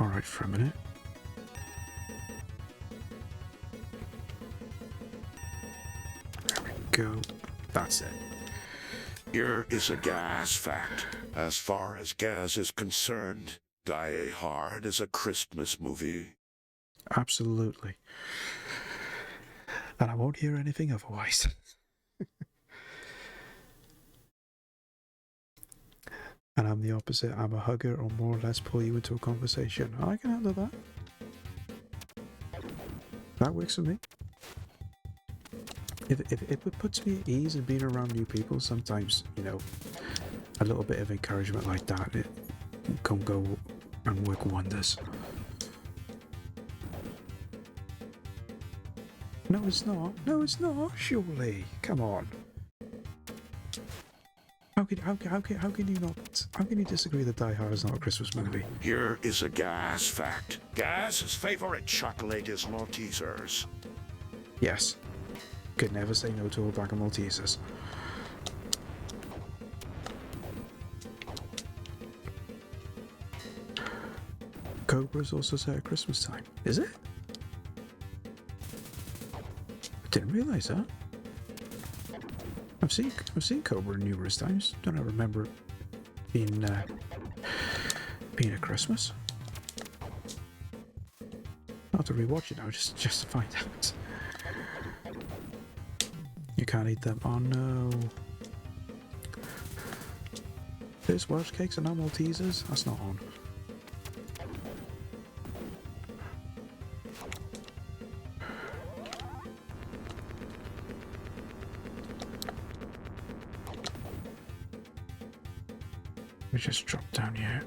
alright for a minute. There we go. That's it. Here is a Gaz fact. As far as Gaz is concerned, Die Hard is a Christmas movie. Absolutely. And I won't hear anything otherwise. And I'm the opposite. I'm a hugger, or more or less pull you into a conversation. I can handle that. That works for me. If it puts me at ease in being around new people, sometimes, you know, a little bit of encouragement like that, it can go and work wonders. No, it's not. No, it's not. Surely. Come on. How can you not? How can you disagree that Die Hard is not a Christmas movie? Here is a Gaz fact. Gaz's favorite chocolate is Maltesers. Yes. Could never say no to a bag of Maltesers. Cobra is also set at Christmas time. Is it? I didn't realise that. I've seen Cobra numerous times. Don't I remember being at Christmas? I'll have to rewatch it now just to find out. You can't eat them. Oh no. There's Welsh cakes and now Maltesers? That's not on. We just drop down here.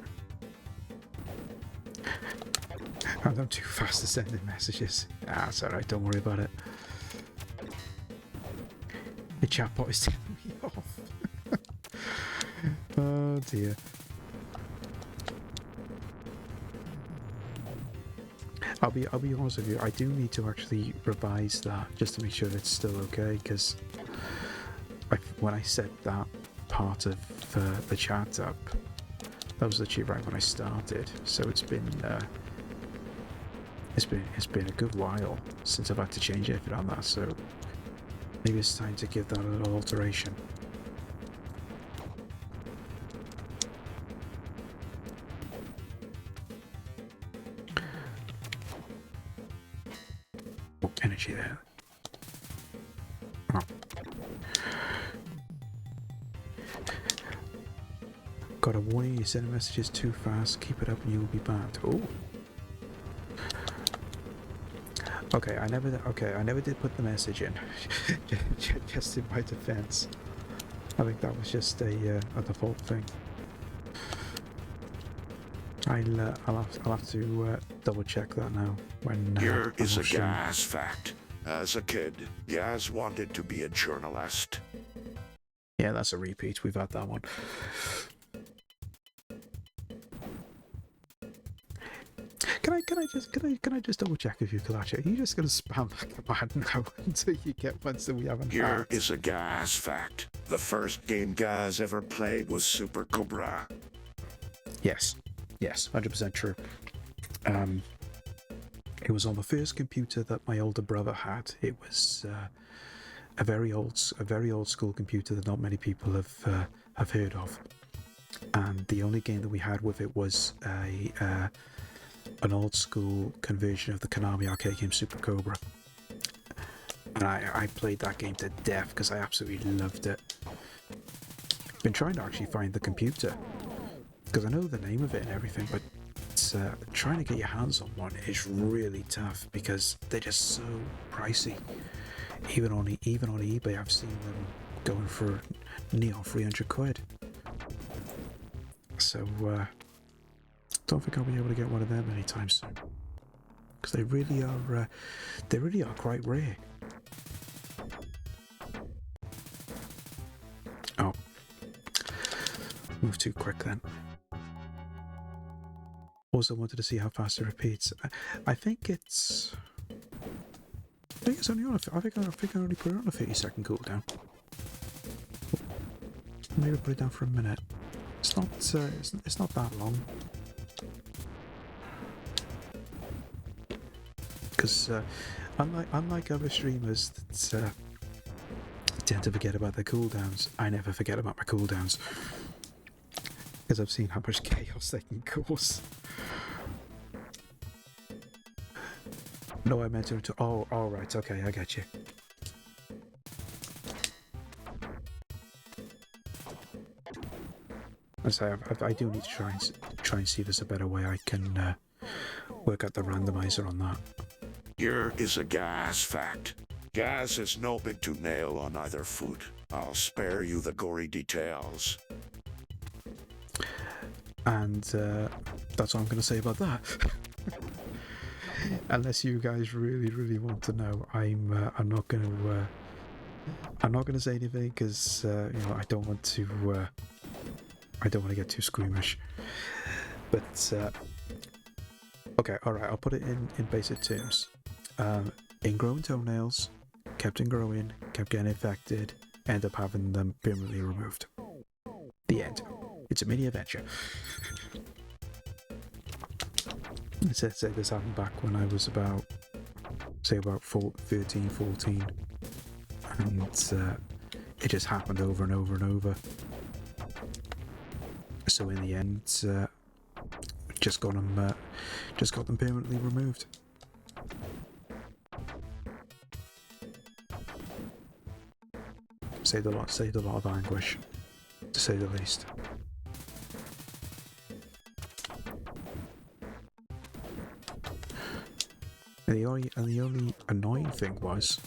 I'm too fast to send in messages. Ah, it's alright, don't worry about it. The chatbot is telling me off. Oh dear. I'll be honest with you, I do need to actually revise that just to make sure that it's still okay, because when I set that part of the chat up, that was literally right when I started, so it's been a good while since I've had to change anything on that, so maybe it's time to give that a little alteration. Oh, energy there. Oh. Got a warning, you send messages too fast, keep it up and you will be banned. Oh. Okay, I never did put the message in. Just in my defense. I think that was just a default thing. I'll have to double check that now. When here is a Gaz fact. As a kid, Gaz wanted to be a journalist. Yeah, that's a repeat. We've had that one. Can I just double check with you, Kalacha? Are you just gonna spam that command now until you get ones that we haven't had? Here is a Gaz fact. The first game Gaz ever played was Super Cobra. Yes, 100% true. It was on the first computer that my older brother had. It was a very old school computer that not many people have heard of. And the only game that we had with it was an old school conversion of the Konami arcade game Super Cobra. And I played that game to death because I absolutely loved it. Been trying to actually find the computer because I know the name of it and everything, but trying to get your hands on one is really tough because they're just so pricey. Even on eBay, I've seen them going for near 300 quid. So don't think I'll be able to get one of them anytime soon because they really are quite rare. Oh, move too quick then. Also wanted to see how fast it repeats. I think it's only on I think I only put it on a 30-second cooldown. Maybe put it down for a minute. It's not that long. Because unlike other streamers that tend to forget about their cooldowns, I never forget about my cooldowns because I've seen how much chaos they can cause. No, I meant to. Oh, all right. Okay, I get you. I do need to try and see if there's a better way I can work out the randomizer on that. Here is a gas fact. Gas is no big to nail on either foot. I'll spare you the gory details. And that's all I'm going to say about that. Unless you guys really want to know, I'm not going to say anything because I don't want to get too squeamish. But okay, all right, I'll put it in basic terms. Ingrown toenails, kept ingrowing, kept getting infected, end up having them permanently removed. The end. It's a mini adventure. Say this happened back when I was about 13, 14, and it just happened over and over and over. So in the end, just got them permanently removed. Saved a lot of anguish, to say the least. And the only annoying thing was,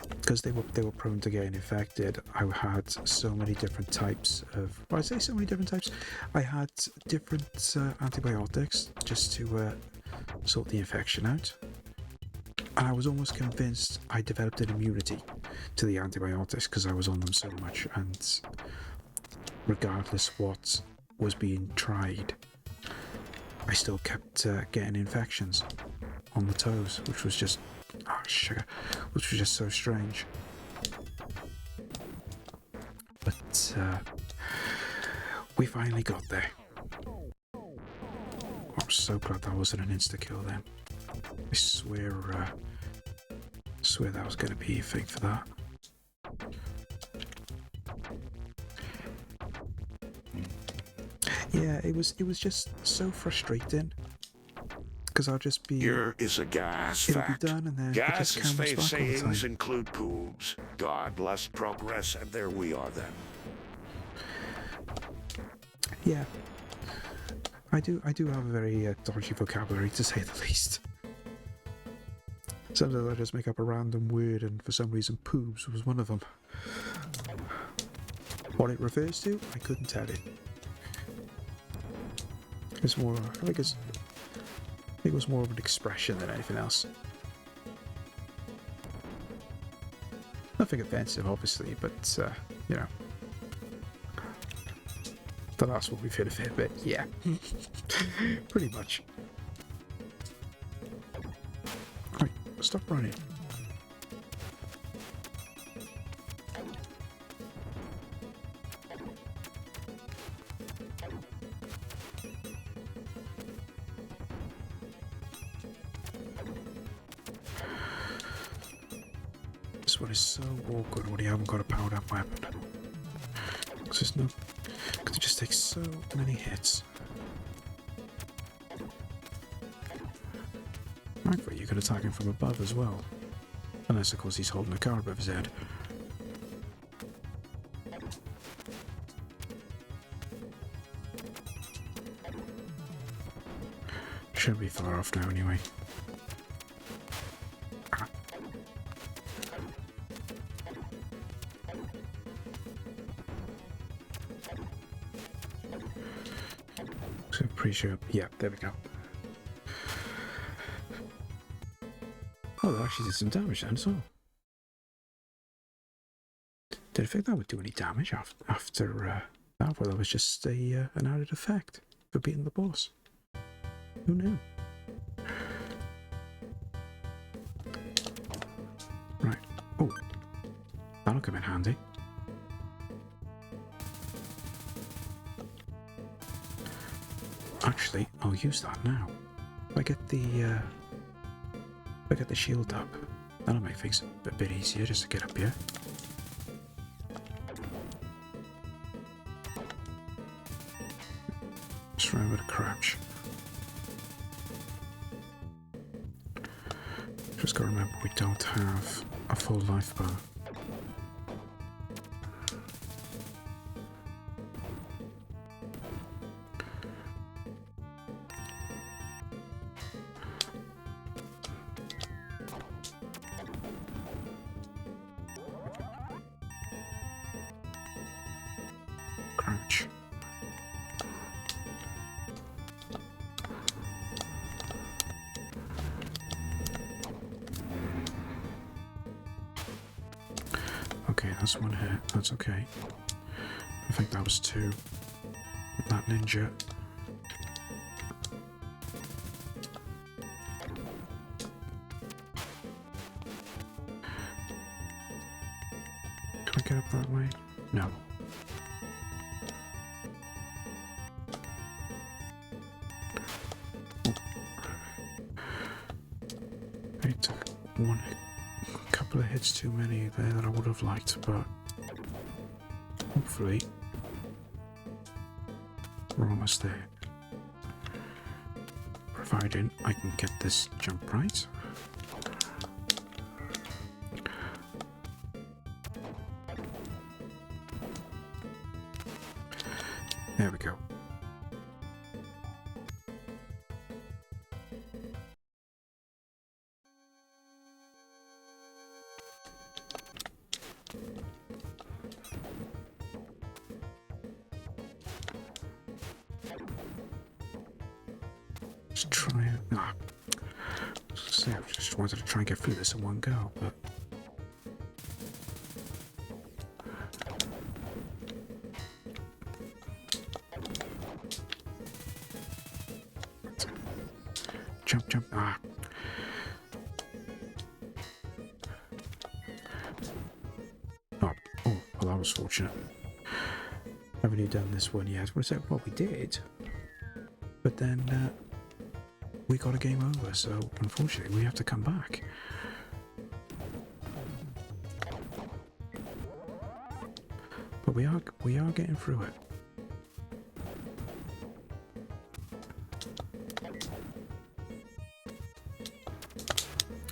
because they were prone to getting infected, I had so many different types of. Well, I say so many different types. I had different antibiotics just to sort the infection out, and I was almost convinced I developed an immunity to the antibiotics because I was on them so much. And regardless what was being tried, I still kept getting infections on the toes, which was just which was just so strange. But we finally got there. I'm so glad that wasn't an insta-kill then. I swear that was going to be a thing for that. Yeah, it was just so frustrating. Because I'll just be. Here is a gas fact. Be done and then Gas's faith sayings include poobs. God bless progress, and there we are then. Yeah, I do have a very dodgy vocabulary, to say the least. Sometimes I just make up a random word, and for some reason, poobs was one of them. What it refers to, I couldn't tell you. It's more. I think it was more of an expression than anything else. Nothing offensive, obviously, but, the last one we've hit a fair bit, yeah. Pretty much. Right, stop running. This one is so awkward when you haven't got a powered up weapon. Because it just takes so many hits. Thankfully, you could attack him from above as well. Unless, of course, he's holding a car above his head. Shouldn't be far off now, anyway. So pretty sure. Yeah, there we go. Oh, that actually did some damage then as well. Didn't think that would do any damage after that. Well, that was just an added effect for beating the boss. Who knew? Right. Oh, that'll come in handy. Actually, I'll use that now. If I get the shield up, that'll make things a bit easier just to get up here. Just remember to crouch. Just gotta remember we don't have a full life bar. Crouch. Okay, that's one hit. That's okay. I think that was two. That ninja. Can I get up that way? No. I took a couple of hits too many there that I would have liked, but hopefully we're almost there. Providing I can get this jump right. There we go. Let's try it. Ah. I just wanted to try and get through this in one go, but jump. Ah. Oh, well, that was fortunate. Haven't you done this one yet? Well, we did, but then we got a game over, so unfortunately we have to come back. But we are getting through it.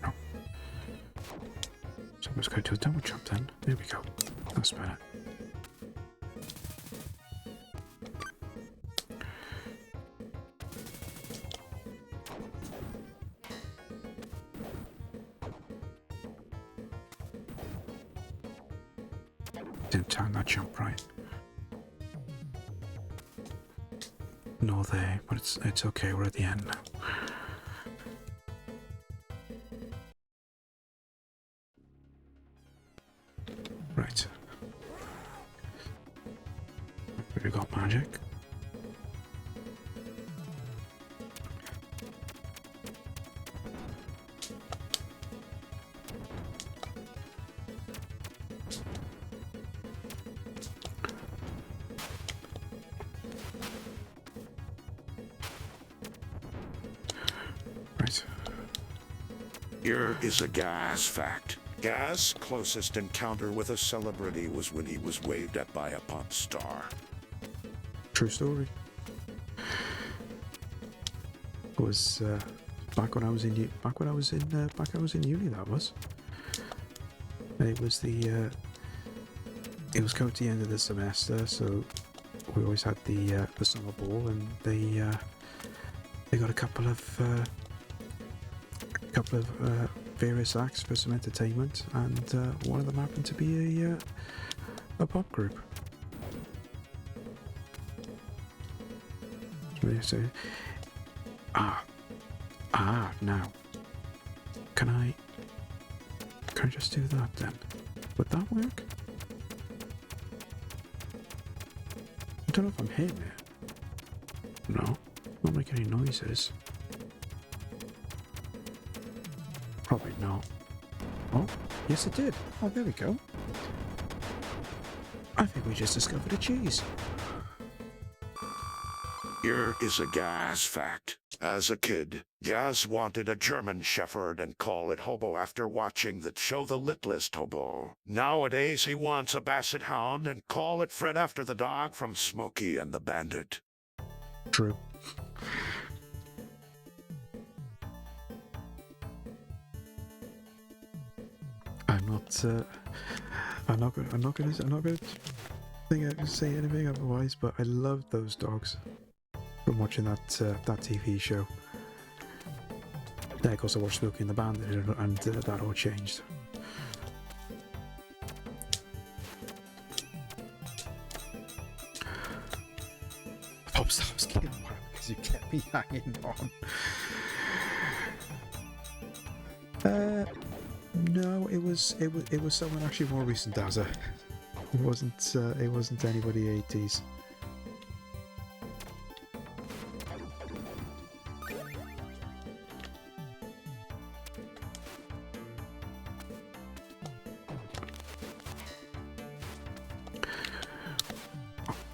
Oh. So let's go to a double jump then. There we go. That's better. Didn't time that jump right. No there, but it's okay, we're at the end now. Right. We got magic. Right. Here is a Gaz fact. Gaz's closest encounter with a celebrity was when he was waved at by a pop star. True story. It was back when I was in uni. That was. It was the. It was coming to the end of the semester, so we always had the summer ball, and they got a couple of various acts for some entertainment, and one of them happened to be a pop group. So, now, can I just do that then? Would that work? I don't know if I'm hitting it. No, not making any noises. Probably not. Oh, yes it did. Oh, there we go. I think we just discovered a cheese. Here is a Gaz fact. As a kid, Gaz wanted a German Shepherd and call it Hobo after watching the show The Littlest Hobo. Nowadays, he wants a Basset Hound and call it Fred after the dog from Smokey and the Bandit. True. I'm not gonna say anything otherwise, but I love those dogs from watching that TV show. Then of course I watched Smokey and the Bandit, and that all changed. hope stops getting wild because you kept me hanging on. No, it was someone actually more recent, Dazza. It wasn't anybody 80s.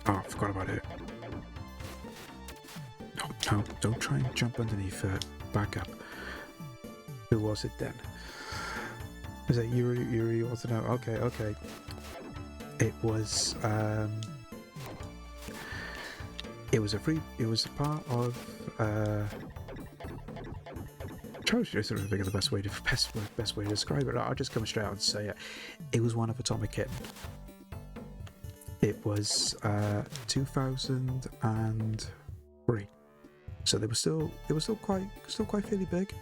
Oh, I forgot about it. No, don't try and jump underneath. Back up. Who was it then? Was it you really want to know? Okay. It was a part of trying to sort of think of the best way to describe it. I'll just come straight out and say it. It was one of Atomic Kitten. It was 2003. So they were still quite fairly big.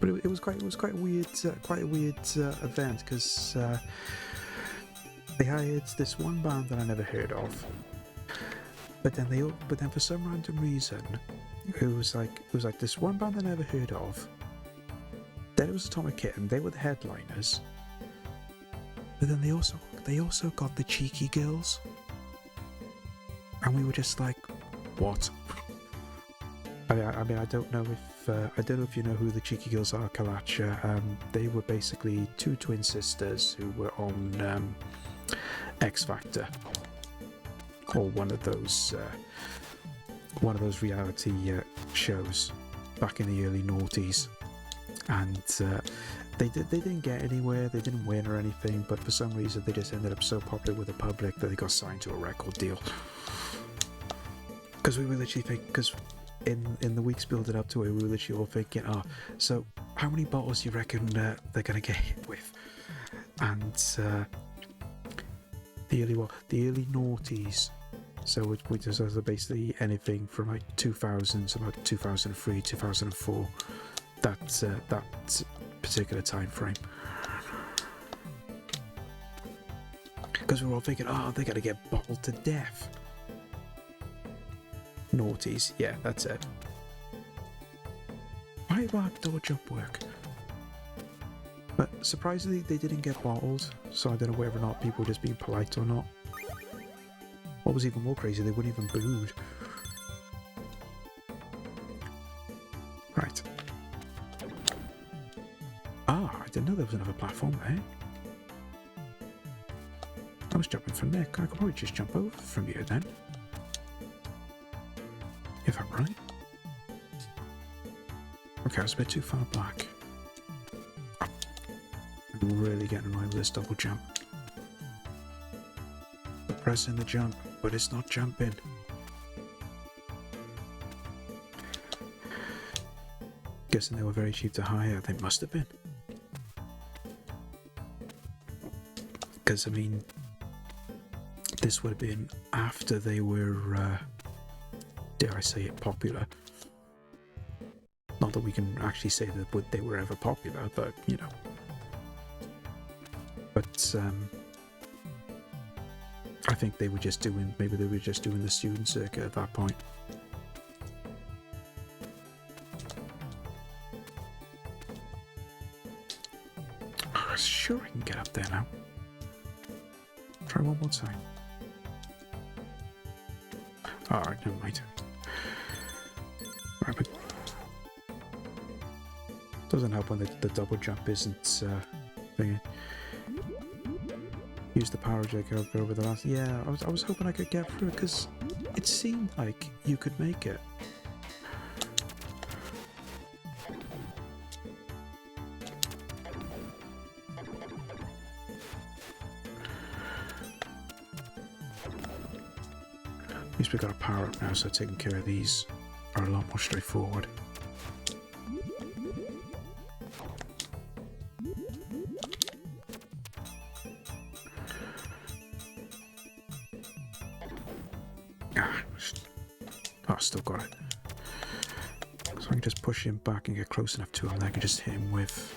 But it was quite a weird event because they hired this one band that I never heard of, but then for some random reason it was like this one band I never heard of. Then it was Atomic Kitten. They were the headliners, but then they also got the Cheeky Girls, and we were just like, what? I mean, I don't know if you know who the Cheeky Girls are, Kalacha. They were basically two twin sisters who were on X Factor, or one of those reality shows back in the early noughties, and they didn't get anywhere. They didn't win or anything, but for some reason they just ended up so popular with the public that they got signed to a record deal. Because we were literally in the weeks building up to it, we were literally all thinking, so how many bottles do you reckon they're going to get hit with? And the early noughties, so we just basically anything from like 2000 to about 2003, 2004, that particular time frame. Because we were all thinking, they're going to get bottled to death. Noughties, yeah, that's it. Why did backdoor jump work? But surprisingly, they didn't get bottled, so I don't know whether or not people were just being polite or not. What was even more crazy, they wouldn't even booed. Right. I didn't know there was another platform there. I was jumping from there. I could probably just jump over from here then. If I'm right. Okay, I was a bit too far back. I'm really getting annoyed with this double jump. We're pressing the jump, but it's not jumping. Guessing they were very cheap to hire. They must have been. Because, I mean, this would have been after they were... dare I say it, popular. Not that we can actually say that they were ever popular, but you know. But I think they were just doing, maybe they were just doing the student circuit at that point. Sure, I can get up there now. Try one more time. Alright, never mind. Right, but doesn't help when the double jump isn't thingy. Use the power jet over the last. Yeah, I was hoping I could get through it because it seemed like you could make it. At least we got a power up now, so taking care of these are a lot more straightforward. Still got it. So I can just push him back and get close enough to him, and I can just hit him with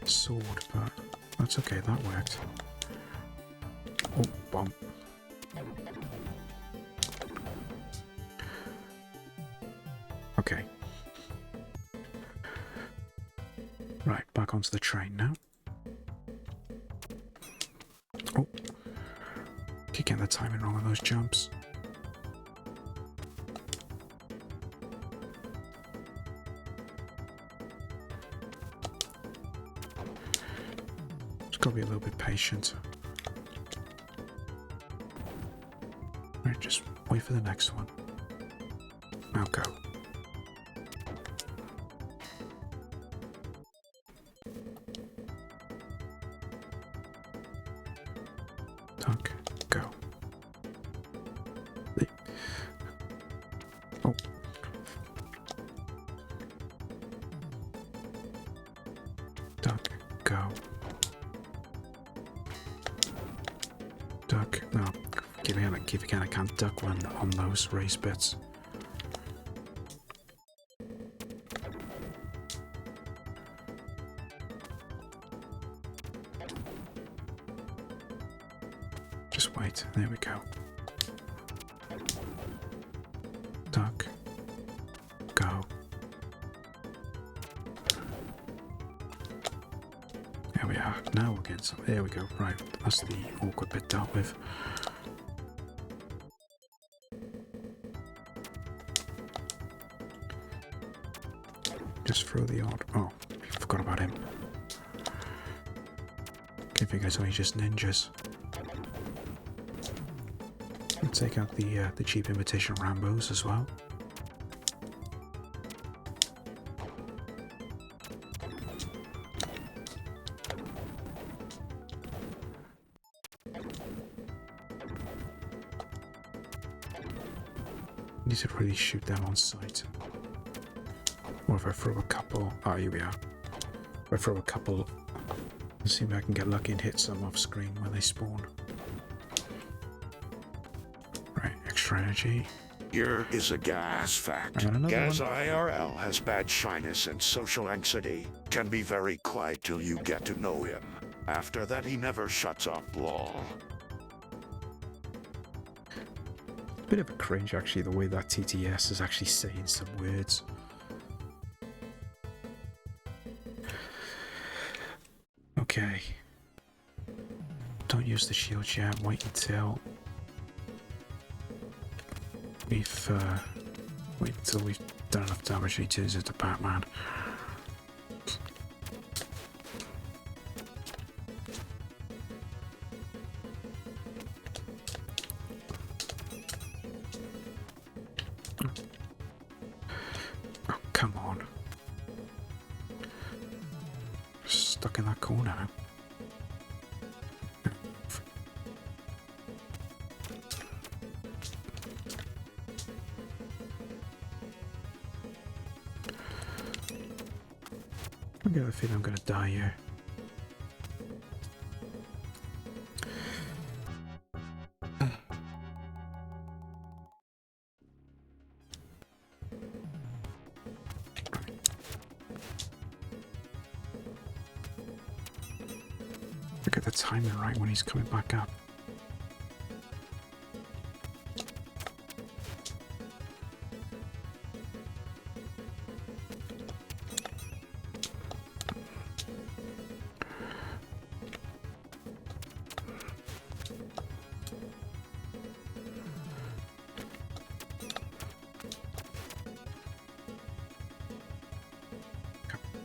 a sword, but that's okay, that worked. Oh, bomb. back onto the train now. Oh. Keep getting the timing wrong on those jumps. Just gotta be a little bit patient. Right, just wait for the next one. Now go. Duck, go. Oh. Duck, go. Duck, no. Keep again, I can't duck one on those race bits. Just wait, there we go. Duck. Go. There we are. Now we're getting some. There we go. Right, that's the awkward bit dealt with. Just throw the odd. Oh, forgot about him. Can't figure it's only just ninjas. We'll take out the cheap imitation Rambos as well. Need to really shoot them on sight. Or if I throw a couple... Oh, here we are. If I throw a couple... Let's see if I can get lucky and hit some off screen when they spawn. Right, extra energy. Here is a gas fact. Gas IRL has bad shyness and social anxiety. Can be very quiet till you get to know him. After that, he never shuts up, lol. Bit of a cringe, actually, the way that TTS is actually saying some words. Okay. Don't use the shield yet. Wait until we've done enough damage. He turns into Batman. Oh, come on. Stuck in that corner now. I get the feeling I'm gonna die here. Get the timing right when he's coming back up.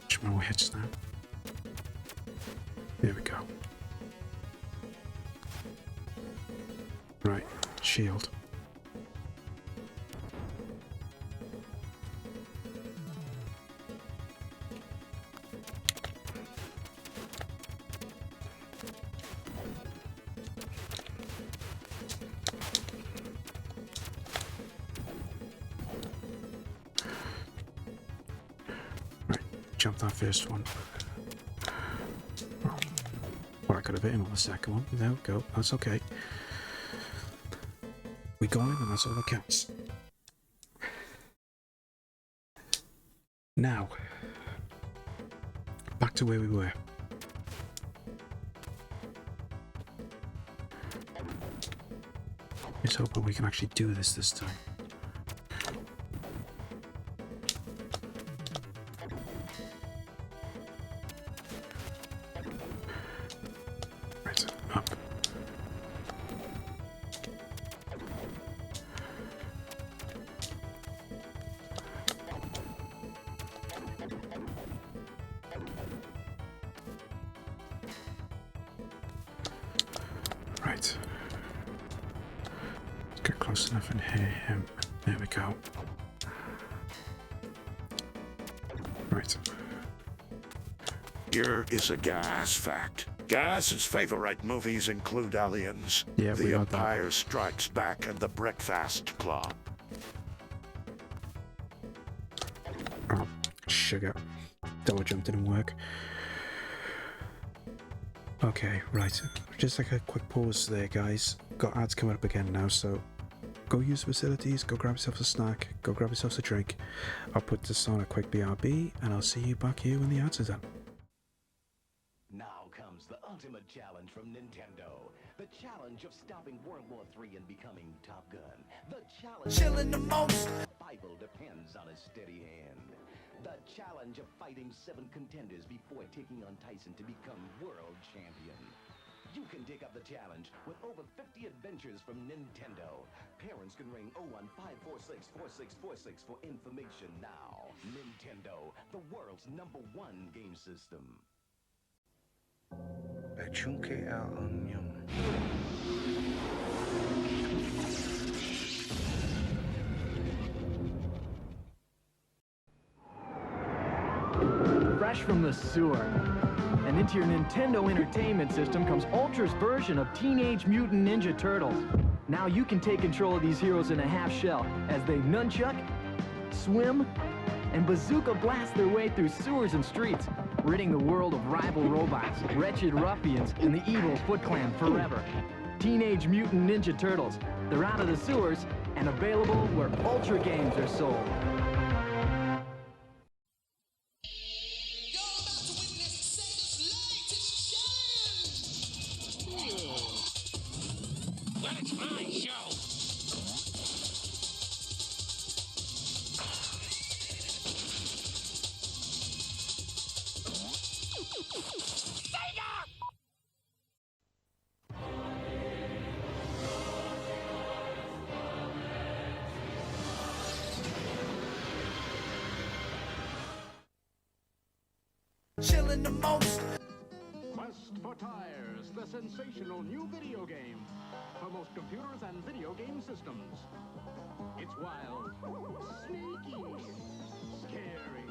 Couple more hits now. There we go. Right, shield. Right, jump that first one. Well, I could have hit him on the second one. There we go, that's okay. We got him, and that's all that counts. Now, back to where we were. Let's hope we can actually do this time. Right. Let's get close enough and hear him. There we go. Right. Here is a Gaz fact. Gaz's favorite movies include Aliens, Yeah, we The got that. Empire Strikes Back, and The Breakfast Club. Oh, sugar. Double jump didn't work. Okay, right. Just like a quick pause there, guys. Got ads coming up again now, so go use the facilities, go grab yourself a snack, go grab yourself a drink. I'll put this on a quick BRB, and I'll see you back here when the ads are done. Now comes the ultimate challenge from Nintendo. The challenge of stopping World War III and becoming Top Gun. The challenge... Chilling the most! The Bible depends on a steady hand. The challenge of fighting 7 contenders before taking on Tyson to become world champion. You can take up the challenge with over 50 adventures from Nintendo. Parents can ring 015464646 for information now. Nintendo, the world's #1 game system. Fresh from the sewer. And into your Nintendo Entertainment System comes Ultra's version of Teenage Mutant Ninja Turtles. Now you can take control of these heroes in a half shell as they nunchuck, swim, and bazooka blast their way through sewers and streets, ridding the world of rival robots, wretched ruffians, and the evil Foot Clan forever. Teenage Mutant Ninja Turtles. They're out of the sewers and available where Ultra games are sold. Well, it's my show. Chilling the most. Quest for Tires, the sensational new video game for most computers and video game systems. It's wild, sneaky, scary,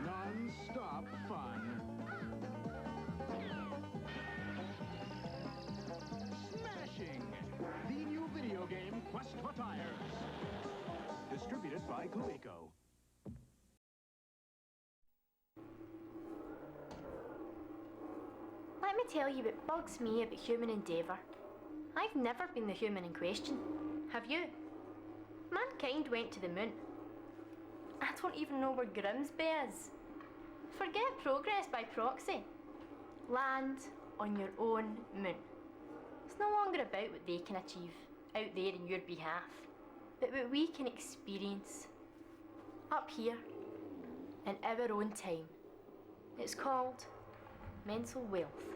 non-stop fun. Smashing! The new video game Quest for Tires. Distributed by Coleco. Let me tell you what bugs me about human endeavour. I've never been the human in question. Have you? Mankind went to the moon. I don't even know where Grimsby is. Forget progress by proxy. Land on your own moon. It's no longer about what they can achieve out there in your behalf, but what we can experience up here in our own time. It's called mental wealth.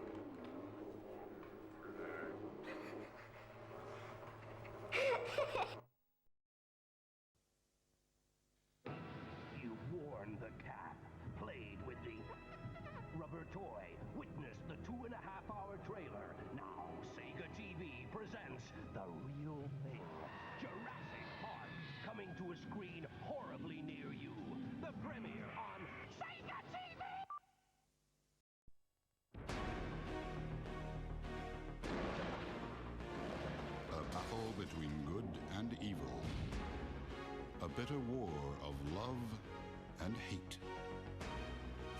You worn the cat, played with the rubber toy, witnessed the 2.5-hour trailer. Now Sega TV presents the real thing. Jurassic Park, coming to a screen horribly near you. The premiere on Sega TV! A battle between good and evil. A bitter war of love and hate.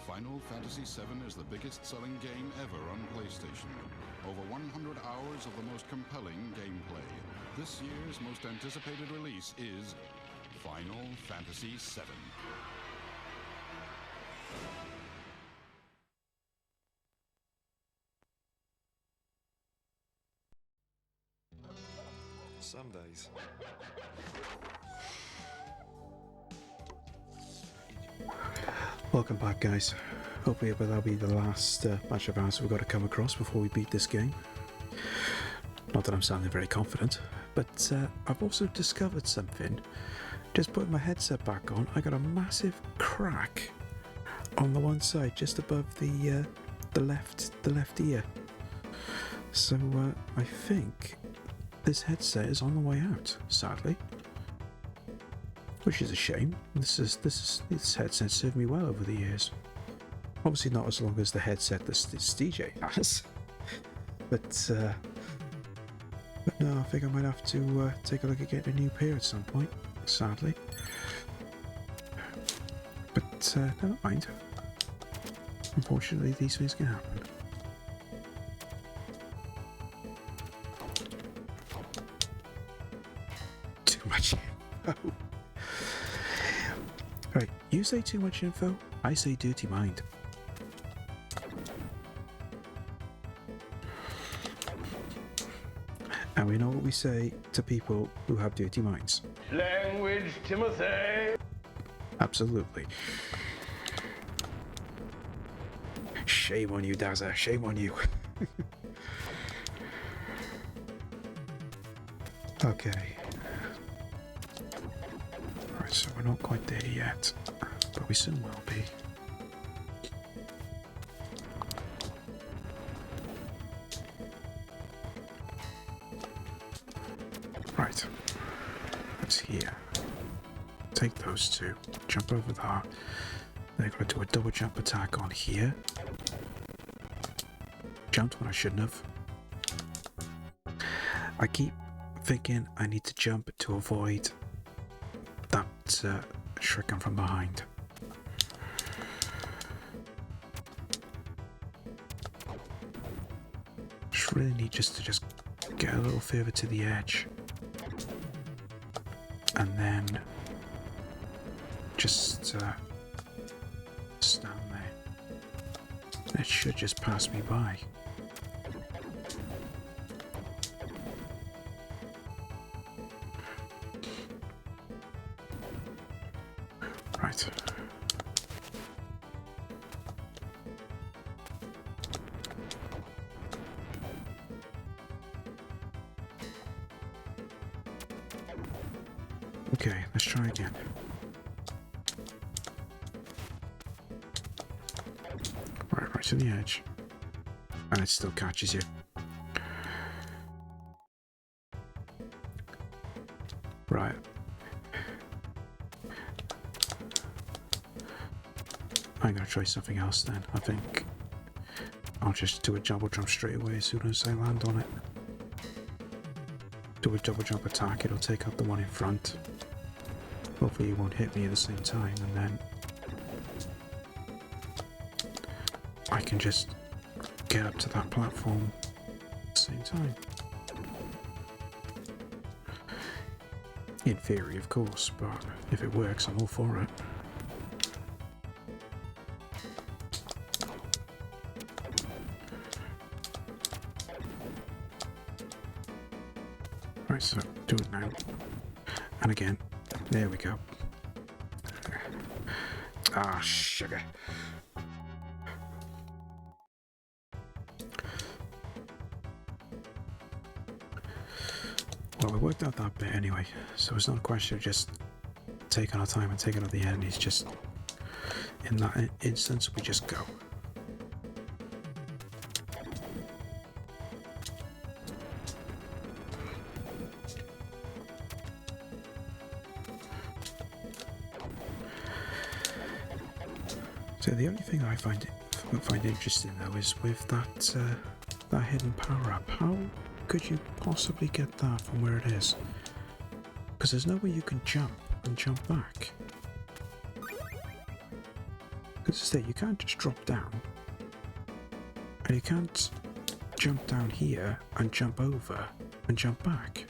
Final Fantasy VII is the biggest-selling game ever on PlayStation. Over 100 hours of the most compelling gameplay. This year's most anticipated release is Final Fantasy VII. Some days. Welcome back, guys. Hopefully that'll be the last bunch of hours we've got to come across before we beat this game. Not that I'm sounding very confident, but I've also discovered something. Just putting my headset back on, I got a massive crack on the one side, just above the the left ear. So I think this headset is on the way out, sadly, which is a shame. This headset served me well over the years. Obviously not as long as the headset this DJ has, but no, I think I might have to take a look at getting a new pair at some point, sadly. But never mind. Unfortunately, these things can happen. Too much info. Right, you say too much info, I say dirty mind. And we know what we say to people who have dirty minds. Language, Timothy! Absolutely. Shame on you, Dazza. Shame on you. Okay. Alright, so we're not quite there yet, but we soon will be. Right. It's here. Take those two. Jump over there. They're going to do a double jump attack on here. Jumped when I shouldn't have. I keep thinking I need to jump to avoid that shuriken from behind. Just really need to get a little further to the edge. And then just stand there. It should just pass me by. Right. Okay, let's try again. Right to the edge. And it still catches you. Right. I'm gonna try something else then. I think I'll just do a double jump straight away as soon as I land on it. Do a double jump attack, it'll take out the one in front. Hopefully it won't hit me at the same time, and then I can just get up to that platform at the same time. In theory, of course, but if it works, I'm all for it. Right, so do it now. And again. There we go. Ah, sugar. Well, we worked out that bit anyway, so it's not a question of just taking our time and taking out the enemies. Just in that instance, we just go. So the only thing I find interesting though is with that hidden power up. How could you possibly get that from where it is? Because there's no way you can jump and jump back. Because you can't just drop down, and you can't jump down here and jump over and jump back.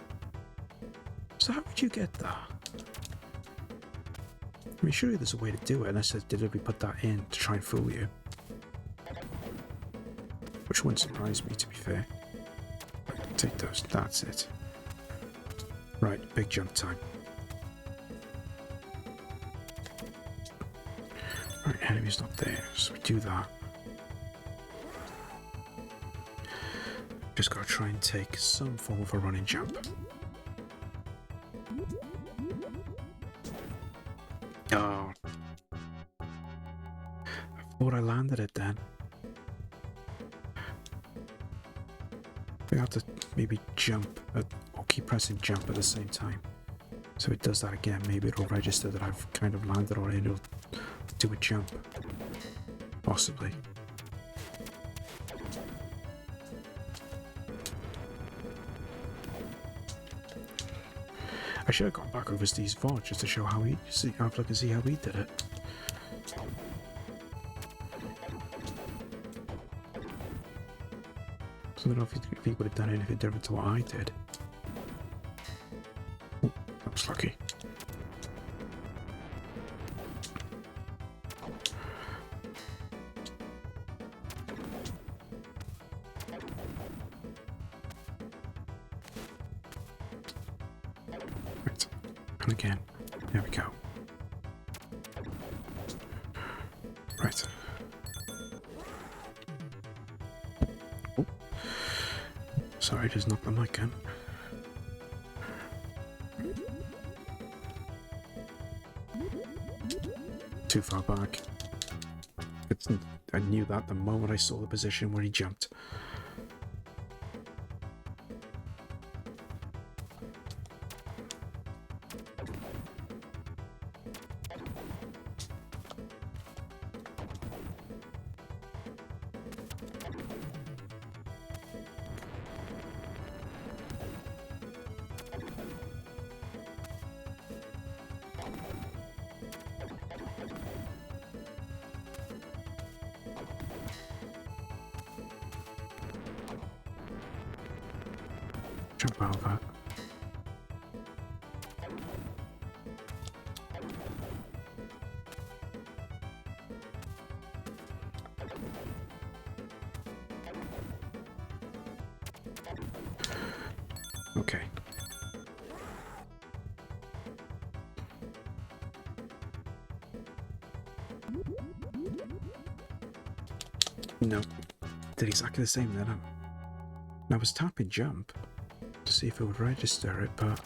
So how would you get that? I mean, surely there's a way to do it, unless they deliberately put that in to try and fool you. Which wouldn't surprise me, to be fair. Right, take those, that's it. Right, big jump time. Right, enemy's not there, so we do that. Just gotta try and take some form of a running jump. Oh. I thought I landed it then. We have to maybe jump or keep pressing jump at the same time. So it does that again. Maybe it'll register that I've kind of landed on it and it'll do a jump. Possibly. I should have gone back over Steve's VOD just to show how he have a look and see how he did it. So I don't know if he would have done anything different to what I did. Oh, that was lucky. Right. And again. There we go. Right. Oh. Sorry, I just knocked the mic in. Too far back. I knew that the moment I saw the position where he jumped. Jump over. Okay. No. Did exactly the same then. I was tapping jump to see if it would register it, but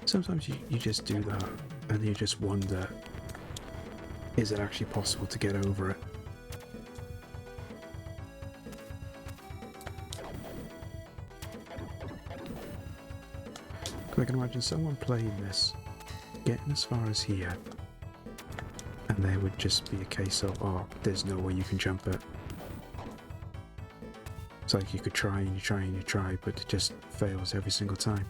sometimes you just do that and you just wonder, is it actually possible to get over it? I can imagine someone playing this, getting as far as here, and there would just be a case of, oh, there's no way you can jump it. It's like you could try and you try and you try, but it just fails every single time.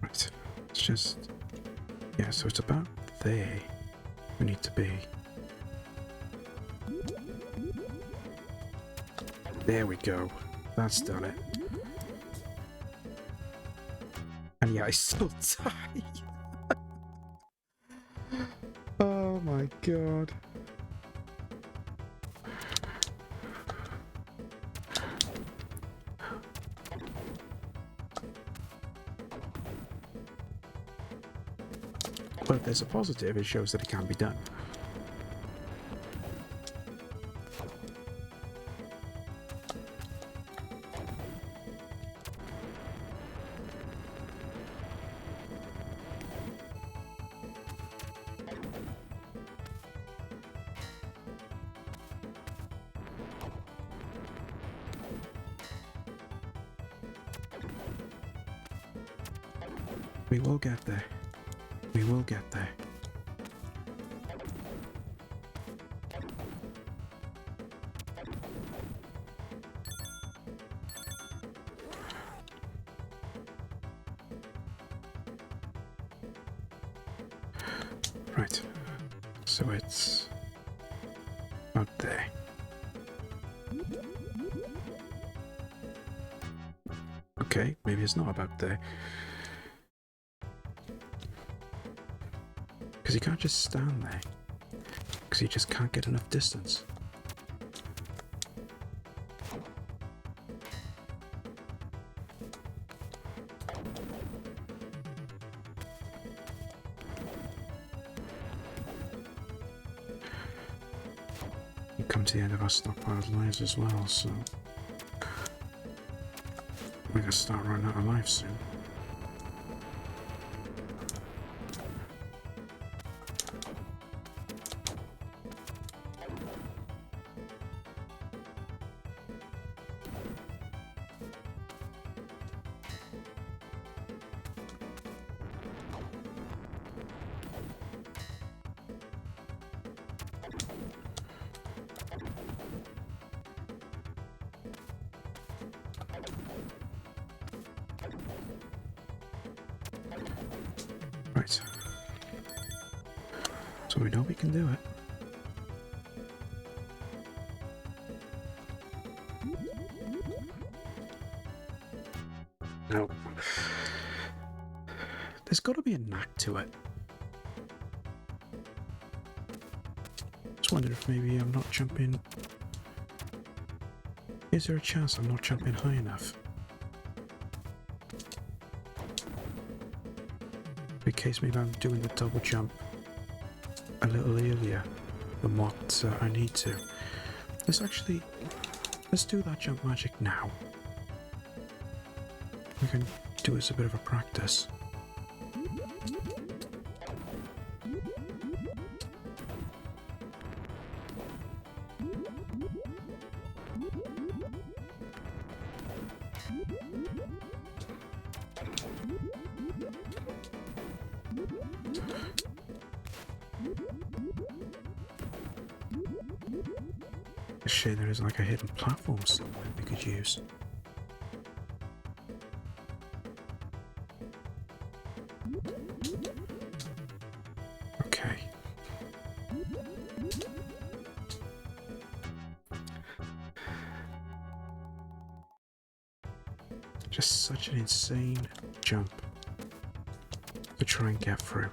Right, it's just, yeah, so it's about there we need to be. There we go, that's done it. And yeah, I still die. Oh my god. But if there's a positive, it shows that it can be done. We will get there. We will get there. Right. So it's out there. Okay, maybe it's not about there. Because you can't just stand there. Because you just can't get enough distance. we come to the end of our stockpiled lives as well, so we're gonna start running out of life soon. Right. So we know we can do it. Now, there's got to be a knack to it. Just wondered if maybe I'm not jumping. Is there a chance I'm not jumping high enough? In case maybe I'm doing the double jump a little earlier than what I need to. Let's do that jump magic now. We can do it as a bit of a practice. A shame there isn't like a hidden platform somewhere we could use. Okay. Just such an insane jump to try and get through.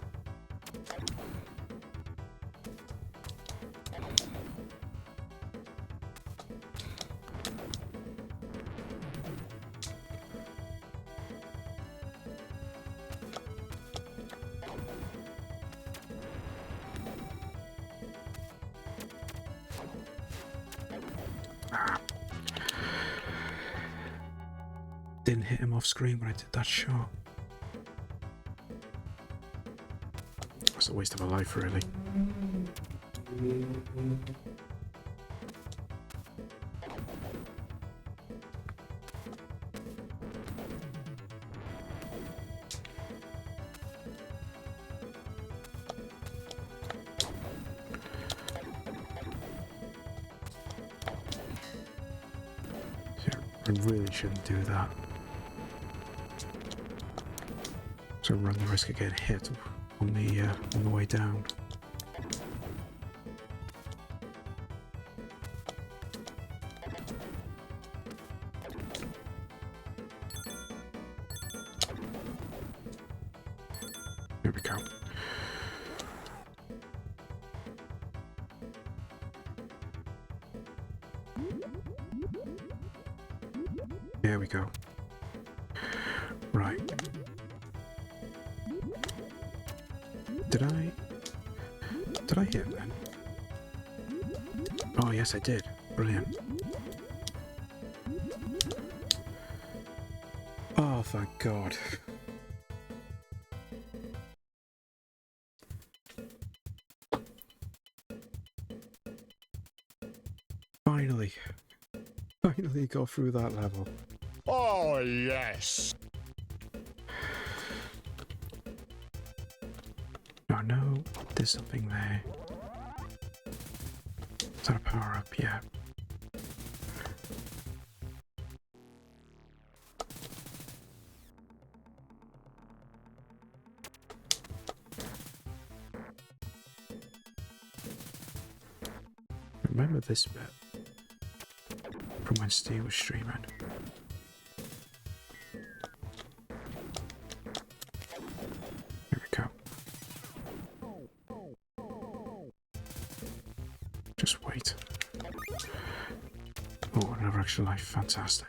Didn't hit him off screen when I did that shot. It's a waste of a life, really. I really shouldn't do that. So run the risk of getting hit on the way down. There we go. There we go. Right. Did I hit then? Oh yes, I did. Brilliant. Oh, thank God. Finally got through that level. Oh, yes. Oh no, there's something there. Is that a power up? Yeah. Remember this bit from when Steve was streaming. Here we go. Just wait. Oh, another extra life. Fantastic.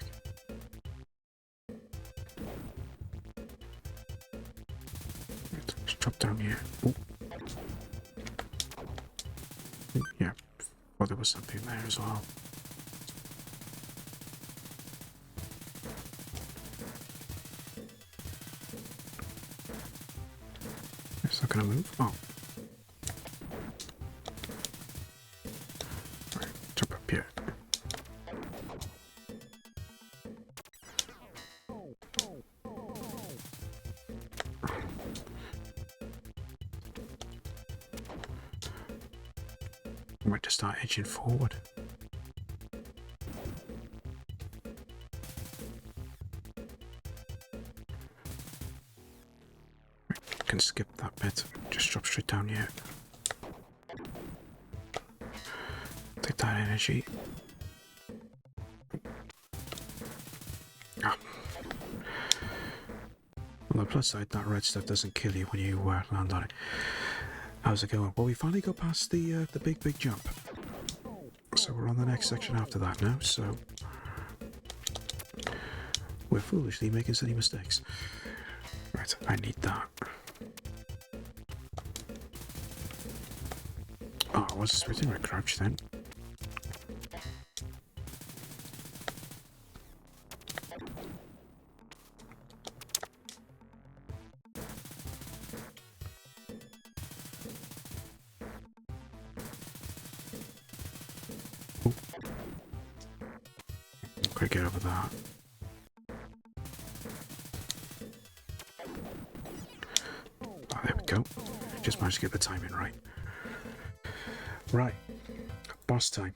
Let's drop down here. Oh. Yeah. Oh, there was something there as well. It's not gonna move. Oh. Right, jump up here. I might just start edging forward. Can skip that bit. Just drop straight down here. Take that energy. Ah. On the plus side, that red stuff doesn't kill you when you land on it. How's it going? Well, we finally got past the big jump. So we're on the next section after that now, so we're foolishly making silly mistakes. Right, I need that. Oh, I was sitting right crouch then. Quick get over that. Oh, there we go. Just managed to get the timing right. Right, boss time.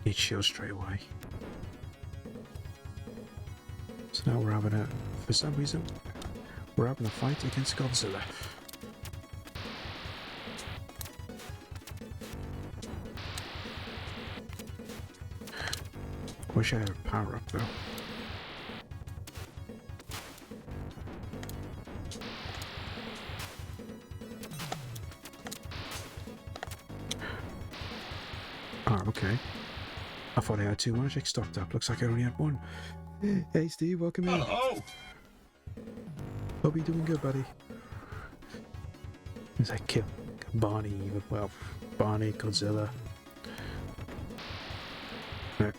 Need shield straight away. So now we're having a, for some reason, we're having a fight against Godzilla. Wish I had a power up though. Oh, okay. I thought I had two magic stocked up. Looks like I only had one. Hey Steve, welcome in. Hello. Hope you're doing good, buddy. As I kill Barney, well, Barney, Godzilla.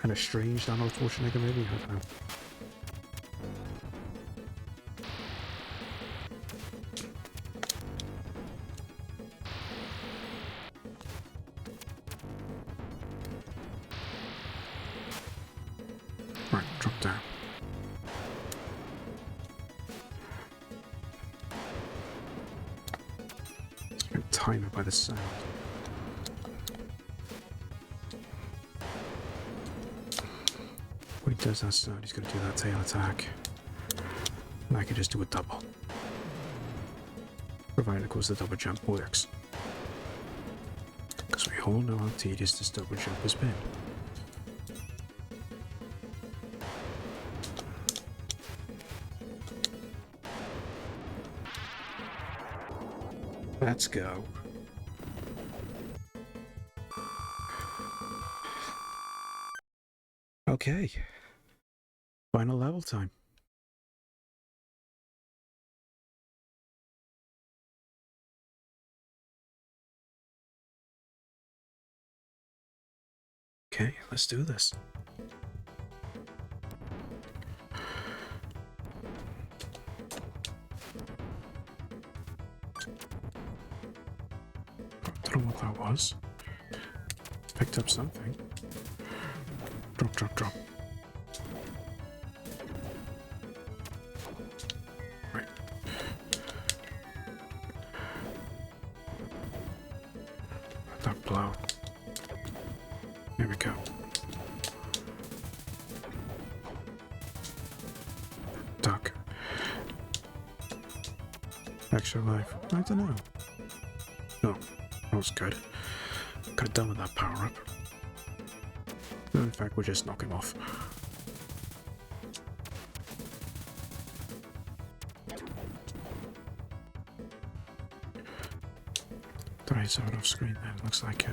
And a strange Arnold Schwarzenegger maybe, I don't know. Right, drop down. It's going to time it by the sound. When he does that sound, he's going to do that tail attack. And I can just do a double. Provided, of course, the double jump works. Because we all know how tedious this double jump has been. Let's go. Okay. Final level time. Okay, let's do this. Don't know what that was. Picked up something. Drop, drop, drop. Right. Let that blow. There we go. Duck. Extra life. I don't know. No, that was good. Could have done with that power up. In fact, we'll just knock him off. Did I saw it off screen then? Looks like it.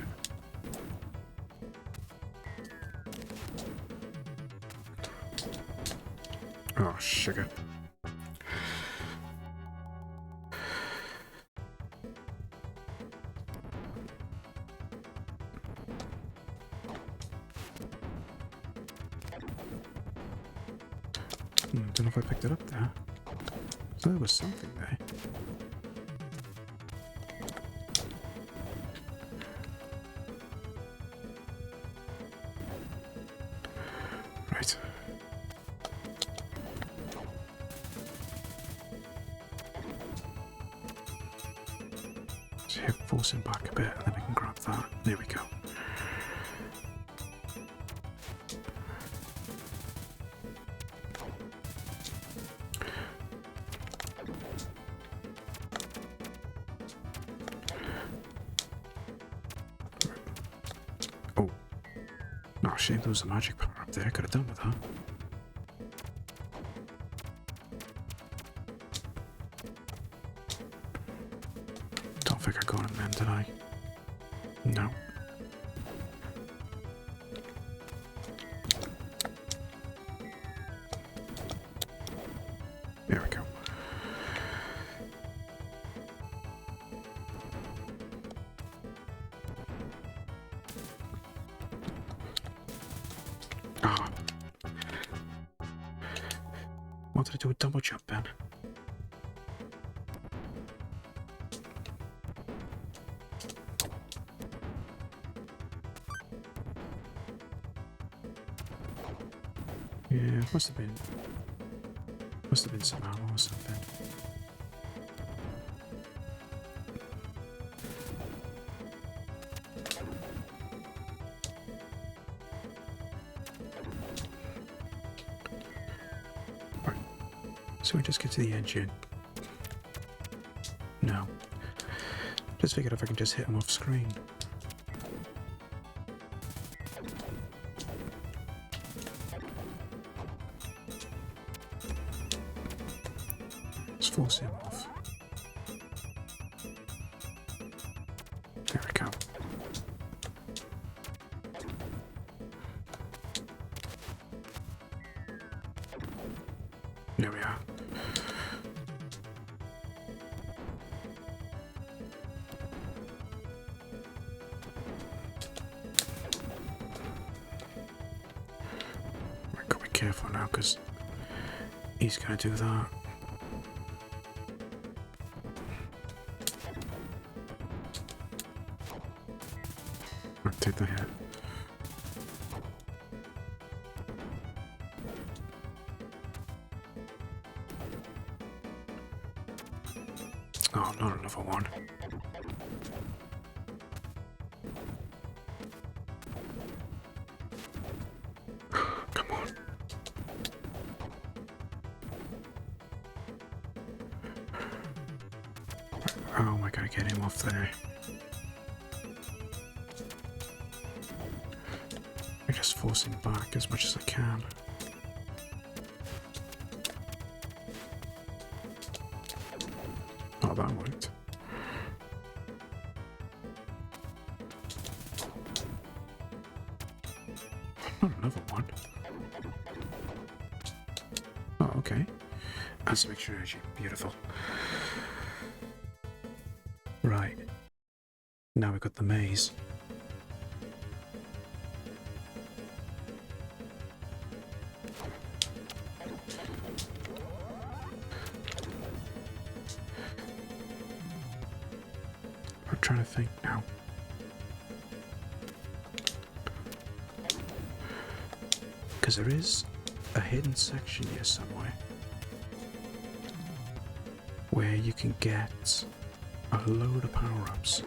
Oh, sugar. don't know if I picked it up there. So there was something there. Right. So yeah, force him back a bit, and then we can grab that. There we go. Oh. Oh, shame there was a magic power up there. I could have done with that. Don't think I got him then, did I? No. There we go. Ah. Wanted to do a double jump then. Yeah, must have been some ammo or something. Right. So we just get to the engine. No. Just figured if I can just hit him off screen. Let's force him off. There we go. There we are. Right, gotta be careful now because he's gonna do that. Right, take the hit. Oh, not another one. Come on. Oh, I gotta get him off there. I just force him back as much as I can. Oh, that worked. Not another one. Oh, okay. That's some extra energy. Beautiful. Right. Now we've got the maze. I'm trying to think now. Because there is a hidden section here somewhere where you can get a load of power-ups,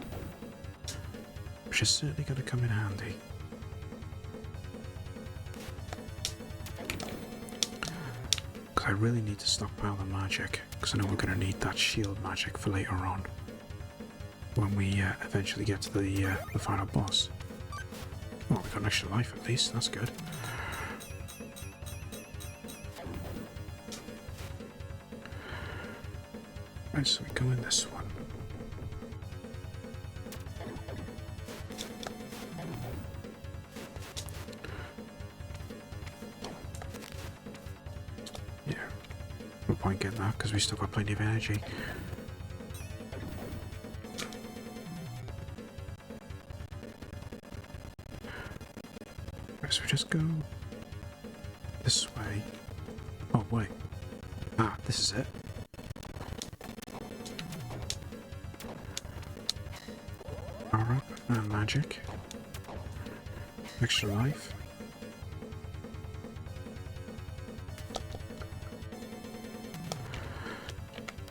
which is certainly going to come in handy. Because I really need to stockpile the magic, because I know we're going to need that shield magic for later on, when we eventually get to the final boss. Oh, we got an extra life at least, that's good. Right, so we go in this one. Yeah, no point getting that because we still got plenty of energy. Right, so we just go this way Oh, wait. Ah, this is it. Power up and magic. Extra life.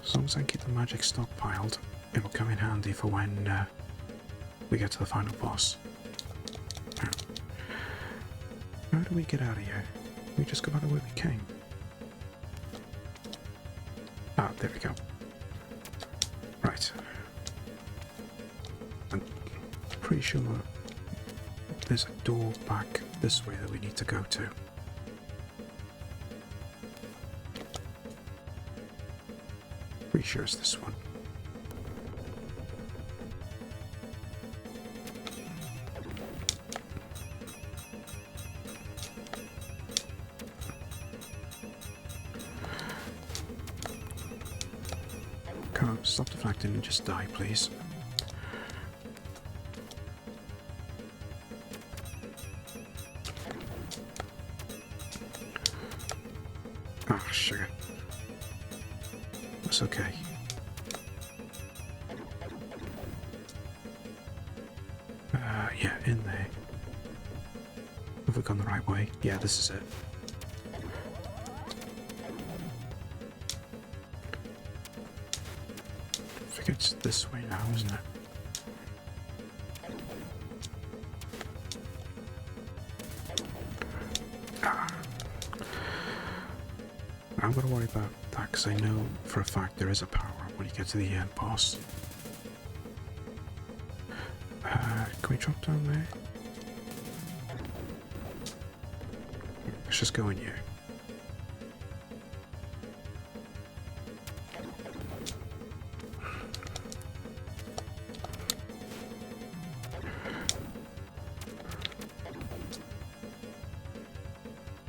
As long as I keep the magic stockpiled, it will come in handy for when we get to the final boss. How do we get out of here? We just go back the way we came. Ah, there we go. Right. I'm pretty sure there's a door back this way that we need to go to. Pretty sure it's this one. Come on, stop deflecting and just die, please. Ah, sugar. It's okay. Yeah, in there. Have we gone the right way? Yeah, this is it. I think it's this way now, isn't it? I'm going to worry about that because I know for a fact there is a power up when you get to the end boss. Can we drop down there? Let's just go in here.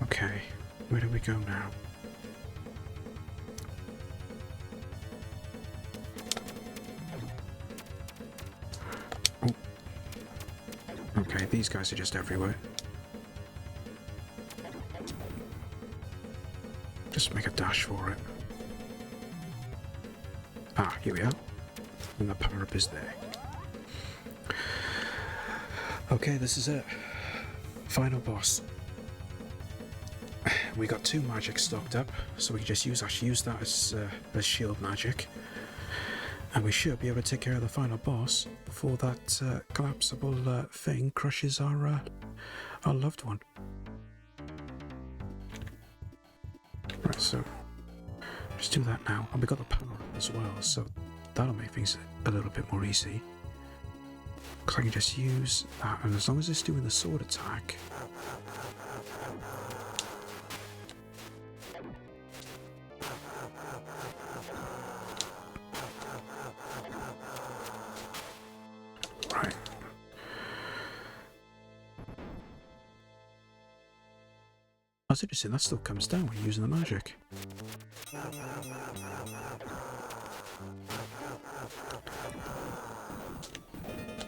Okay, where do we go now? Okay, these guys are just everywhere. Just make a dash for it. Ah, here we are. And the power up is there. Okay, this is it. Final boss. We got 2 magic stocked up, so we can just use that as shield magic. And we should be able to take care of the final boss before that collapsible thing crushes our loved one. Right, so just do that now. And we got the power up as well, so that'll make things a little bit more easy. Because I can just use that, and as long as it's doing the sword attack. Right. I was interesting, that still comes down when you're using the magic.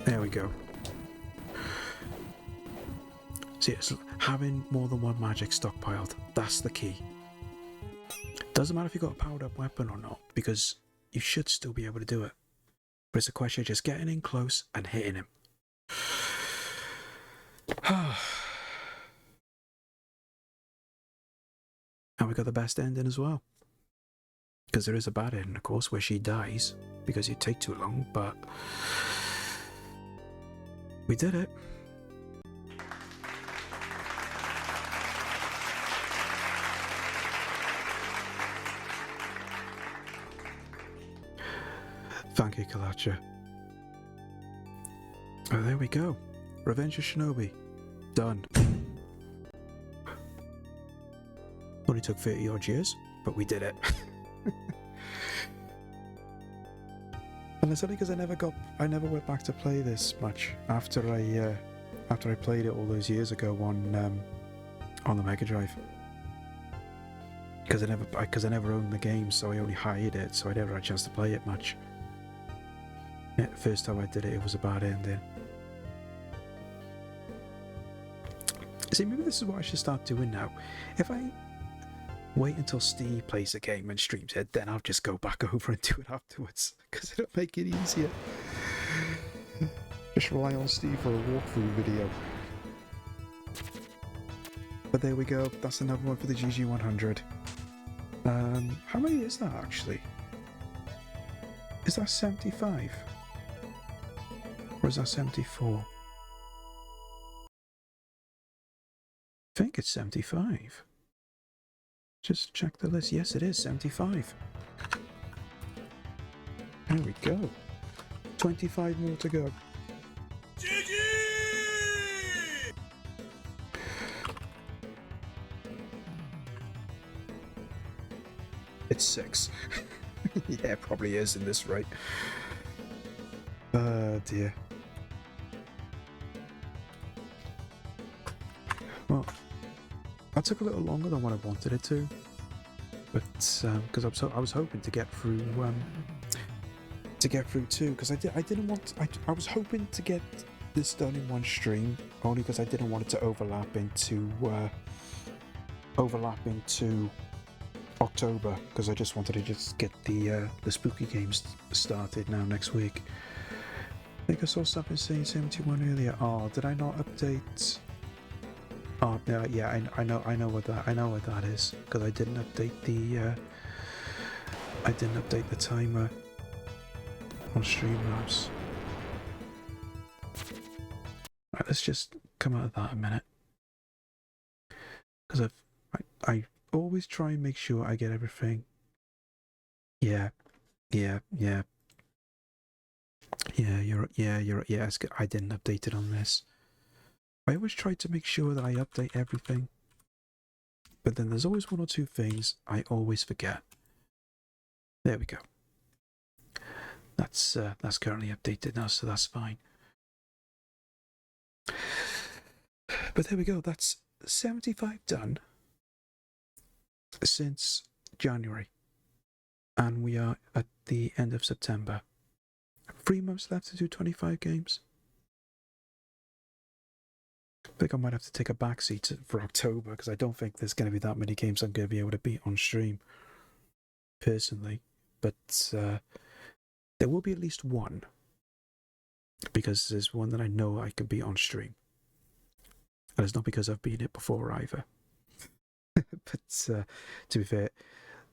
There we go. See, it's having more than one magic stockpiled. That's the key. Doesn't matter if you've got a powered up weapon or not, because you should still be able to do it. But it's a question of just getting in close and hitting him. And we got the best ending as well. Because there is a bad ending, of course, where she dies because you take too long, but we did it. Thank you, Kalacha. Oh, there we go. Revenge of Shinobi. Done. Only took 30 odd years, but we did it. And it's only because I never went back to play this much after I played it all those years ago on the Mega Drive. Because I never owned the game, so I only hired it, so I never had a chance to play it much. Yeah, first time I did it, it was a bad ending. See, maybe this is what I should start doing now. If I wait until Steve plays a game and streams it, then I'll just go back over and do it afterwards, because it'll make it easier. Just rely on Steve for a walkthrough video. But there we go, that's another one for the GG100. How many is that actually? Is that 75? Or is that 74? I think it's 75. Just check the list. Yes, it is 75. There we go. 25 more to go. It's 6. Yeah, it probably is in this rate. Oh dear. Well, that took a little longer than what I wanted it to, but because I was hoping to get through too, because I was hoping to get this done in one stream, only because I didn't want it to overlap into October, because I just wanted to get the spooky games started now next week. I think I saw something saying 71 earlier. Oh, did I not update? Oh no, yeah, I know what that is, because I didn't update the timer on Streamlabs. Right, let's just come out of that a minute, because I always try and make sure I get everything. Yeah. You're I didn't update it on this. I always try to make sure that I update everything, but then there's always one or two things I always forget. There we go. That's currently updated now, so that's fine. But there we go. That's 75 done since January, and we are at the end of September. 3 months left to do 25 games. I think I might have to take a backseat for October, because I don't think there's going to be that many games I'm going to be able to beat on stream, personally. But there will be at least one, because there's one that I know I can beat on stream. And it's not because I've beaten it before either. But to be fair,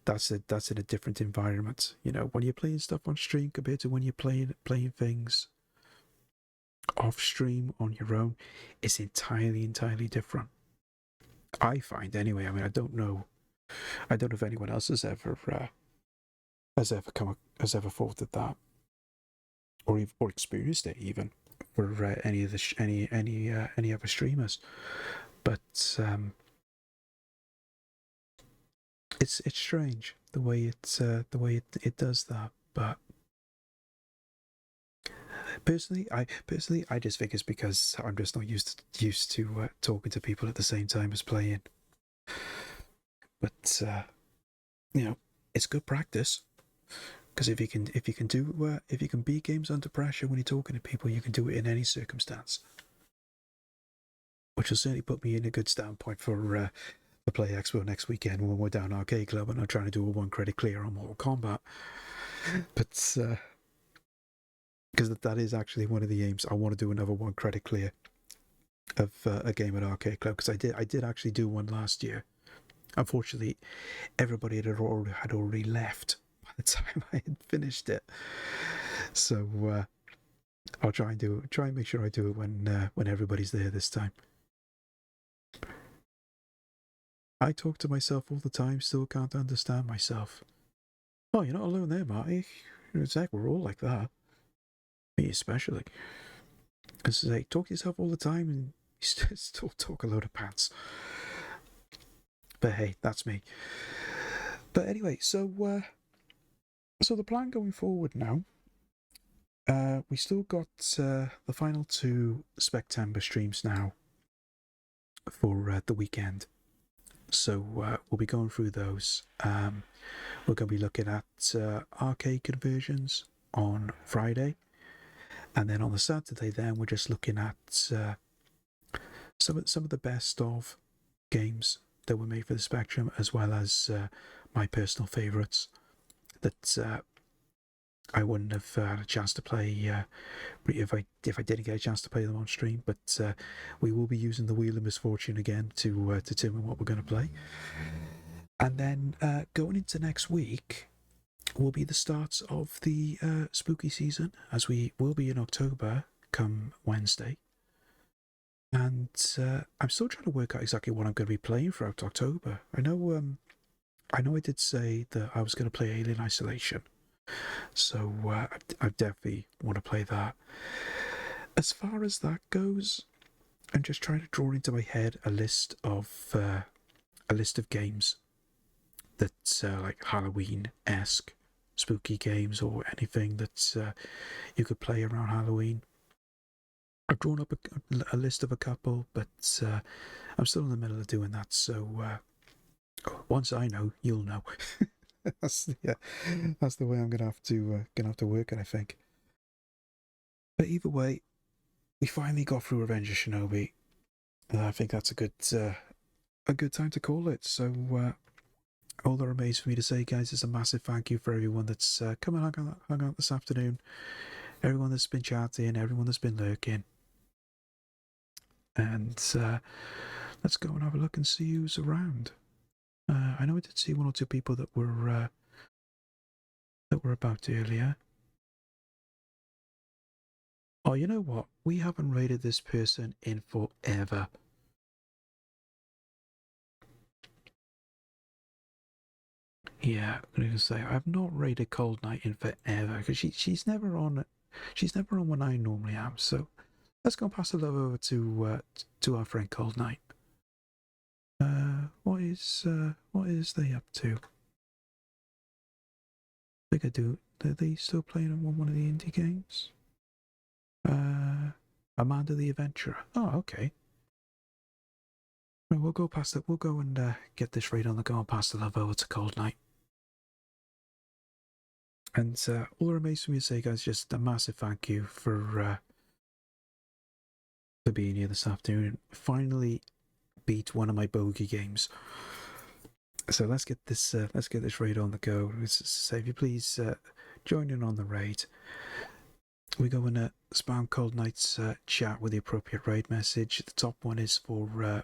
that's in a different environment. You know, when you're playing stuff on stream compared to when you're playing things off stream on your own, it's entirely different. I find anyway. I mean, I don't know if anyone else has ever thought of that, or experienced it even for any other streamers. But it's strange the way it does that. But personally, I just think it's because I'm just not used to talking to people at the same time as playing. But you know, it's good practice, because if you can beat games under pressure when you're talking to people, you can do it in any circumstance. Which will certainly put me in a good standpoint for Play Expo next weekend when we're down Arcade Club and I'm trying to do a 1 credit clear on Mortal Kombat. But because that is actually one of the aims. I want to do another 1 credit clear of a game at Arcade Club, because I did actually do one last year. Unfortunately, everybody had already left by the time I had finished it. So I'll try and make sure I do it when everybody's there this time. I talk to myself all the time, still can't understand myself. Oh, you're not alone there, Marty. It's like we're all like that. Me especially. Because like, talk to yourself all the time and you still talk a load of pants. But hey, that's me. But anyway, so the plan going forward now, we still got the final 2 Spectember streams now for the weekend. So we'll be going through those. We're going to be looking at arcade conversions on Friday, and then on the Saturday, then we're just looking at some of the best of games that were made for the Spectrum, as well as my personal favourites that I wouldn't have had a chance to play if I didn't get a chance to play them on stream. But we will be using the Wheel of Misfortune again to determine what we're going to play. And then going into next week will be the start of the spooky season, as we will be in October come Wednesday. And I'm still trying to work out exactly what I'm going to be playing throughout October. I know I did say that I was going to play Alien Isolation, so I definitely want to play that. As far as that goes, I'm just trying to draw into my head a list of games that's like Halloween-esque spooky games, or anything that you could play around Halloween. I've drawn up a list of a couple, but I'm still in the middle of doing that, so once I know, you'll know. That's the way I'm gonna have to work it, I think. But either way, we finally got through Revenge of Shinobi. I think that's a good time to call it. So all that remains for me to say, guys, is a massive thank you for everyone that's come and hung out this afternoon, everyone that's been chatting, everyone that's been lurking. And let's go and have a look and see who's around. I know I did see one or two people that were about earlier. Oh, you know what? We haven't rated this person in forever. Yeah, I'm gonna say I've not rated Cold Night in forever, because she's never on. She's never on when I normally am. So let's go and pass the love over to our friend Cold Night. What is they up to? I think are they still playing on one of the indie games? Amanda the Adventurer. Oh, okay. Right, we'll go past it. We'll go and get this raid on the go and pass the love over to Cold Night. And all that remains for me to say, guys, just a massive thank you for being here this afternoon. Finally beat one of my bogey games. So let's get this raid on the go. So if you please join in on the raid. We go and spam Cold Night's chat with the appropriate raid message. The top one is for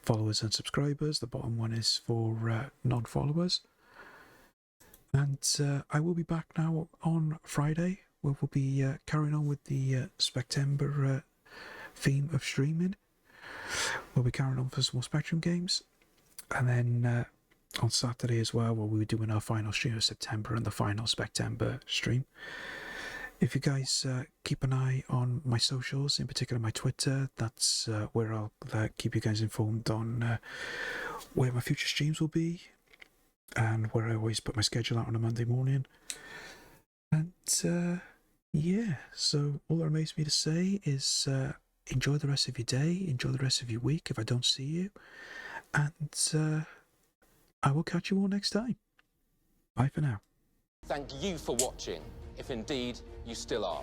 followers and subscribers. The bottom one is for non-followers. And I will be back now on Friday, where we'll be carrying on with the Spectember theme of streaming. We'll be carrying on for some more Spectrum games. And then on Saturday as well, where we'll be doing our final stream of September and the final Spectember stream. If you guys keep an eye on my socials, in particular my Twitter, that's where I'll keep you guys informed on where my future streams will be, and where I always put my schedule out on a Monday morning. And yeah, so all that remains me to say is enjoy the rest of your day, enjoy the rest of your week if I don't see you, and I will catch you all next time. Bye for now. Thank you for watching, if indeed you still are.